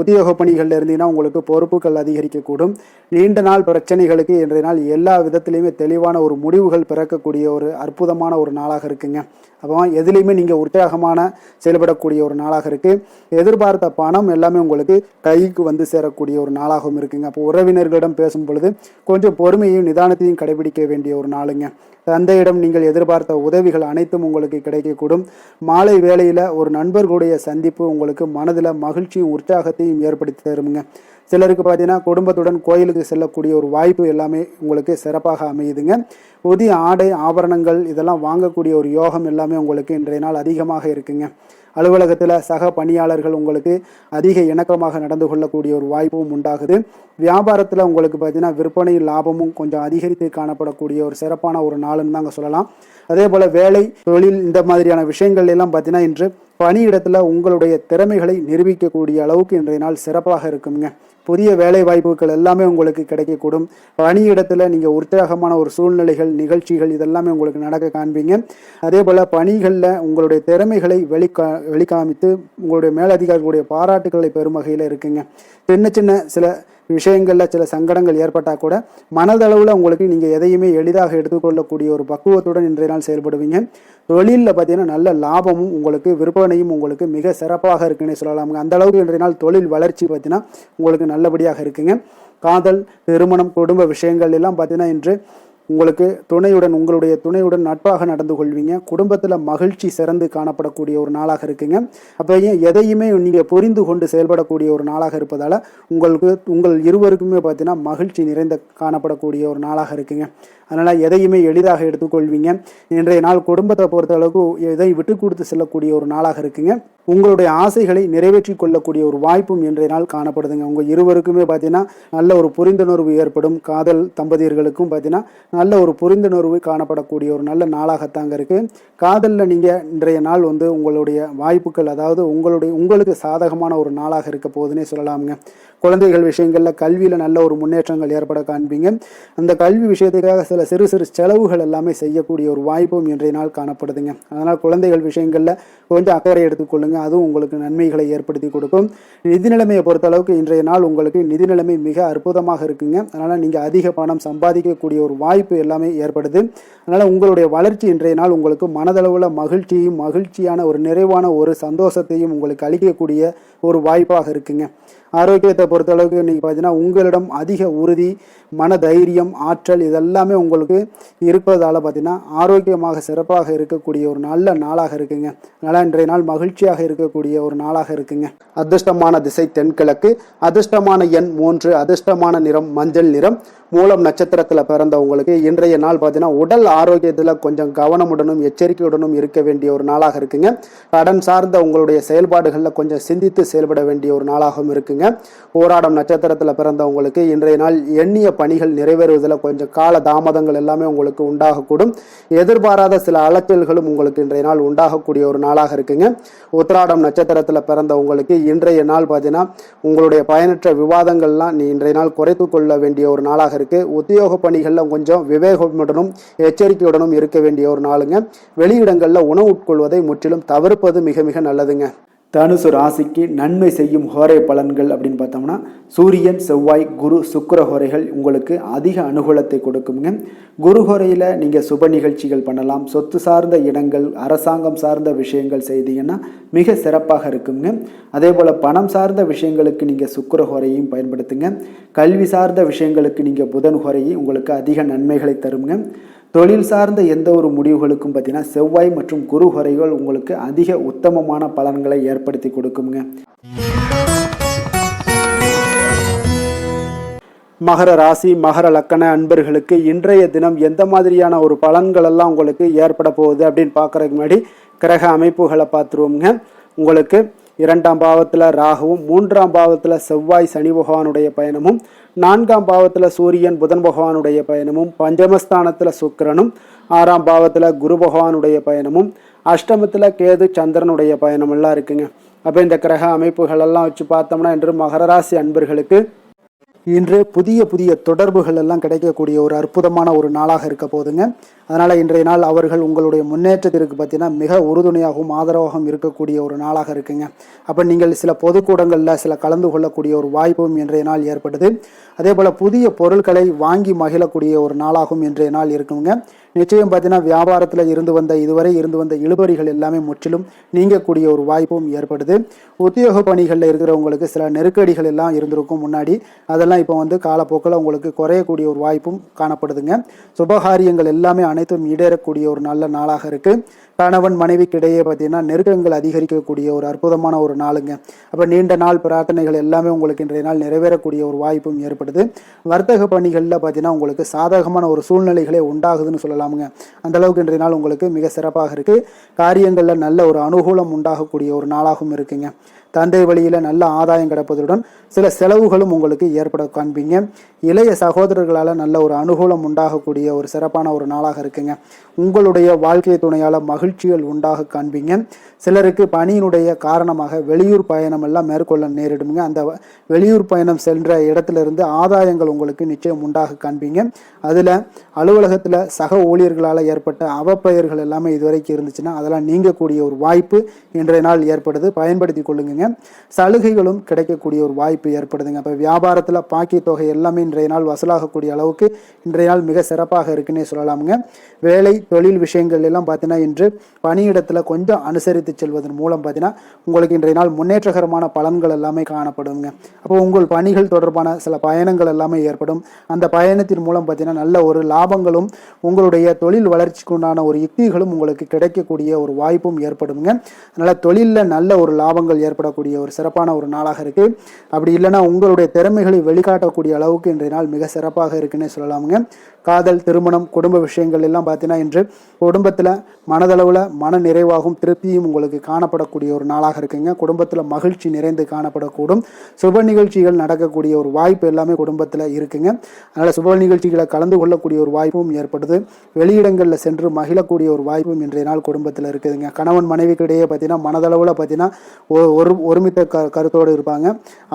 உத்தியோக பணிகளில் இருந்தீங்கன்னா உங்களுக்கு பொறுப்புகள் அதிகரிக்கக்கூடும். நீண்ட நாள் பிரச்சனைகளுக்கு இன்றைய நாள் எல்லா விதத்திலையுமே தெளிவான ஒரு முடிவுகள் பிறக்கக்கூடிய ஒரு அற்புதமான ஒரு நாளாக இருக்குங்க. அப்போ எதுலேயுமே நீங்கள் உற்சாகமான செயல்படக்கூடிய ஒரு நாளாக இருக்குது. எதிர்பார்த்த பணம் எல்லாமே உங்களுக்கு கைக்கு சேரக்கூடிய ஒரு நாளாகவும் இருக்குங்க. அப்போ உறவினர்களிடம் பேசும் பொழுது கொஞ்சம் பொறுமையும் நிதானத்தையும் கடைபிடிக்க வேண்டிய ஒரு நாளுங்க. தந்தையிடம் நீங்கள் எதிர்பார்த்த உதவிகள் அனைத்தும் உங்களுக்கு கிடைக்கக்கூடும். மாலை வேளையில் ஒரு நண்பர்களுடைய சந்திப்பு உங்களுக்கு மனதில் மகிழ்ச்சியும் உற்சாகத்தையும் ஏற்படுத்தி தருமுங்க. சிலருக்கு பார்த்தீங்கன்னா குடும்பத்துடன் கோயிலுக்கு செல்லக்கூடிய ஒரு வாய்ப்பு எல்லாமே உங்களுக்கு சிறப்பாக அமையுதுங்க. புதிய ஆடை ஆபரணங்கள் இதெல்லாம் வாங்கக்கூடிய ஒரு யோகம் எல்லாமே உங்களுக்கு இன்றைய நாள் அதிகமாக இருக்குங்க. அலுவலகத்தில் சக பணியாளர்கள் உங்களுக்கு அதிக இணக்கமாக நடந்து கொள்ளக்கூடிய ஒரு வாய்ப்பும் உண்டாகுது. வியாபாரத்தில் உங்களுக்கு பார்த்தீங்கன்னா விற்பனை லாபமும் கொஞ்சம் அதிகரித்து காணப்படக்கூடிய ஒரு சிறப்பான ஒரு நாளுன்னு தாங்க சொல்லலாம். அதே போல் வேலை, தொழில் இந்த மாதிரியான விஷயங்கள் எல்லாம் பார்த்தீங்கன்னா இன்று பணியிடத்தில் உங்களுடைய திறமைகளை நிரூபிக்கக்கூடிய அளவுக்கு இன்றைய நாள் சிறப்பாக இருக்குங்க. புதிய வேலை வாய்ப்புகள் எல்லாமே உங்களுக்கு கிடைக்கக்கூடும். பணியிடத்தில் நீங்கள் உற்சாகமான ஒரு சூழ்நிலைகள், நிகழ்ச்சிகள் இதெல்லாமே உங்களுக்கு நடக்க காண்பீங்க. அதே போல் பணிகளில் உங்களுடைய திறமைகளை வெளிக்காமித்து உங்களுடைய மேலதிகாரிகளுடைய பாராட்டுகளை பெறும் வகையில் இருக்குங்க. சின்ன சில விஷயங்களில் சில சங்கடங்கள் ஏற்பட்டால் கூட மனதளவில் உங்களுக்கு நீங்கள் எதையுமே எளிதாக எடுத்துக்கொள்ளக்கூடிய ஒரு பக்குவத்துடன் இன்றைய நாள் செயல்படுவீங்க. தொழிலில் பார்த்தீங்கன்னா நல்ல லாபமும் உங்களுக்கு விற்பனையும் உங்களுக்கு மிக சிறப்பாக இருக்குன்னு சொல்லலாமுங்க. அந்த அளவுக்கு இன்றைய நாள் தொழில் வளர்ச்சி பார்த்தீங்கன்னா உங்களுக்கு நல்லபடியாக இருக்குங்க. காதல், திருமணம், குடும்ப விஷயங்கள் எல்லாம் பார்த்தீங்கன்னா இன்று உங்களுக்கு உங்களுடைய துணையுடன் நட்பாக நடந்து கொள்வீங்க. குடும்பத்தில் மகிழ்ச்சி சிறந்து காணப்படக்கூடிய ஒரு நாளாக இருக்குங்க. அப்போ எதையுமே நீங்கள் புரிந்து கொண்டு செயல்படக்கூடிய ஒரு நாளாக இருப்பதால் உங்கள் இருவருக்குமே பார்த்தீங்கன்னா மகிழ்ச்சி நிறைந்த காணப்படக்கூடிய ஒரு நாளாக இருக்குங்க. அதனால் எதையுமே எளிதாக எடுத்துக்கொள்வீங்க. இன்றைய நாள் குடும்பத்தை பொறுத்த அளவுக்கு எதை விட்டு கொடுத்து செல்லக்கூடிய ஒரு நாளாக இருக்குங்க. உங்களுடைய ஆசைகளை நிறைவேற்றி கொள்ளக்கூடிய ஒரு வாய்ப்பும் இன்றைய நாள் காணப்படுதுங்க. உங்கள் இருவருக்குமே பார்த்தீங்கன்னா நல்ல ஒரு புரிந்துணர்வு ஏற்படும். காதல் தம்பதியர்களுக்கும் பார்த்தீங்கன்னா நல்ல ஒரு புரிந்துணர்வு காணப்படக்கூடிய ஒரு நல்ல நாளாகத்தாங்க இருக்குது. காதலில் நீங்கள் இன்றைய நாள் உங்களுடைய வாய்ப்புகள், அதாவது உங்களுக்கு சாதகமான ஒரு நாளாக இருக்க போகுதுன்னே சொல்லலாமுங்க. குழந்தைகள் விஷயங்களில் கல்வியில் நல்ல ஒரு முன்னேற்றங்கள் ஏற்பட காண்பீங்க. அந்த கல்வி விஷயத்துக்காக சில சிறு செலவுகள் எல்லாமே செய்யக்கூடிய ஒரு வாய்ப்பும் இன்றைய நாள் காணப்படுதுங்க. அதனால் குழந்தைகள் விஷயங்களில் கொஞ்சம் அக்கறை எடுத்துக்கொள்ளுங்க. அதுவும் உங்களுக்கு நன்மைகளை ஏற்படுத்தி கொடுக்கும். நிதி நிலைமையை பொறுத்த அளவுக்கு இன்றைய நாள் உங்களுக்கு நிதி நிலைமை மிக அற்புதமாக இருக்குங்க. அதனால் நீங்கள் அதிக பணம் சம்பாதிக்கக்கூடிய ஒரு வாய்ப்பு எல்லாமே ஏற்படுது. அதனால் உங்களுடைய வளர்ச்சி இன்றைய நாள் உங்களுக்கு மனதளவில் மகிழ்ச்சியான ஒரு நிறைவான ஒரு சந்தோஷத்தையும் உங்களுக்கு அளிக்கக்கூடிய ஒரு வாய்ப்பாக இருக்குங்க. ஆரோக்கியத்தை பொறுத்தளவுக்கு நீங்கள் பார்த்தீங்கன்னா உங்களிடம் அதிக உறுதி, மன தைரியம், ஆற்றல் இதெல்லாமே உங்களுக்கு இருப்பதால் பார்த்தீங்கன்னா ஆரோக்கியமாக சிறப்பாக இருக்கக்கூடிய ஒரு நல்ல நாளாக இருக்குங்க. அதனால் இன்றைய நாள் மகிழ்ச்சியாக இருக்கக்கூடிய ஒரு நாளாக இருக்குங்க. அதிர்ஷ்டமான திசை தென்கிழக்கு, அதிர்ஷ்டமான எண் 3, அதிர்ஷ்டமான நிறம் மஞ்சள் நிறம். மூலம் நட்சத்திரத்தில் பிறந்தவங்களுக்கு இன்றைய நாள் பார்த்தீங்கன்னா உடல் ஆரோக்கியத்தில் கொஞ்சம் கவனமுடனும் எச்சரிக்கையுடனும் இருக்க வேண்டிய ஒரு நாளாக இருக்குங்க. கடன் சார்ந்த உங்களுடைய செயல்பாடுகளில் கொஞ்சம் சிந்தித்து செயல்பட வேண்டிய ஒரு நாளாகவும் இருக்குங்க. போராடம் நட்சத்திரத்தில் பிறந்தவங்களுக்கு இன்றைய நாள் எண்ணிய பணிகள் நிறைவேறுவதில் கொஞ்சம் கால தாமதங்கள் எல்லாமே உங்களுக்கு உண்டாகக்கூடும். எதிர்பாராத சில அலைச்சல்களும் உங்களுக்கு இன்றைய நாள் உண்டாகக்கூடிய ஒரு நாளாக இருக்குங்க. உத்திராடம் நட்சத்திரத்தில் பிறந்தவங்களுக்கு இன்றைய நாள் பார்த்தீங்கன்னா உங்களுடைய பயனற்ற விவாதங்கள்லாம் இன்றைய நாள் குறைத்து கொள்ள வேண்டிய ஒரு நாளாக இருக்குது. உத்தியோக பணிகளில் கொஞ்சம் விவேகமுடனும் எச்சரிக்கையுடனும் இருக்க வேண்டிய ஒரு நாளுங்க. வெளியிடங்களில் உணவு உட்கொள்வதை முற்றிலும் தவிர்ப்பது மிக மிக நல்லதுங்க. தனுசு ராசிக்கு நன்மை செய்யும் ஹோரை பலன்கள் அப்படின்னு பார்த்தோம்னா, சூரியன், செவ்வாய், குரு, சுக்கிர ஹோரைகள் உங்களுக்கு அதிக அனுகூலத்தை கொடுக்குங்க. குரு ஹோரையில் நீங்கள் சுப நிகழ்ச்சிகள் பண்ணலாம். சொத்து சார்ந்த இடங்கள், அரசாங்கம் சார்ந்த விஷயங்கள் செய்தீங்கன்னா மிக சிறப்பாக இருக்குங்க. அதே போல் பணம் சார்ந்த விஷயங்களுக்கு நீங்கள் சுக்கிர ஹோரையும் பயன்படுத்துங்க. கல்வி சார்ந்த விஷயங்களுக்கு நீங்கள் புதன் ஹோரையும் உங்களுக்கு அதிக நன்மைகளை தருங்க. தொழில் சார்ந்த எந்த ஒரு முடிவுகளுக்கும் பார்த்தீங்கன்னா செவ்வாய் மற்றும் குரு ஹோரைகள் உங்களுக்கு அதிக உத்தமமான பலன்களை ஏற்படுத்தி கொடுக்குங்க. மகர ராசி, மகர லக்கண அன்பர்களுக்கு இன்றைய தினம் எந்த மாதிரியான ஒரு பலன்கள் எல்லாம் உங்களுக்கு ஏற்பட போகுது அப்படின்னு பார்க்கறதுக்கு முன்னாடி கிரக அமைப்புகளை பார்த்துருவோங்க. உங்களுக்கு 2ஆம் பாவத்தில் ராகுவும், 3ஆம் பாவத்தில் செவ்வாய் சனி பகவானுடைய பயணமும், 4ஆம் பாவத்தில் சூரியன் புதன் பகவானுடைய பயணமும், பஞ்சமஸ்தானத்தில் சுக்கிரனும், 6ஆம் பாவத்தில் குரு பகவானுடைய பயணமும், அஷ்டமத்தில் கேது சந்திரனுடைய பயணம் எல்லாம் இருக்குங்க. அப்போ இந்த கிரக அமைப்புகள் எல்லாம் வச்சு பார்த்தோம்னா இன்று மகர ராசி அன்பர்களுக்கு இன்று புதிய புதிய தொடர்புகள் எல்லாம் கிடைக்கக்கூடிய ஒரு அற்புதமான ஒரு நாளாக இருக்க போதுங்க. அதனால் இன்றைய நாள் அவர்கள் உங்களுடைய முன்னேற்றத்திற்கு பார்த்தீங்கன்னா மிக உறுதுணையாகவும் ஆதரவாகவும் இருக்கக்கூடிய ஒரு நாளாக இருக்குங்க. அப்போ நீங்கள் சில பொதுக்கூடங்களில் சில கலந்து கொள்ளக்கூடிய ஒரு வாய்ப்பும் இன்றைய நாள் ஏற்படுது. அதே போல் புதிய பொருட்களை வாங்கி மகிழக்கூடிய ஒரு நாளாகவும் இன்றைய நாள் இருக்குங்க. நிச்சயம் பார்த்தீங்கன்னா வியாபாரத்தில் இதுவரை இருந்து வந்த இழுபறிகள் எல்லாமே முற்றிலும் நீங்கக்கூடிய ஒரு வாய்ப்பும் ஏற்படுது. உத்தியோக பணிகளில் இருக்கிறவங்களுக்கு சில நெருக்கடிகள் எல்லாம் இருந்திருக்கும் முன்னாடி, அதெல்லாம் இப்போ காலப்போக்கில் உங்களுக்கு குறையக்கூடிய ஒரு வாய்ப்பும் காணப்படுதுங்க. சுபகாரியங்கள் எல்லாமே அனைத்தும் ஈடேறக்கூடிய ஒரு நல்ல நாளாக இருக்கு. கணவன் மனைவிக்கு இடையே பார்த்தீங்கன்னா நெருக்கங்கள் அதிகரிக்கக்கூடிய ஒரு அற்புதமான ஒரு நாளுங்க. அப்போ நீண்ட நாள் பிரார்த்தனைகள் எல்லாமே உங்களுக்கு இன்றைய நாள் நிறைவேறக்கூடிய ஒரு வாய்ப்பும் ஏற்படுது. வர்த்தக பணிகளில் பார்த்தீங்கன்னா உங்களுக்கு சாதகமான ஒரு சூழ்நிலைகளே உண்டாகுதுன்னு சொல்லலாமுங்க. அந்த அளவுக்கு இன்றைய நாள் உங்களுக்கு மிக சிறப்பாக இருக்கு. காரியங்களில் நல்ல ஒரு அனுகூலம் உண்டாகக்கூடிய ஒரு நாளாகவும் இருக்குங்க. தந்தை வழியில் நல்ல ஆதாயம் கிடைப்பதுடன் சில செலவுகளும் உங்களுக்கு ஏற்பட காண்பீங்க. இளைய சகோதரர்களால் நல்ல ஒரு அனுகூலம் உண்டாகக்கூடிய ஒரு சிறப்பான ஒரு நாளாக இருக்குங்க. உங்களுடைய வாழ்க்கை துணையால் மகிழ்ச்சிகள் உண்டாக காண்பீங்க. சிலருக்கு பணியினுடைய காரணமாக வெளியூர் பயணம் எல்லாம் மேற்கொள்ள நேரிடுங்க. அந்த வெளியூர் பயணம் சென்ற இடத்திலிருந்து ஆதாயங்கள் உங்களுக்கு நிச்சயம் உண்டாக காண்பீங்க. அதில் அலுவலகத்தில் சக ஊழியர்களால் ஏற்பட்ட அவப்பெயர்கள் எல்லாமே இதுவரைக்கும் இருந்துச்சுன்னா அதெல்லாம் நீங்கக்கூடிய ஒரு வாய்ப்பு இன்றைய நாள் ஏற்படுது. பயன்படுத்தி கொள்ளுங்க. சலுகைகளும் கிடைக்கக்கூடிய ஒரு வாய்ப்பு ஏற்படுதுங்க. அப்போ வியாபாரத்தில் பாக்கி தொகை எல்லாமே இன்றைய நாள் வசூலாகக்கூடிய அளவுக்கு இன்றைய நாள் மிக சிறப்பாக இருக்குன்னே சொல்லலாமுங்க. வேலை தொழில் விஷயங்கள் எல்லாம் பார்த்தீங்கன்னா இன்று பணியிடத்தில் கொஞ்சம் அனுசரித்து செல்வதன் மூலம் பார்த்தீங்கன்னா உங்களுக்கு இன்றைய நாள் முன்னேற்றகரமான பலன்கள் எல்லாமே காணப்படுங்க. அப்போ உங்கள் பணிகள் தொடர்பான சில பயணங்கள் எல்லாமே ஏற்படும். அந்த பயணத்தின் மூலம் பார்த்தீங்கன்னா நல்ல ஒரு லாபங்களும் உங்களுடைய தொழில் வளர்ச்சிக்கு உண்டான ஒரு யுக்திகளும் உங்களுக்கு கிடைக்கக்கூடிய ஒரு வாய்ப்பும் ஏற்படுங்க. அதனால் தொழிலில் நல்ல ஒரு லாபங்கள் ஏற்படக்கூடிய ஒரு சிறப்பான ஒரு நாளாக இருக்கு. அப்படி இல்லைன்னா உங்களுடைய திறமைகளை வெளிக்காட்டக்கூடிய அளவுக்கு இன்றைய நாள் மிக சிறப்பாக இருக்குன்னே சொல்லலாமுங்க. காதல், திருமணம், குடும்ப விஷயங்கள் எல்லாம் பார்த்தீங்கன்னா இன்று குடும்பத்தில் மனதளவில் மன நிறைவாகவும் திருப்தியும் உங்களுக்கு காணப்படக்கூடிய ஒரு நாளாக இருக்குங்க. குடும்பத்தில் மகிழ்ச்சி நிறைந்து காணப்படக்கூடும். சுப நிகழ்ச்சிகள் நடக்கக்கூடிய ஒரு வாய்ப்பு எல்லாமே குடும்பத்தில் இருக்குங்க. அதனால் சுப நிகழ்ச்சிகளை கலந்து கொள்ளக்கூடிய ஒரு வாய்ப்பும் ஏற்படுது. வெளியிடங்களில் சென்று மகிழக்கூடிய ஒரு வாய்ப்பும் இன்றைய நாள் குடும்பத்தில் இருக்குதுங்க. கணவன் மனைவிக்கு இடையே பார்த்தீங்கன்னா மனதளவில் பார்த்தீங்கன்னா ஒருமித்த கருத்தோடு இருப்பாங்க.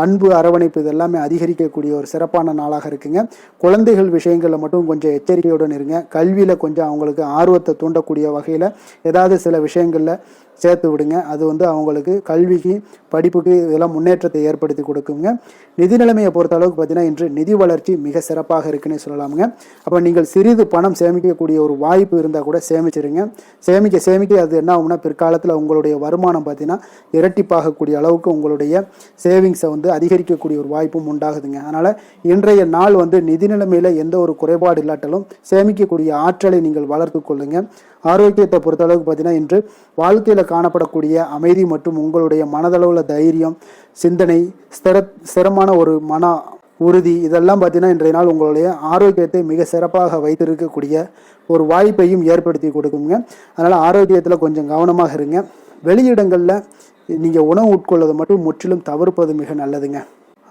அன்பு, அரவணைப்பு இதெல்லாமே அதிகரிக்கக்கூடிய ஒரு சிறப்பான நாளாக இருக்குங்க. குழந்தைகள் விஷயங்களில் மட்டும் கொஞ்சம் எச்சரிக்கையுடன் இருங்க. கல்வியில் கொஞ்சம் அவங்களுக்கு ஆர்வத்தை தூண்டக்கூடிய வகையில் ஏதாவது சில விஷயங்களில் சேர்த்து விடுங்க. அது அவங்களுக்கு கல்விக்கு, படிப்புக்கு இதெல்லாம் முன்னேற்றத்தை ஏற்படுத்தி கொடுக்குங்க. நிதி நிலைமையை பொறுத்த அளவுக்கு பார்த்தீங்கன்னா இன்று நிதி வளர்ச்சி மிக சிறப்பாக இருக்குன்னு சொல்லலாமுங்க. அப்போ நீங்கள் சிறிது பணம் சேமிக்கக்கூடிய ஒரு வாய்ப்பு இருந்தால் கூட சேமிச்சிருங்க. சேமிக்க அது என்ன ஆகும்னா பிற்காலத்தில் உங்களுடைய வருமானம் பார்த்தீங்கன்னா இரட்டிப்பாகக்கூடிய அளவுக்கு உங்களுடைய சேவிங்ஸை அதிகரிக்கக்கூடிய ஒரு வாய்ப்பும் உண்டாகுதுங்க. அதனால் இன்றைய நாள் நிதி நிலைமையில் எந்த ஒரு குறைபாடு இல்லாட்டாலும் சேமிக்கக்கூடிய ஆற்றலை நீங்கள் வளர்த்து கொள்ளுங்க. ஆரோக்கியத்தை பொறுத்தளவுக்கு பார்த்தீங்கன்னா இன்று வாழ்க்கையில் காணப்படக்கூடிய அமைதி மற்றும் உங்களுடைய மனதளவில் தைரியம், சிந்தனை, ஸ்திரமான ஒரு மன உறுதி இதெல்லாம் பார்த்தீங்கன்னா இன்றைய நாள் உங்களுடைய ஆரோக்கியத்தை மிக சிறப்பாக வைத்திருக்கக்கூடிய ஒரு வாய்ப்பையும் ஏற்படுத்தி கொடுக்குங்க. அதனால் ஆரோக்கியத்தில் கொஞ்சம் கவனமாக இருங்க. வெளியிடங்களில் நீங்கள் உணவு உட்கொள்வதை மட்டும் முற்றிலும் தவிர்ப்பது மிக நல்லதுங்க.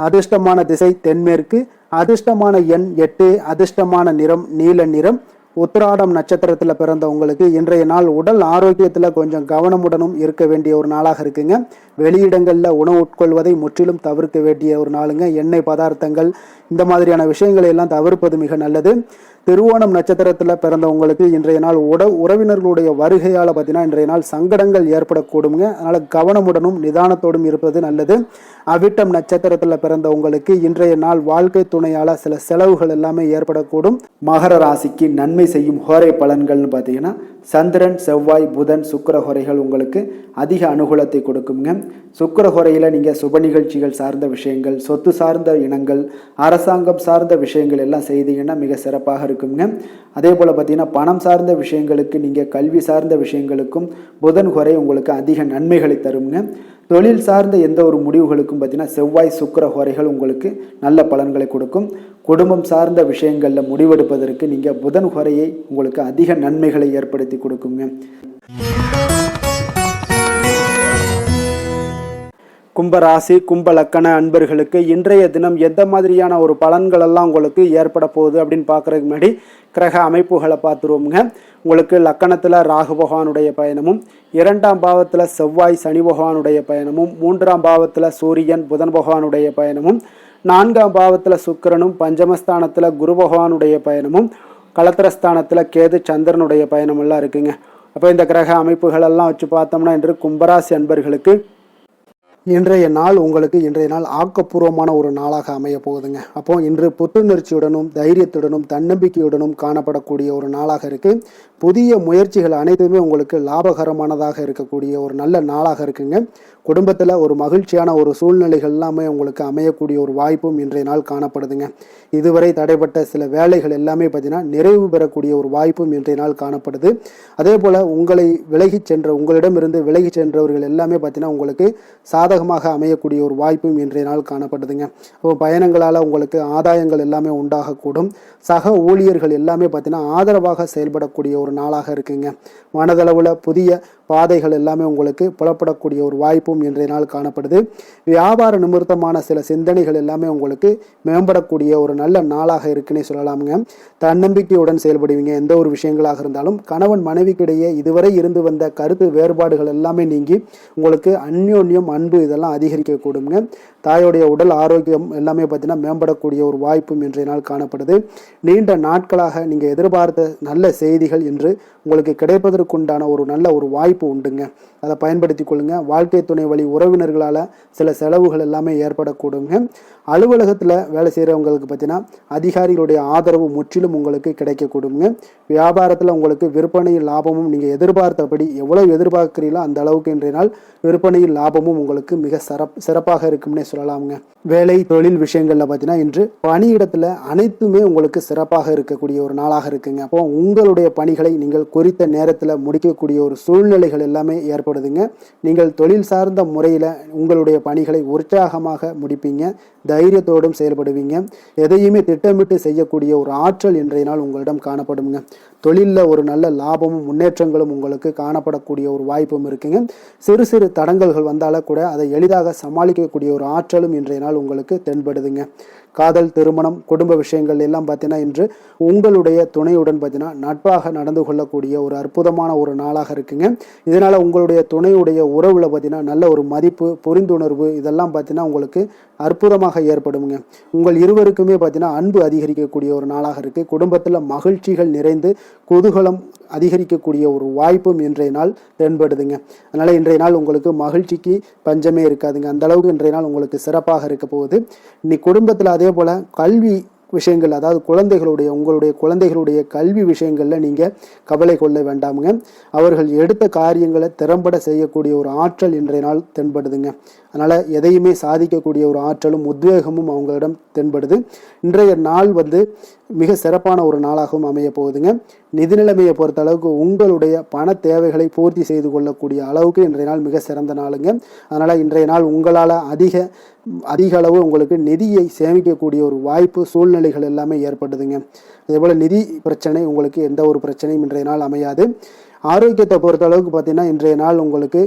அதிர்ஷ்டமான திசை தென்மேற்கு, அதிர்ஷ்டமான எண் 8, அதிர்ஷ்டமான நிறம் நீல நிறம், உத்திராடம் நட்சத்திரத்தில் பிறந்தவங்களுக்கு இன்றைய நாள் உடல் ஆரோக்கியத்தில் கொஞ்சம் கவனமுடனும் இருக்க வேண்டிய ஒரு நாளாக இருக்குங்க. வெளியிடங்களில் உணவு உட்கொள்வதை முற்றிலும் தவிர்க்க வேண்டிய ஒரு நாளுங்க. எண்ணெய் பதார்த்தங்கள் இந்த மாதிரியான விஷயங்களை எல்லாம் தவிர்ப்பது மிக நல்லது. திருவோணம் நட்சத்திரத்தில் பிறந்தவங்களுக்கு இன்றைய நாள் உறவினர்களுடைய வருகையால் பார்த்தீங்கன்னா இன்றைய நாள் சங்கடங்கள் ஏற்படக்கூடுங்க. அதனால் கவனமுடனும் நிதானத்தோடும் இருப்பது நல்லது. அவிட்டம் நட்சத்திரத்தில் பிறந்தவங்களுக்கு இன்றைய நாள் வாழ்க்கை துணையால் சில செலவுகள் எல்லாமே ஏற்படக்கூடும். மகர ராசிக்கு நன்மை செய்யும் ஹோரை பலன்கள்னு பார்த்தீங்கன்னா சந்திரன், செவ்வாய், புதன், சுக்கிர ஹோரைகள் உங்களுக்கு அதிக அனுகூலத்தை கொடுக்குங்க. சுக்கிர ஹோரையில் நீங்கள் சுப நிகழ்ச்சிகள் சார்ந்த விஷயங்கள், சொத்து சார்ந்த இனங்கள், அரசாங்கம் சார்ந்த விஷயங்கள் எல்லாம் செய்தீங்கன்னா மிக சிறப்பாக இருக்குங்க. அதே போல் பார்த்தீங்கன்னா பணம் சார்ந்த விஷயங்களுக்கு, நீங்கள் கல்வி சார்ந்த விஷயங்களுக்கும் புதன் ஹோரை உங்களுக்கு அதிக நன்மைகளை தருங்க. தொழில் சார்ந்த எந்த ஒரு முடிவுகளுக்கும் பார்த்தீங்கன்னா செவ்வாய், சுக்கிர ஹோரைகள் உங்களுக்கு நல்ல பலன்களை கொடுக்கும். குடும்பம் சார்ந்த விஷயங்களில் முடிவெடுப்பதற்கு நீங்கள் புதன் ஹோரையை உங்களுக்கு அதிக நன்மைகளை ஏற்படுத்தி கொடுக்குங்க. கும்பராசி, கும்ப லக்கண அன்பர்களுக்கு இன்றைய தினம் எந்த மாதிரியான ஒரு பலன்கள் எல்லாம் உங்களுக்கு ஏற்பட போகுது அப்படின்னு பார்க்குறதுக்கு முன்னாடி கிரக அமைப்புகளை பார்த்துருவோமுங்க. உங்களுக்கு லக்கணத்தில் ராகு பகவானுடைய பயணமும், 2ஆம் பாவத்தில் செவ்வாய் சனி பகவானுடைய பயணமும், 3ஆம் பாவத்தில் சூரியன் புதன் பகவானுடைய பயணமும், 4ஆம் பாவத்தில் சுக்கிரனும், பஞ்சமஸ்தானத்தில் குரு பகவானுடைய பயணமும், களத்திரஸ்தானத்தில் கேது சந்திரனுடைய பயணம் எல்லாம் இருக்குங்க. அப்போ இந்த கிரக அமைப்புகள் எல்லாம் வச்சு பார்த்தோம்னா இன்று கும்பராசி அன்பர்களுக்கு இன்றைய நாள் உங்களுக்கு இன்றைய நாள் ஆக்கப்பூர்வமான ஒரு நாளாக அமைய போகுதுங்க. அப்போ இன்று புத்துணர்ச்சியுடனும் தைரியத்துடனும் தன்னம்பிக்கையுடனும் காணப்படக்கூடிய ஒரு நாளாக இருக்கு. புதிய முயற்சிகள் அனைத்துமே உங்களுக்கு லாபகரமானதாக இருக்கக்கூடிய ஒரு நல்ல நாளாக இருக்குங்க. குடும்பத்தில் ஒரு மகிழ்ச்சியான ஒரு சூழ்நிலைகள் எல்லாமே உங்களுக்கு அமையக்கூடிய ஒரு வாய்ப்பும் இன்றைய நாள் காணப்படுதுங்க. இதுவரை தடைப்பட்ட சில வேலைகள் எல்லாமே பார்த்தீங்கன்னா நிறைவு பெறக்கூடிய ஒரு வாய்ப்பும் இன்றைய நாள் காணப்படுது. அதே போல் உங்களிடமிருந்து விலகி சென்றவர்கள் எல்லாமே பார்த்தீங்கன்னா உங்களுக்கு சாதகமாக அமையக்கூடிய ஒரு வாய்ப்பும் இன்றைய நாள் காணப்படுதுங்க. அப்போ பயணங்களால் உங்களுக்கு ஆதாயங்கள் எல்லாமே உண்டாகக்கூடும். சக ஊழியர்கள் எல்லாமே பார்த்தீங்கன்னா ஆதரவாக செயல்படக்கூடிய ஒரு நாளாக இருக்குங்க. மனதளவில் புதிய பாதைகள் எல்லாமே உங்களுக்கு புலப்படக்கூடிய ஒரு வாய்ப்பும் இன்றைய நாள் காணப்படுது. வியாபார நிமித்தமான சில சிந்தனைகள் எல்லாமே உங்களுக்கு மேம்படக்கூடிய ஒரு நல்ல நாளாக இருக்குன்னே சொல்லலாமுங்க. தன்னம்பிக்கையுடன் செயல்படுவீங்க. எந்த ஒரு விஷயங்களாக இருந்தாலும் கணவன் மனைவிக்கிடையே இதுவரை இருந்து வந்த கருத்து வேறுபாடுகள் எல்லாமே நீங்கி உங்களுக்கு அந்யோன்யம், அன்பு இதெல்லாம் அதிகரிக்கக்கூடுங்க. தாயோடைய உடல் ஆரோக்கியம் எல்லாமே பார்த்தீங்கன்னா மேம்படக்கூடிய ஒரு வாய்ப்பும் இன்றைய நாள் காணப்படுது. நீண்ட நாட்களாக நீங்கள் எதிர்பார்த்த நல்ல செய்திகள் இன்று உங்களுக்கு கிடைப்பதற்குண்டான ஒரு நல்ல ஒரு வாய்ப்பு உண்டுங்க. அதை பயன்படுத்தி கொள்ளுங்க. வாழ்க்கை துணை வழி உறவினர்களால் சில செலவுகள் எல்லாமே ஏற்படக்கூடுங்க. அலுவலகத்தில் வேலை செய்கிறவங்களுக்கு பார்த்தீங்கன்னா அதிகாரிகளுடைய ஆதரவு முற்றிலும் உங்களுக்கு கிடைக்கக்கூடுங்க. வியாபாரத்தில் உங்களுக்கு விற்பனையில் லாபமும் நீங்கள் எதிர்பார்த்தபடி எவ்வளவு எதிர்பார்க்கிறீங்களோ அந்த அளவுக்கு இன்றைய நாள் விற்பனையில் லாபமும் உங்களுக்கு மிக சிறப்பாக இருக்கும்னே சொல்லலாமுங்க. வேலை தொழில் விஷயங்களில் பார்த்தீங்கன்னா இன்று பணியிடத்தில் அனைத்துமே உங்களுக்கு சிறப்பாக இருக்கக்கூடிய ஒரு நாளாக இருக்குங்க. அப்போ உங்களுடைய பணிகளை நீங்கள் குறித்த நேரத்தில் முடிக்கக்கூடிய ஒரு சூழ்நிலைகள் எல்லாமே ஏற்படுதுங்க. நீங்கள் தொழில் சார்ந்த முறையில் உங்களுடைய பணிகளை உற்சாகமாக முடிப்பீங்க. தைரியத்தோடும் செயல்படுவீங்க. எதையுமே திட்டமிட்டு செய்யக்கூடிய ஒரு ஆற்றல் இன்றைய நாள் உங்களிடம் காணப்படுங்க. தொழிலில் ஒரு நல்ல லாபமும் முன்னேற்றங்களும் உங்களுக்கு காணப்படக்கூடிய ஒரு வாய்ப்பும் இருக்குங்க. சிறு சிறு தடங்கல்கள் வந்தாலும் கூட அதை எளிதாக சமாளிக்கக்கூடிய ஒரு ஆற்றலும் இன்றைய நாள் உங்களுக்கு தென்படுதுங்க. காதல், திருமணம், குடும்ப விஷயங்கள் எல்லாம் பார்த்தீங்கன்னா இன்று உங்களுடைய துணையுடன் பார்த்தீங்கன்னா நட்பாக நடந்து கொள்ளக்கூடிய ஒரு அற்புதமான ஒரு நாளாக இருக்குங்க. இதனால் உங்களுடைய துணையுடைய உறவில் பார்த்தீங்கன்னா நல்ல ஒரு மதிப்பு, புரிந்துணர்வு இதெல்லாம் பார்த்தீங்கன்னா உங்களுக்கு அற்புதமாக ஏற்படுங்க. உங்கள் இருவருக்குமே பார்த்தீங்கன்னா அன்பு அதிகரிக்கக்கூடிய ஒரு நாளாக இருக்குது. குடும்பத்தில் மகிழ்ச்சிகள் நிறைந்து குதூகலம் அதிகரிக்கக்கூடிய ஒரு வாய்ப்பும் இன்றைய நாள் தென்படுதுங்க. அதனால் இன்றைய நாள் உங்களுக்கு மகிழ்ச்சிக்கு பஞ்சமே இருக்காதுங்க. அந்த அளவுக்கு இன்றைய நாள் உங்களுக்கு சிறப்பாக இருக்க போகுது. இன்னைக்கு குடும்பத்தில் அதே போல் கல்வி விஷயங்கள், அதாவது உங்களுடைய குழந்தைகளுடைய கல்வி விஷயங்களில் நீங்கள் கவலை கொள்ள வேண்டாமுங்க. அவர்கள் எடுத்த காரியங்களை திறம்பட செய்யக்கூடிய ஒரு ஆற்றல் இன்றைய நாள் தென்படுதுங்க. அதனால் எதையுமே சாதிக்கக்கூடிய ஒரு ஆற்றலும் உத்வேகமும் அவங்களிடம் தென்படுது. இன்றைய நாள் மிக சிறப்பான ஒரு நாளாகவும் அமைய போகுதுங்க. நிதி நிலைமையை பொறுத்த அளவுக்கு உங்களுடைய பண தேவைகளை பூர்த்தி செய்து கொள்ளக்கூடிய அளவுக்கு இன்றைய நாள் மிக சிறந்த நாளுங்க. அதனால் இன்றைய நாள் உங்களால் அதிக அளவு உங்களுக்கு நிதியை சேமிக்கக்கூடிய ஒரு வாய்ப்பு, சூழ்நிலைகள் எல்லாமே ஏற்படுதுங்க. அதேபோல் நிதி பிரச்சனை உங்களுக்கு எந்த ஒரு பிரச்சனையும் இன்றைய நாள் அமையாது. ஆரோக்கியத்தை பொறுத்த அளவுக்கு பார்த்தீங்கன்னா இன்றைய நாள் உங்களுக்கு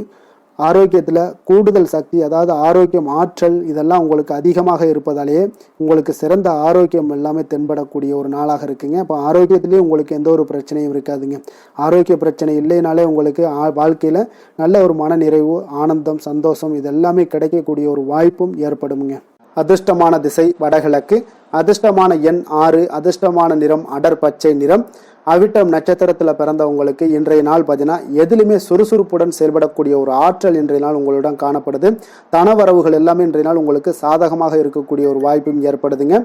ஆரோக்கியத்தில் கூடுதல் சக்தி, அதாவது ஆரோக்கியம், ஆற்றல் இதெல்லாம் உங்களுக்கு அதிகமாக இருப்பதாலேயே உங்களுக்கு சிறந்த ஆரோக்கியம் எல்லாமே தென்படக்கூடிய ஒரு நாளாக இருக்குங்க. இப்போ ஆரோக்கியத்திலேயே உங்களுக்கு எந்த ஒரு பிரச்சனையும் இருக்காதுங்க. ஆரோக்கிய பிரச்சனை இல்லைனாலே உங்களுக்கு வாழ்க்கையில் நல்ல ஒரு மன நிறைவு, ஆனந்தம், சந்தோஷம் இதெல்லாமே கிடைக்கக்கூடிய ஒரு வாய்ப்பும் ஏற்படுமுங்க. அதிர்ஷ்டமான திசை வடகிழக்கு, அதிர்ஷ்டமான எண் 6, அதிர்ஷ்டமான நிறம் அடர் பச்சை நிறம். அவிட்டம் நட்சத்திரத்தில் பிறந்தவங்களுக்கு இன்றைய நாள் பார்த்தீங்கன்னா எதிலுமே சுறுசுறுப்புடன் செயல்படக்கூடிய ஒரு ஆற்றல் இன்றைய நாள் உங்களிடம் காணப்படுது. தனவரவுகள் எல்லாமே இன்றைய நாள் உங்களுக்கு சாதகமாக இருக்கக்கூடிய ஒரு வாய்ப்பும் ஏற்படுதுங்க.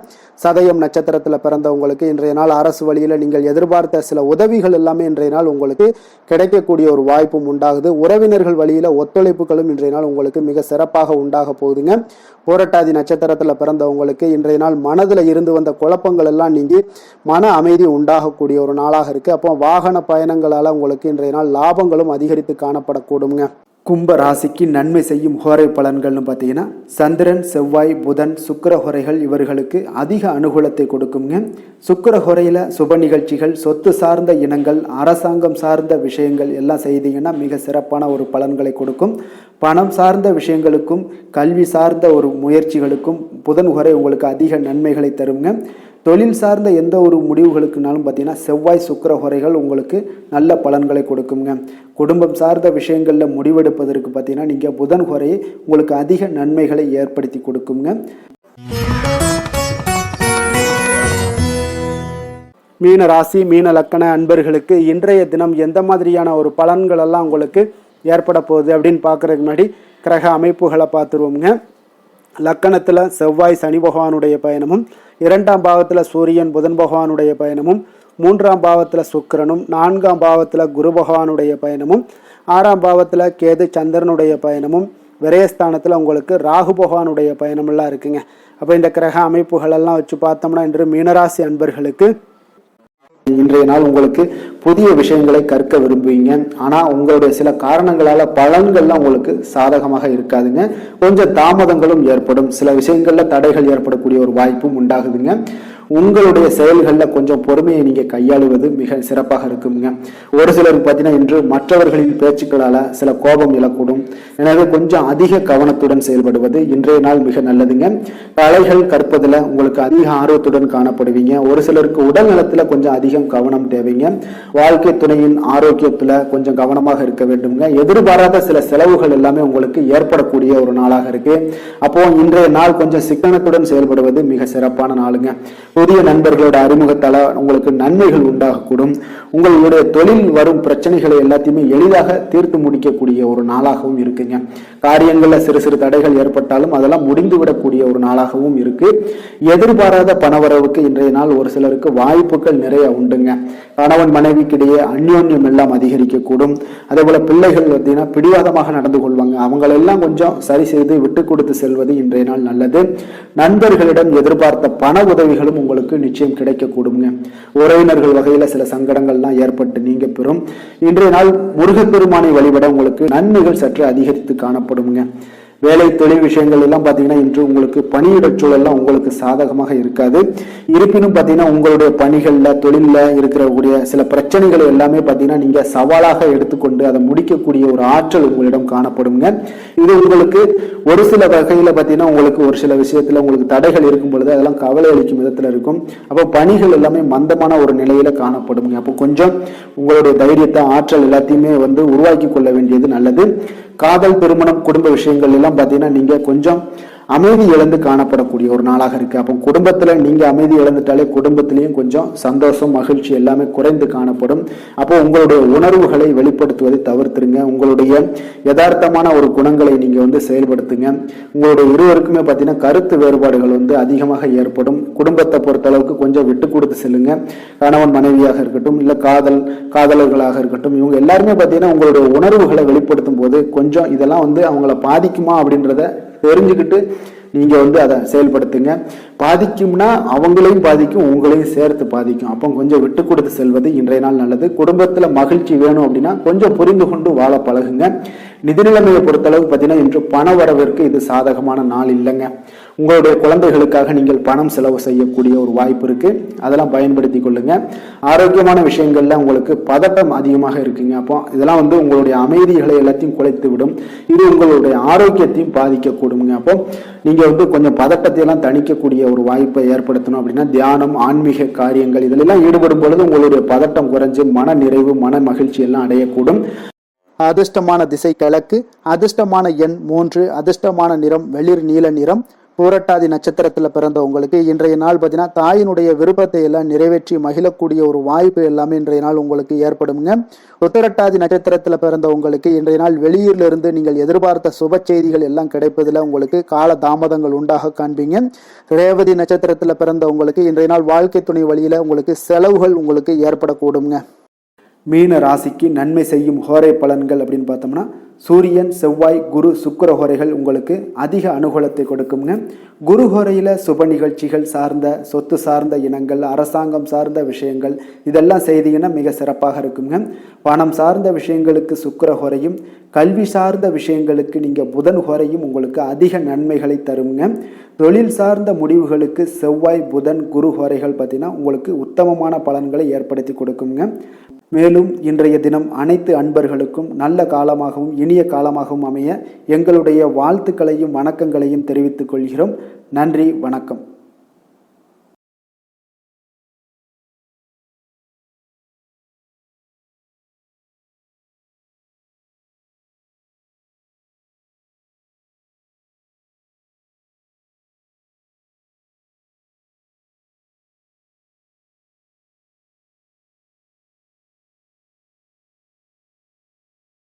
சதயம் நட்சத்திரத்தில் பிறந்தவங்களுக்கு இன்றைய நாள் அரசு வழியில் நீங்கள் எதிர்பார்த்த சில உதவிகள் எல்லாமே இன்றைய நாள் உங்களுக்கு கிடைக்கக்கூடிய ஒரு வாய்ப்பும் உண்டாகுது. உறவினர்கள் வழியில் ஒத்துழைப்புகளும் இன்றைய நாள் உங்களுக்கு மிக சிறப்பாக உண்டாக போகுதுங்க. போராட்டாதி நட்சத்திரத்தில் பிறந்தவங்களுக்கு இன்றைய நாள் மனதில் இருந்து வந்த குழப்பங்கள் எல்லாம் நீங்கி மன அமைதி உண்டாகக்கூடிய ஒரு நாளாக இருக்கு. அப்போ வாகன பயணங்களால் உங்களுக்கு இன்றைய நாள் லாபங்களும் அதிகரித்து காணப்படக்கூடுங்க. கும்ப ராசிக்கு நன்மை செய்யும் ஹோரை பலன்கள்னு பார்த்தீங்கன்னா சந்திரன், செவ்வாய், புதன், சுக்கிர ஹோரைகள் இவர்களுக்கு அதிக அனுகூலத்தை கொடுக்குங்க. சுக்கிர ஹோரையில் சுப நிகழ்ச்சிகள், சொத்து சார்ந்த இனங்கள், அரசாங்கம் சார்ந்த விஷயங்கள் எல்லாம் செய்தீங்கன்னா மிக சிறப்பான ஒரு பலன்களை கொடுக்கும். பணம் சார்ந்த விஷயங்களுக்கும் கல்வி சார்ந்த ஒரு முயற்சிகளுக்கும் புதன் ஹோரை உங்களுக்கு அதிக நன்மைகளை தருங்க. தொழில் சார்ந்த எந்த ஒரு முடிவுகளுக்குனாலும் பார்த்தீங்கன்னா செவ்வாய், சுக்கிர ஹோரைகள் உங்களுக்கு நல்ல பலன்களை கொடுக்குங்க. குடும்பம் சார்ந்த விஷயங்களில் முடிவெடுப்பதற்கு பார்த்தீங்கன்னா நீங்கள் புதன் ஹோரையை உங்களுக்கு அதிக நன்மைகளை ஏற்படுத்தி கொடுக்குங்க. மீன ராசி, மீன லக்கண அன்பர்களுக்கு இன்றைய தினம் எந்த மாதிரியான ஒரு பலன்கள் எல்லாம் உங்களுக்கு ஏற்பட போகுது அப்படின்னு பார்க்குறதுக்கு முன்னாடி கிரக அமைப்புகளை பார்த்துருவோங்க. லக்கணத்தில் செவ்வாய் சனி பகவானுடைய பயணமும், 2ஆம் பாவத்தில் சூரியன் புதன் பகவானுடைய பயணமும், 3ஆம் பாவத்தில் சுக்கிரனும், 4ஆம் பாவத்தில் குரு பகவானுடைய பயணமும், 6ஆம் பாவத்தில் கேது சந்திரனுடைய பயணமும், விரயஸ்தானத்தில் உங்களுக்கு ராகு பகவானுடைய பயணமெல்லாம் இருக்குங்க. அப்போ இந்த கிரக அமைப்புகளெல்லாம் வச்சு பார்த்தோம்னா இன்று மீனராசி அன்பர்களுக்கு இன்றைய நாள் உங்களுக்கு புதிய விஷயங்களை கற்க விரும்புவீங்க. ஆனால் உங்களுடைய சில காரணங்களால பலன்கள்லாம் உங்களுக்கு சாதகமாக இருக்காதுங்க. கொஞ்சம் தாமதங்களும் ஏற்படும். சில விஷயங்கள்ல தடைகள் ஏற்படக்கூடிய ஒரு வாய்ப்பும் உண்டாகுதுங்க. உங்களுடைய செயல்களில் கொஞ்சம் பொறுமையை நீங்கள் கையாளுவது மிக சிறப்பாக இருக்குங்க. ஒரு சிலருக்கு பார்த்தீங்கன்னா இன்று மற்றவர்களின் பேச்சுக்களால் சில கோபம் இழக்கூடும். எனவே கொஞ்சம் அதிக கவனத்துடன் செயல்படுவது இன்றைய நாள் மிக நல்லதுங்க. கலைகள் கற்பதில் உங்களுக்கு அதிக ஆர்வத்துடன் காணப்படுவீங்க. ஒரு சிலருக்கு உடல் நலத்தில் கொஞ்சம் அதிகம் கவனம் தேவைங்க. வாழ்க்கை துணையின் ஆரோக்கியத்தில் கொஞ்சம் கவனமாக இருக்க வேண்டுங்க. எதிர்பாராத சில செலவுகள் எல்லாமே உங்களுக்கு ஏற்படக்கூடிய ஒரு நாளாக இருக்கு. அப்போ இன்றைய நாள் கொஞ்சம் சிக்கனத்துடன் செயல்படுவது மிக சிறப்பான நாளுங்க. புதிய நண்பர்களோட அறிமுகத்தால உங்களுக்கு நன்மைகள் உண்டாகக்கூடும். உங்களுடைய தொழில் வரும் பிரச்சனைகளை எல்லாத்தையுமே எளிதாக தீர்த்து முடிக்கக்கூடிய ஒரு நாளாகவும் இருக்குங்க. காரியங்கள்ல சிறு சிறு தடைகள் ஏற்பட்டாலும் அதெல்லாம் முடிந்து விடக்கூடிய ஒரு நாளாகவும் இருக்கு. எதிர்பாராத பணவரவுக்கு இன்றைய நாள் ஒரு சிலருக்கு வாய்ப்புகள் நிறைய உண்டுங்க. கணவன் மனைவிக்கிடையே அந்யோன்யம் எல்லாம் அதிகரிக்கக்கூடும். அதே போல பிள்ளைகள் பார்த்தீங்கன்னா பிடிவாதமாக நடந்து கொள்வாங்க. அவங்களெல்லாம் கொஞ்சம் சரி செய்து விட்டு கொடுத்து செல்வது இன்றைய நாள் நல்லது. நண்பர்களிடம் எதிர்பார்த்த பண உதவிகளும் உங்களுக்கு நிச்சயம் கிடைக்கக்கூடுங்க. உறவினர்கள் வகையில சில சங்கடங்கள்லாம் ஏற்பட்டு நீங்க பெறும். இன்றைய நாள் முருகப்பெருமானை வழிபட உங்களுக்கு நன்மைகள் சற்று அதிகரித்து காணப்படுங்க. வேலை தொழில் விஷயங்கள் எல்லாம் பார்த்தீங்கன்னா இன்று உங்களுக்கு பணியிட சூழல்லாம் உங்களுக்கு சாதகமாக இருக்காது. இருப்பினும் பார்த்தீங்கன்னா உங்களுடைய பணிகளில் தொழிலில் இருக்கக்கூடிய சில பிரச்சனைகளை எல்லாமே பார்த்தீங்கன்னா நீங்கள் சவாலாக எடுத்துக்கொண்டு அதை முடிக்கக்கூடிய ஒரு ஆற்றல் உங்களிடம் காணப்படுங்க. இது உங்களுக்கு ஒரு சில வகையில் பார்த்தீங்கன்னா உங்களுக்கு ஒரு சில விஷயத்தில் உங்களுக்கு தடைகள் இருக்கும் பொழுது அதெல்லாம் கவலை அளிக்கும் விதத்தில் இருக்கும். அப்போ பணிகள் எல்லாமே மந்தமான ஒரு நிலையில காணப்படுங்க. அப்போ கொஞ்சம் உங்களுடைய தைரியத்தை, ஆற்றல் எல்லாத்தையுமே உருவாக்கி கொள்ள வேண்டியது நல்லது. காதல், திருமணம், குடும்ப விஷயங்கள் எல்லாம் பார்த்தீங்கன்னா நீங்க கொஞ்சம் அமைதி இழந்து காணப்படக்கூடிய ஒரு நாளாக இருக்கு. அப்போ குடும்பத்துல நீங்க அமைதி இழந்துட்டாலே குடும்பத்திலையும் கொஞ்சம் சந்தோஷம், மகிழ்ச்சி எல்லாமே குறைந்து காணப்படும். அப்போ உங்களுடைய உணர்வுகளை வெளிப்படுத்துவதை தவிர்த்துருங்க. உங்களுடைய யதார்த்தமான ஒரு குணங்களை நீங்க செயல்படுத்துங்க. உங்களுடைய இருவருக்குமே பார்த்தீங்கன்னா கருத்து வேறுபாடுகள் அதிகமாக ஏற்படும். குடும்பத்தை பொறுத்த அளவுக்கு கொஞ்சம் விட்டு கொடுத்து செல்லுங்க. கணவன் மனைவியாக இருக்கட்டும், இல்ல காதலர்களாக இருக்கட்டும், இவங்க எல்லாருமே பார்த்தீங்கன்னா உங்களுடைய உணர்வுகளை வெளிப்படுத்தும் போது கொஞ்சம் இதெல்லாம் அவங்கள பாதிக்குமா அப்படின்றத தெரிஞ்சுக்கிட்டு நீங்க அதை செயல்படுத்துங்க. பாதிக்கும்னா அவங்களையும் பாதிக்கும், உங்களையும் சேர்த்து பாதிக்கும். அப்போ கொஞ்சம் விட்டு கொடுத்து செல்வது இன்றைய நாள் நல்லது. குடும்பத்துல மகிழ்ச்சி வேணும் அப்படின்னா கொஞ்சம் புரிந்து கொண்டு வாழ பழகுங்க. நிதி நிலைமையை பொறுத்தளவுக்கு பார்த்தீங்கன்னா இன்று பண வரவிற்கு இது சாதகமான நாள் இல்லைங்க. உங்களுடைய குழந்தைகளுக்காக நீங்கள் பணம் செலவு செய்யக்கூடிய ஒரு வாய்ப்பு இருக்கு. அதெல்லாம் பயன்படுத்தி கொள்ளுங்க. ஆரோக்கியமான விஷயங்கள்ல உங்களுக்கு பதட்டம் அதிகமாக இருக்குங்க. அப்போ இதெல்லாம் உங்களுடைய அமைதிகளை எல்லாத்தையும் குலைத்து விடும். இது உங்களுடைய ஆரோக்கியத்தையும் பாதிக்கக்கூடுங்க. அப்போ நீங்க கொஞ்சம் பதட்டத்தை எல்லாம் தணிக்கக்கூடிய ஒரு வாய்ப்பை ஏற்படுத்தணும் அப்படின்னா தியானம், ஆன்மீக காரியங்கள் இதிலெல்லாம் ஈடுபடும் பொழுது உங்களுடைய பதட்டம் குறைஞ்சு மன நிறைவு, மன மகிழ்ச்சி எல்லாம் அடையக்கூடும். அதிர்ஷ்டமான திசை கிழக்கு, அதிர்ஷ்டமான எண் 3, அதிர்ஷ்டமான நிறம் வெளிர் நீல நிறம். பூரட்டாதி நட்சத்திரத்துல பிறந்த உங்களுக்கு இன்றைய நாள் பார்த்தீங்கன்னா தாயினுடைய விருப்பத்தை எல்லாம் நிறைவேற்றி மகிழக்கூடிய ஒரு வாய்ப்பு எல்லாமே இன்றைய நாள் உங்களுக்கு ஏற்படுங்க. உத்தரட்டாதி நட்சத்திரத்துல பிறந்த உங்களுக்கு இன்றைய நாள் வெளியூர்ல இருந்து நீங்கள் எதிர்பார்த்த சுப செய்திகள் எல்லாம் கிடைப்பதில் உங்களுக்கு கால தாமதங்கள் உண்டாக காண்பீங்க. ரேவதி நட்சத்திரத்துல பிறந்த உங்களுக்கு இன்றைய நாள் வாழ்க்கை துணை வழியில உங்களுக்கு செலவுகள் உங்களுக்கு ஏற்படக்கூடுங்க. மீன ராசிக்கு நன்மை செய்யும் ஹோரை பலன்கள் அப்படின்னு பார்த்தோம்னா சூரியன், செவ்வாய், குரு, சுக்கிர ஹோரைகள் உங்களுக்கு அதிக அனுகூலத்தை கொடுக்குங்க. குரு ஹோரையில் சுப நிகழ்ச்சிகள் சார்ந்த, சொத்து சார்ந்த இனங்கள், அரசாங்கம் சார்ந்த விஷயங்கள் இதெல்லாம் செய்தீங்கன்னா மிக சிறப்பாக இருக்குங்க. பணம் சார்ந்த விஷயங்களுக்கு சுக்கிர ஹோரையும், கல்வி சார்ந்த விஷயங்களுக்கு நீங்கள் புதன் ஹோரையும் உங்களுக்கு அதிக நன்மைகளை தருங்க. தொழில் சார்ந்த முடிவுகளுக்கு செவ்வாய், புதன், குரு ஹோரைகள் பார்த்தீங்கன்னா உங்களுக்கு உத்தமமான பலன்களை ஏற்படுத்தி கொடுக்குங்க. மேலும் இன்றைய தினம் அனைத்து அன்பர்களுக்கும் நல்ல காலமாகவும் இனிய காலமாகவும் அமைய எங்களுடைய வாழ்த்துக்களையும் வணக்கங்களையும் தெரிவித்துக் கொள்கிறோம். நன்றி, வணக்கம்.